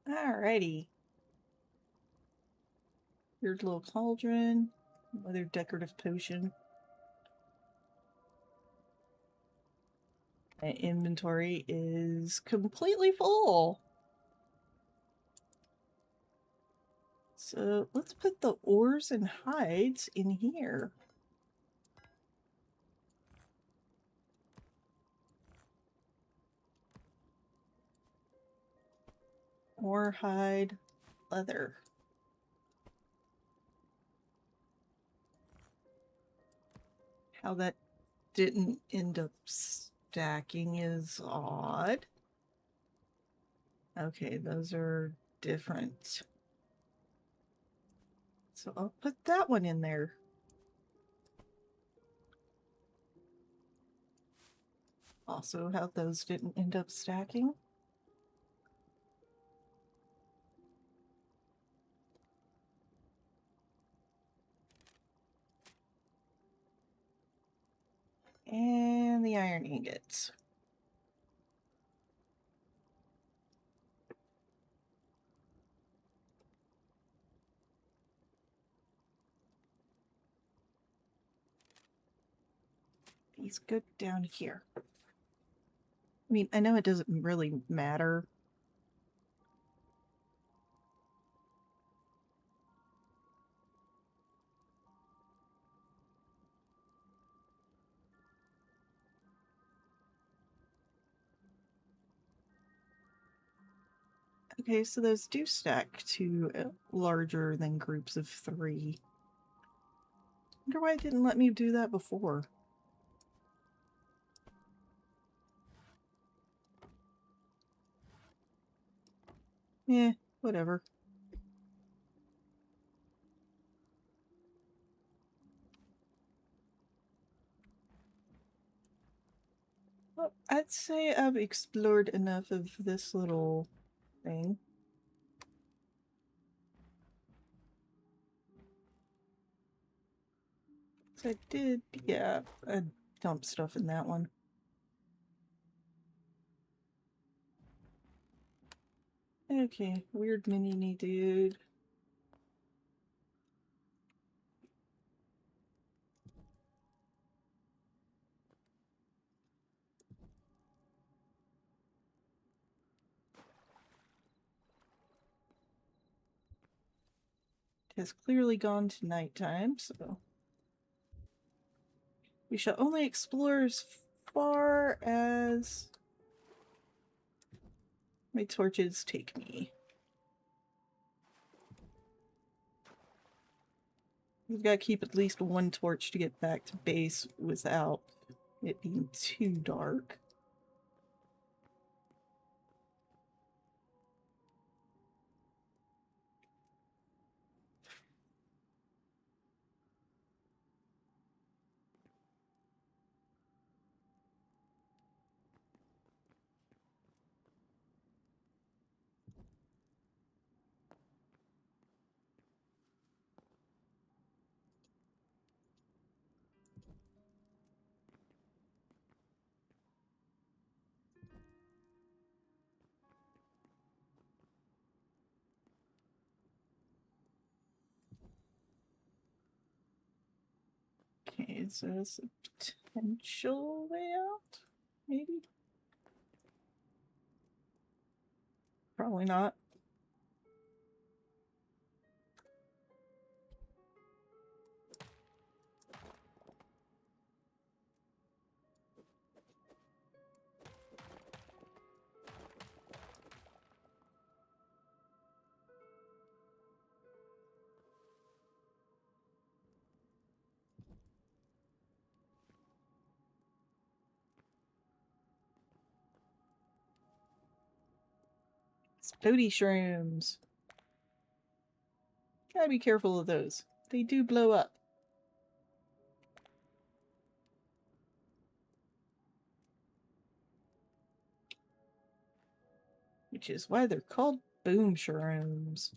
Alrighty. Weird little cauldron. Another decorative potion. My inventory is completely full. So let's put the ores and hides in here. Ore, hide, leather. How that didn't end up stacking is odd. Okay, those are different. So I'll put that one in there. Also, how those didn't end up stacking. And the iron ingots. These go down here. I mean, I know it doesn't really matter. Okay, so those do stack to larger than groups of 3. Wonder why it didn't let me do that before. Eh, whatever. Well, I'd say I've explored enough of this little thing. So I did, yeah, I dumped stuff in that one. Okay, weird mini dude. It has clearly gone to nighttime, so we shall only explore as far as my torches take me. We've got to keep at least one torch to get back to base without it being too dark. Okay, so it's a potential way out? Maybe? Probably not. Explodey shrooms. Gotta be careful of those. They do blow up. Which is why they're called boom shrooms.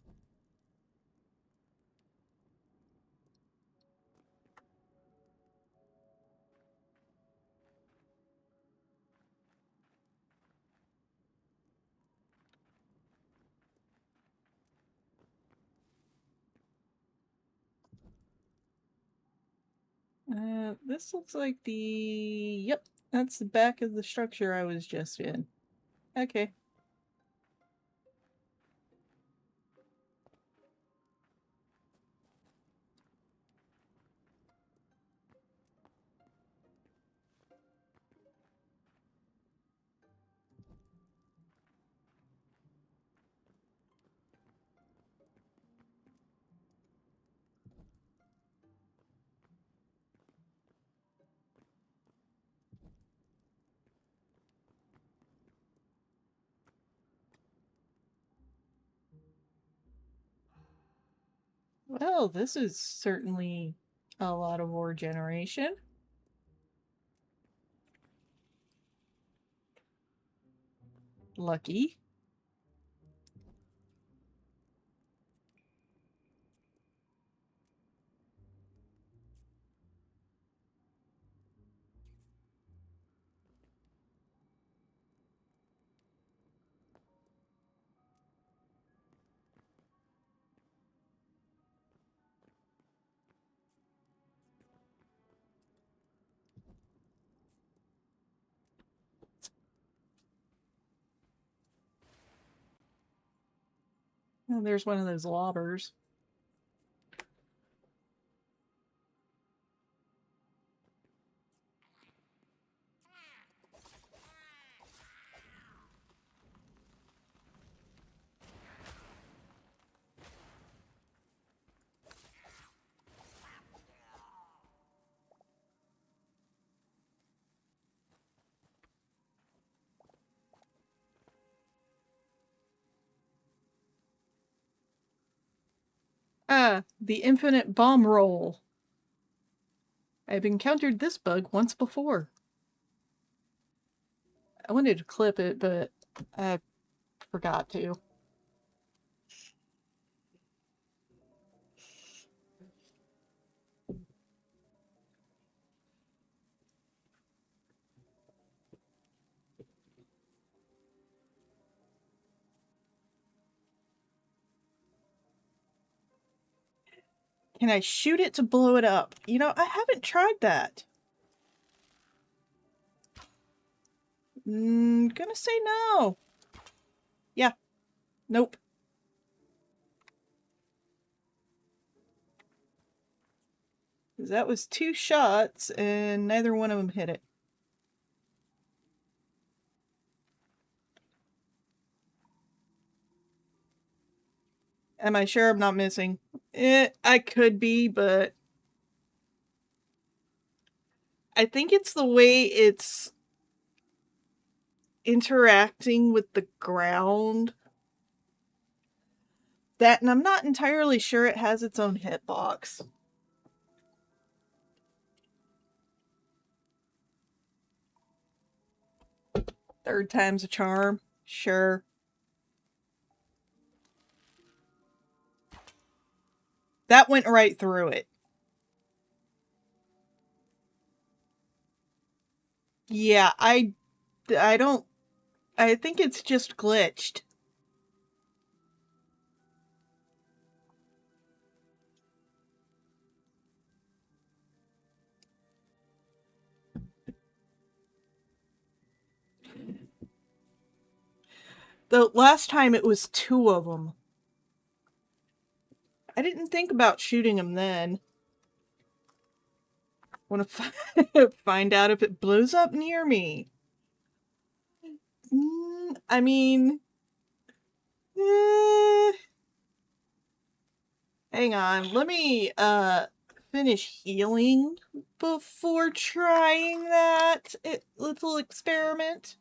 This looks like the... Yep, that's the back of the structure I was just in. Okay. Well, this is certainly a lot of ore generation. Lucky. Oh, there's one of those lobbers. Ah, the infinite bomb roll. I've encountered this bug once before. I wanted to clip it, but I forgot to. Can I shoot it to blow it up? You know, I haven't tried that. Gonna say no. Yeah. Nope. That was 2 shots, and neither one of them hit it. Am I sure I'm not missing? I could be, but... I think it's the way it's interacting with the ground. That, and I'm not entirely sure it has its own hitbox. Third time's a charm. Sure. That went right through it. Yeah, I don't... I think it's just glitched. The last time it was 2 of them. I didn't think about shooting them then. Want to find out if it blows up near me. I mean... Hang on, let me finish healing before trying that little experiment.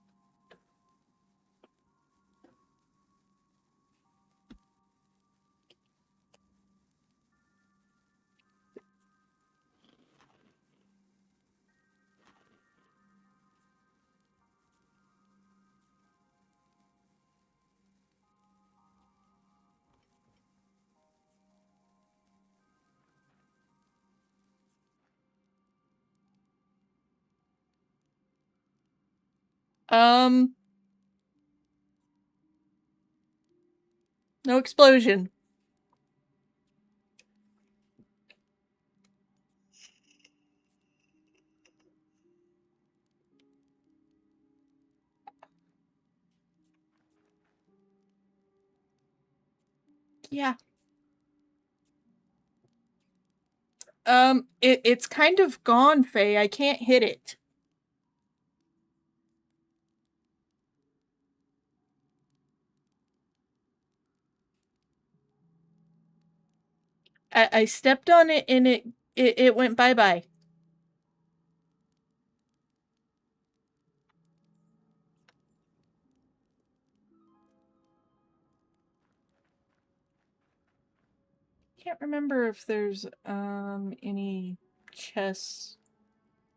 No explosion. Yeah. It's kind of gone, Faye. I can't hit it. I stepped on it and it went bye-bye. Can't remember if there's any chests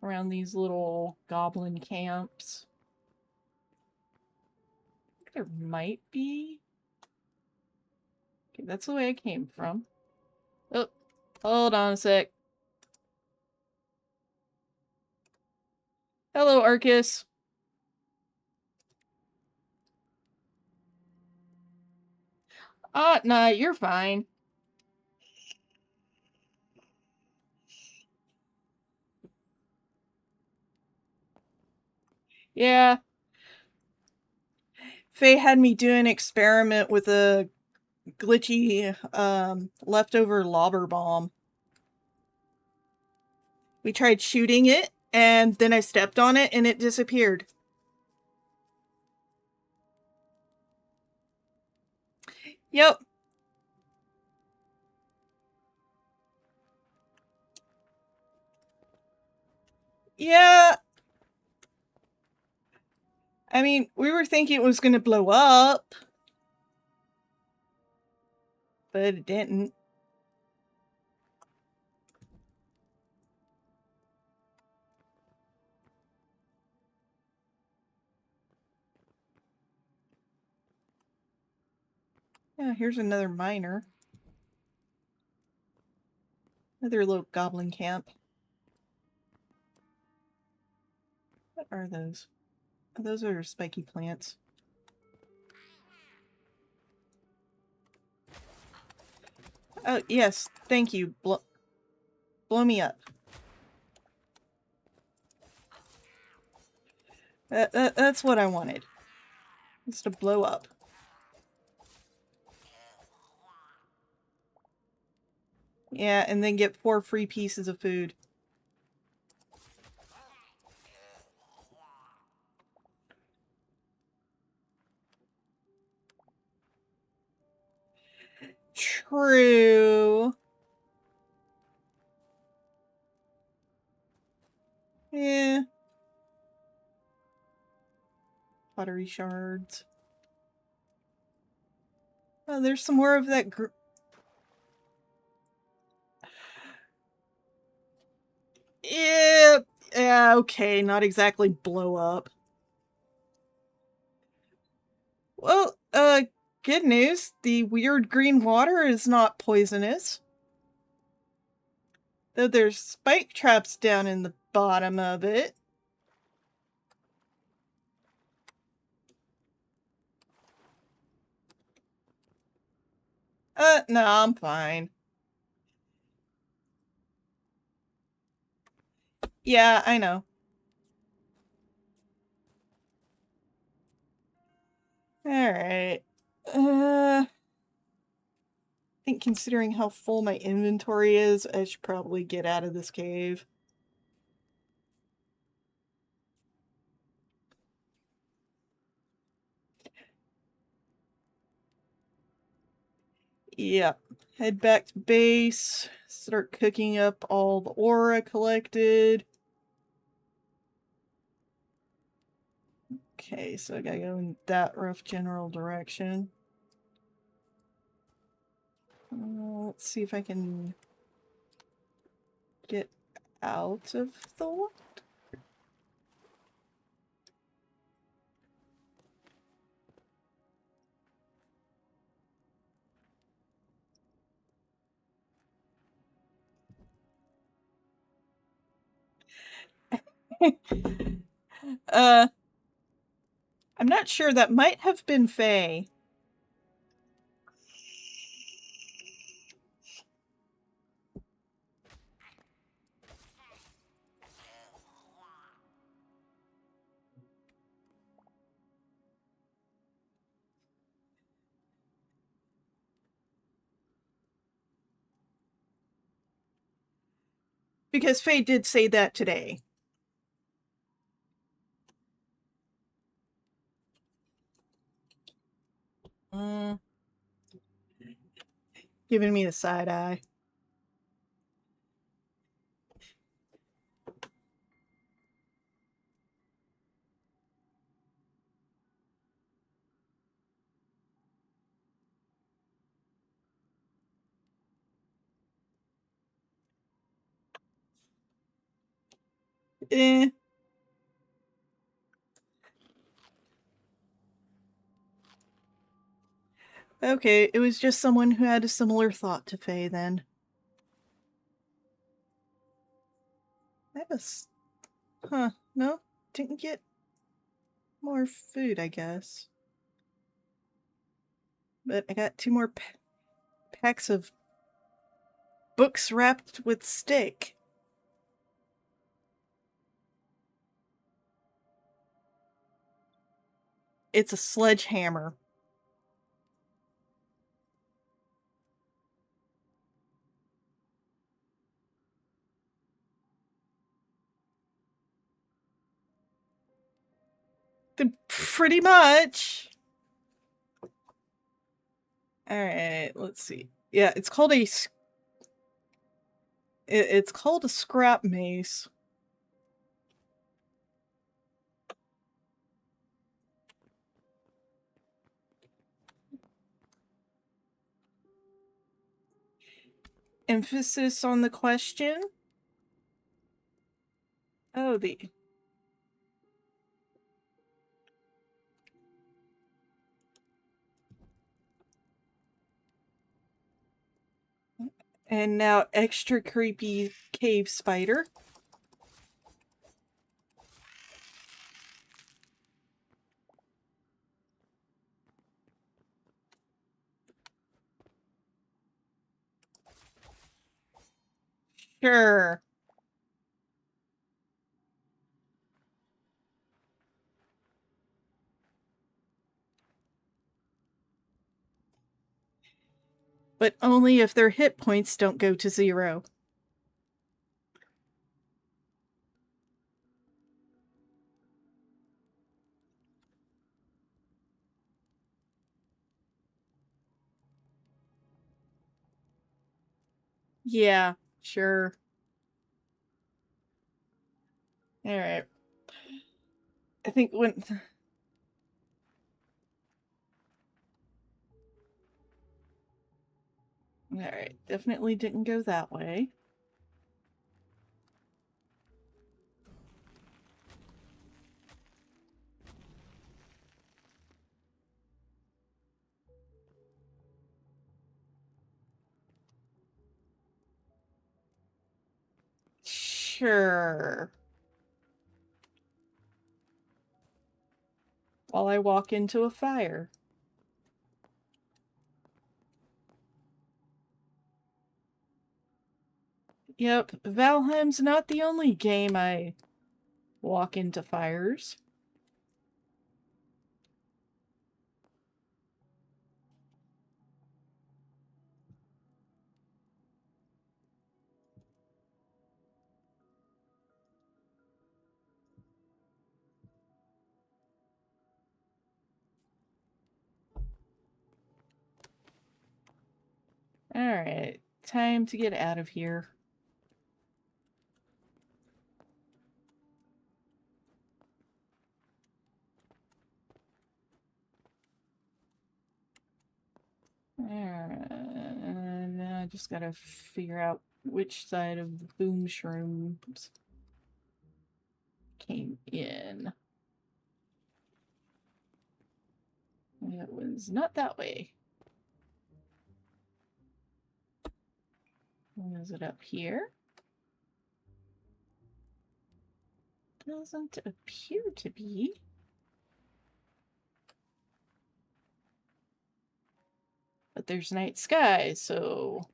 around these little goblin camps. I think there might be. Okay, that's the way I came from. Oh, hold on a sec. Hello, Arcas. Nah, you're fine. Yeah. Faye had me do an experiment with a glitchy leftover lobber bomb. We tried shooting it, and then I stepped on it, and it disappeared. Yep. Yeah. I mean, we were thinking it was going to blow up, but it didn't. Yeah, here's another miner. Another little goblin camp. What are those? Oh, those are spiky plants. Oh, yes. Thank you. Blow me up. That's what I wanted. It's to blow up. Yeah, and then get 4 free pieces of food. True. Yeah. Pottery shards. Oh, there's some more of that yeah, okay, not exactly blow up. Well, good news. The weird green water is not poisonous. Though there's spike traps down in the bottom of it. No, I'm fine. Yeah, I know. Alright. I think considering how full my inventory is, I should probably get out of this cave. Yep. Head back to base. Start cooking up all the ore I collected. Okay, so I gotta go in that rough general direction. Let's see if I can get out of the water. I'm not sure. That might have been Faye. Because Faye did say that today. Giving me the side eye. Eh. Okay, it was just someone who had a similar thought to Faye then. I have a... Huh, no, didn't get more food, I guess. But I got 2 more packs of books wrapped with steak. It's a sledgehammer. Pretty much. Alright, let's see. Yeah, it's called a... It's called a scrap mace. Emphasis on the question. Oh, the... And now extra creepy cave spider. Sure. But only if their hit points don't go to 0. Yeah, sure. Alright. I think when... Alright, definitely didn't go that way. Sure. While I walk into a fire. Yep, Valheim's not the only game I walk into fires. Alright, time to get out of here. And now I just gotta figure out which side of the boom shrooms came in. It was not that way. Is it up here? Doesn't appear to be. But there's night sky, so...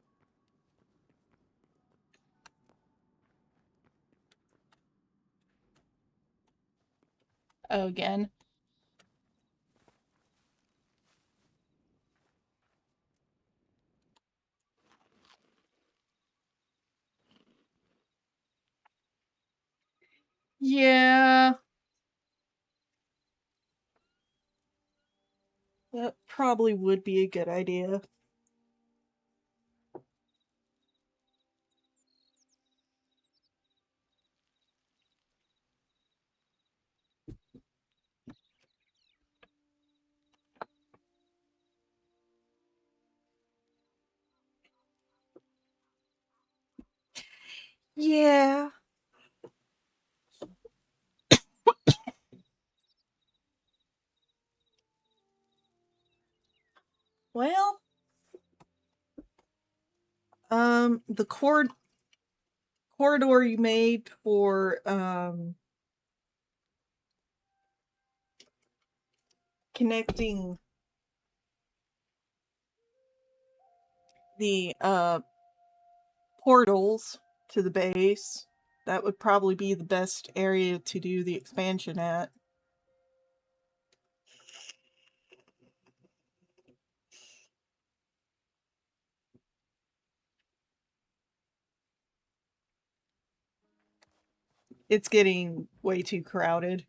Oh, again. Yeah. That probably would be a good idea. Yeah. Well, the corridor you made for connecting the portals to the base, that would probably be the best area to do the expansion at. It's getting way too crowded.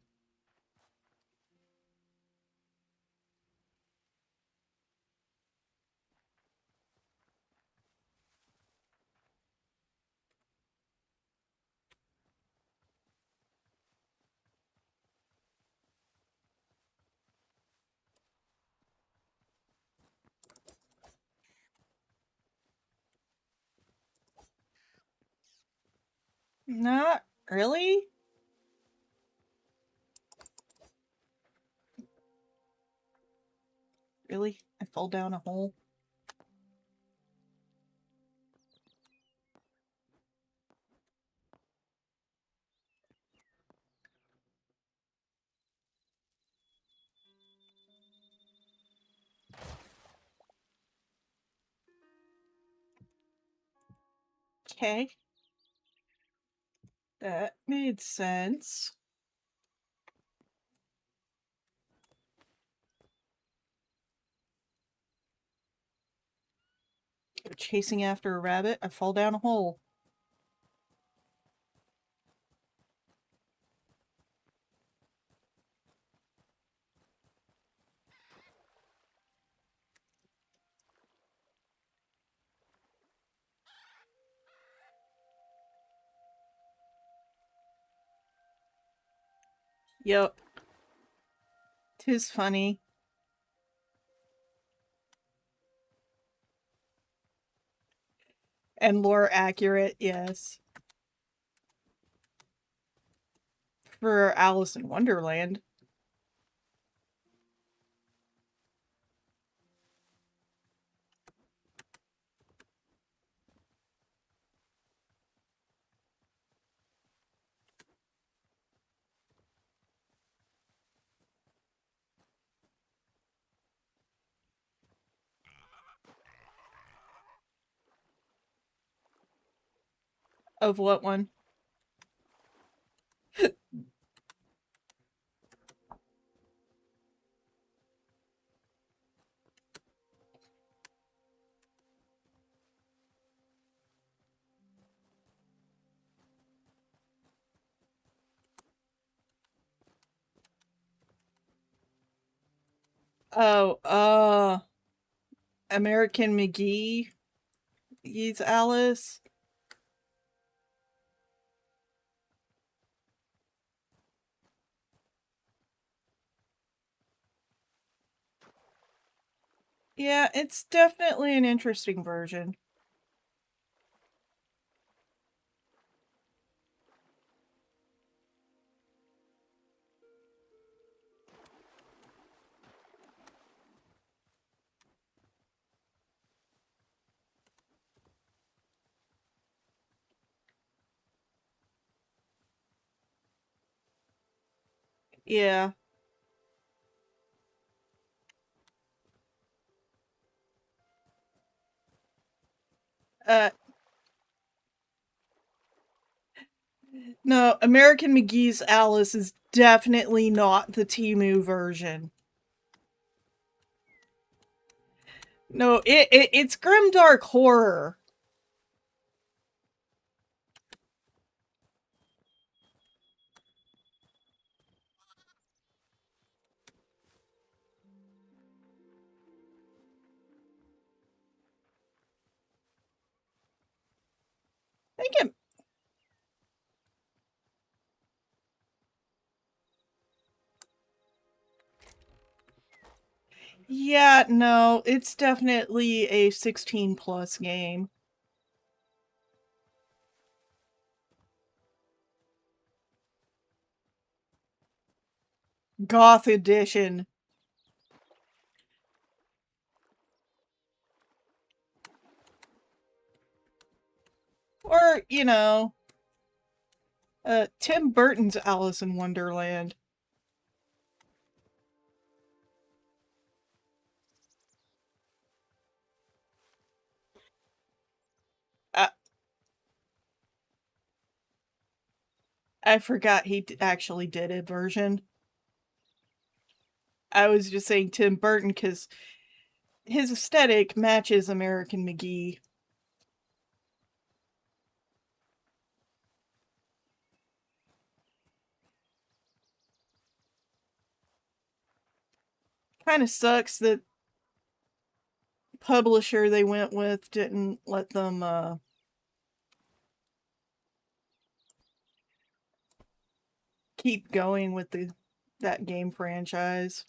Not really. Really? I fall down a hole. Okay. That made sense. Go chasing after a rabbit, I fall down a hole. Yep. 'Tis funny. And lore accurate, yes. For Alice in Wonderland. Of what one? Oh, American McGee. He's Alice. Yeah, it's definitely an interesting version. Yeah. Uh, no, American McGee's Alice is definitely not the Timu version. No, it's grimdark horror. think it... Yeah, no, it's definitely a 16 plus game. Goth edition. Or, you know, Tim Burton's Alice in Wonderland. I forgot he actually did a version. I was just saying Tim Burton because his aesthetic matches American McGee. Kind of sucks that publisher they went with didn't let them keep going with that game franchise.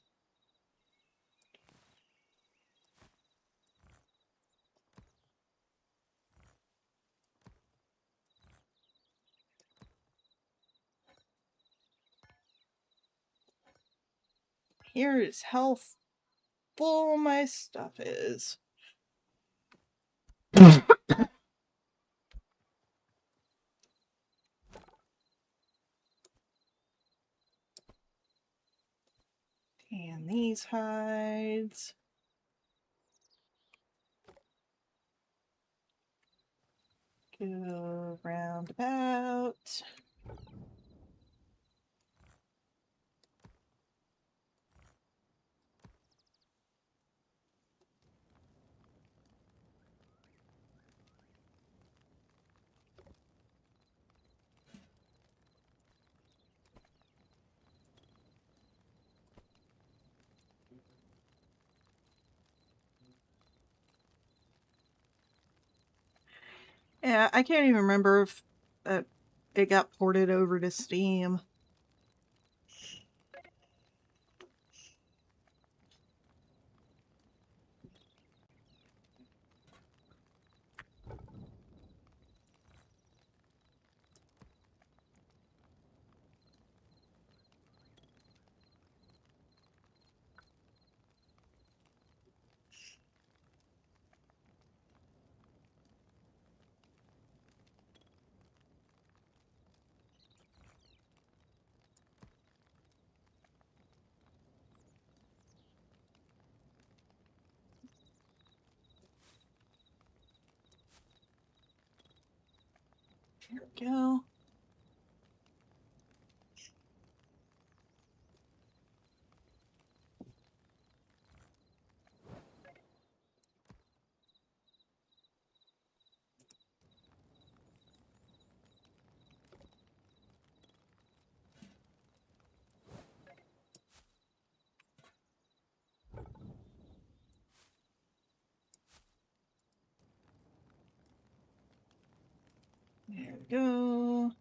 Here is how full my stuff is. And these hides. Go roundabout. Yeah, I can't even remember if it got ported over to Steam. Here we go. There we go.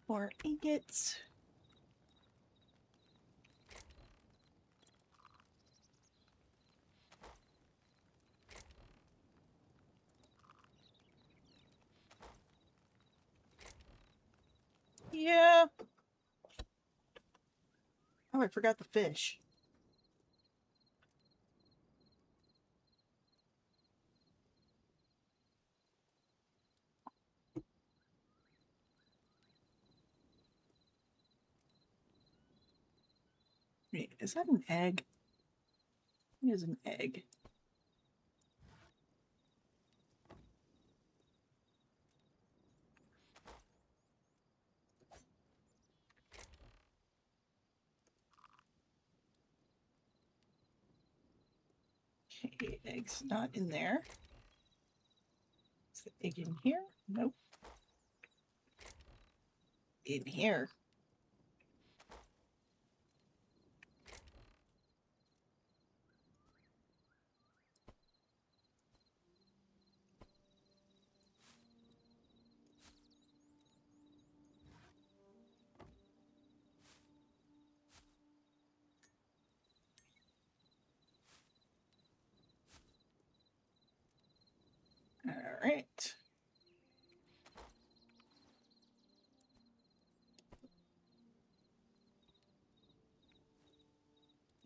More ingots. Yeah. Oh, I forgot the fish. Wait, is that an egg? It is an egg. Okay, egg's not in there. Is the egg in here? Nope. In here.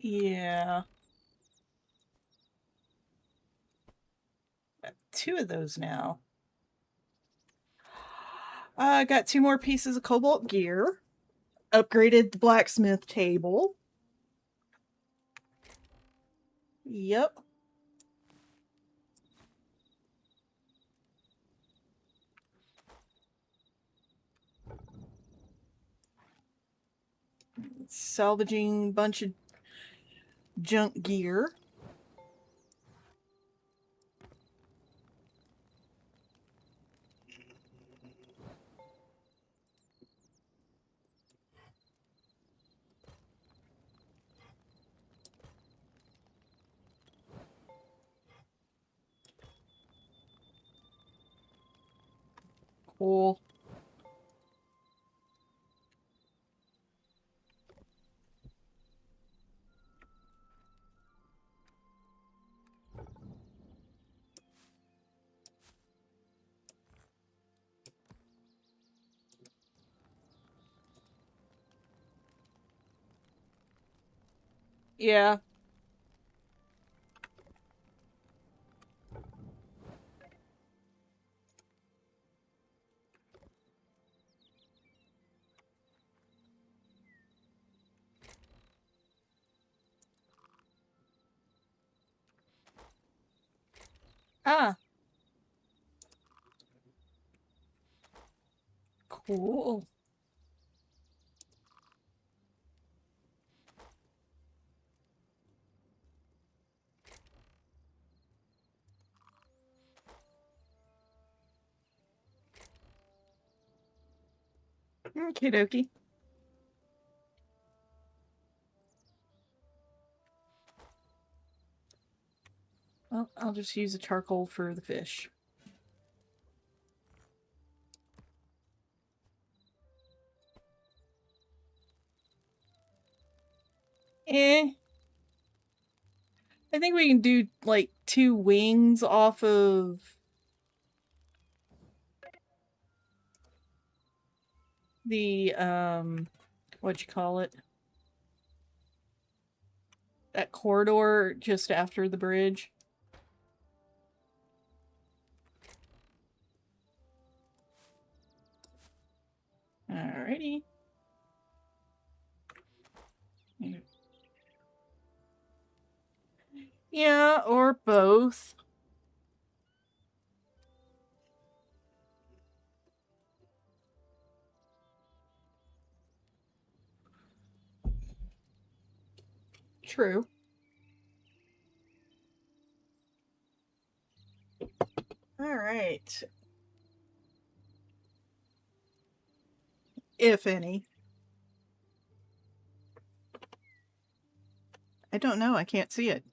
Yeah. Got 2 of those now. I got 2 more pieces of cobalt gear. Upgraded the blacksmith table. Yep. Salvaging a bunch of junk gear. Cool. Yeah. Ah. Cool. Okie dokie. Well, I'll just use the charcoal for the fish. Eh. I think we can do like 2 wings off of the what you call it? That corridor just after the bridge. Alrighty. Yeah, or both. True. Alright. If any. I don't know. I can't see it.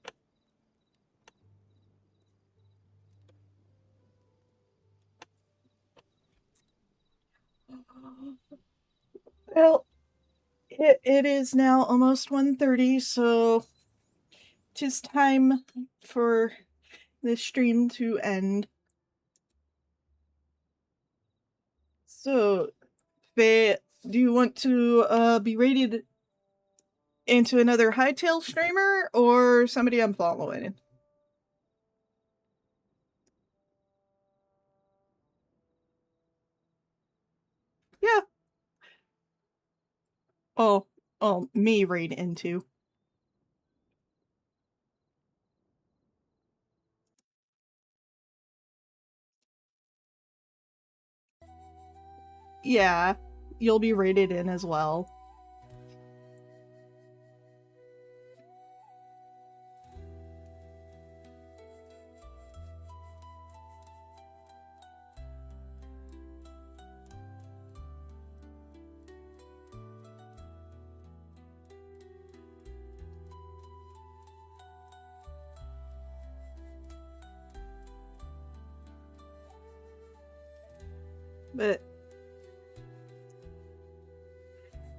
Well, it is now almost 1:30, so tis time for this stream to end. So, Faye, do you want to be rated into another Hytale streamer or somebody I'm following? Yeah. Oh, me raid into. Yeah, you'll be rated in as well.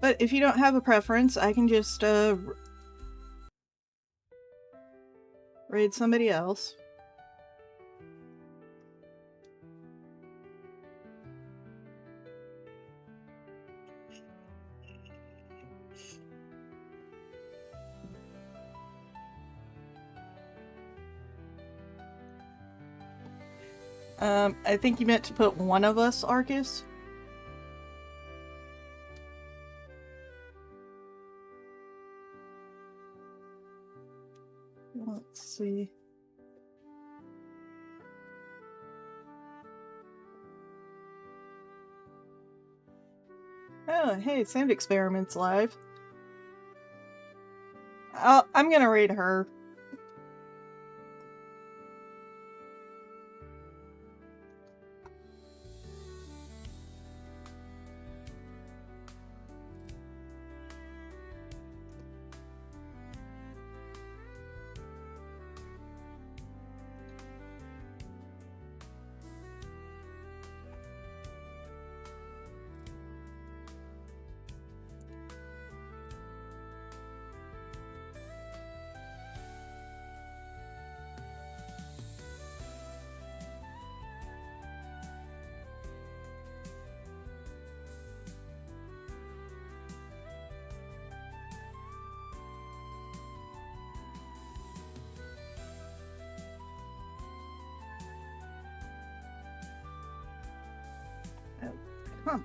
But if you don't have a preference, I can just raid somebody else. I think you meant to put one of us, Arcas. Let's see. Oh, hey, Sound Experiment's live. I'm gonna read her. Oh, come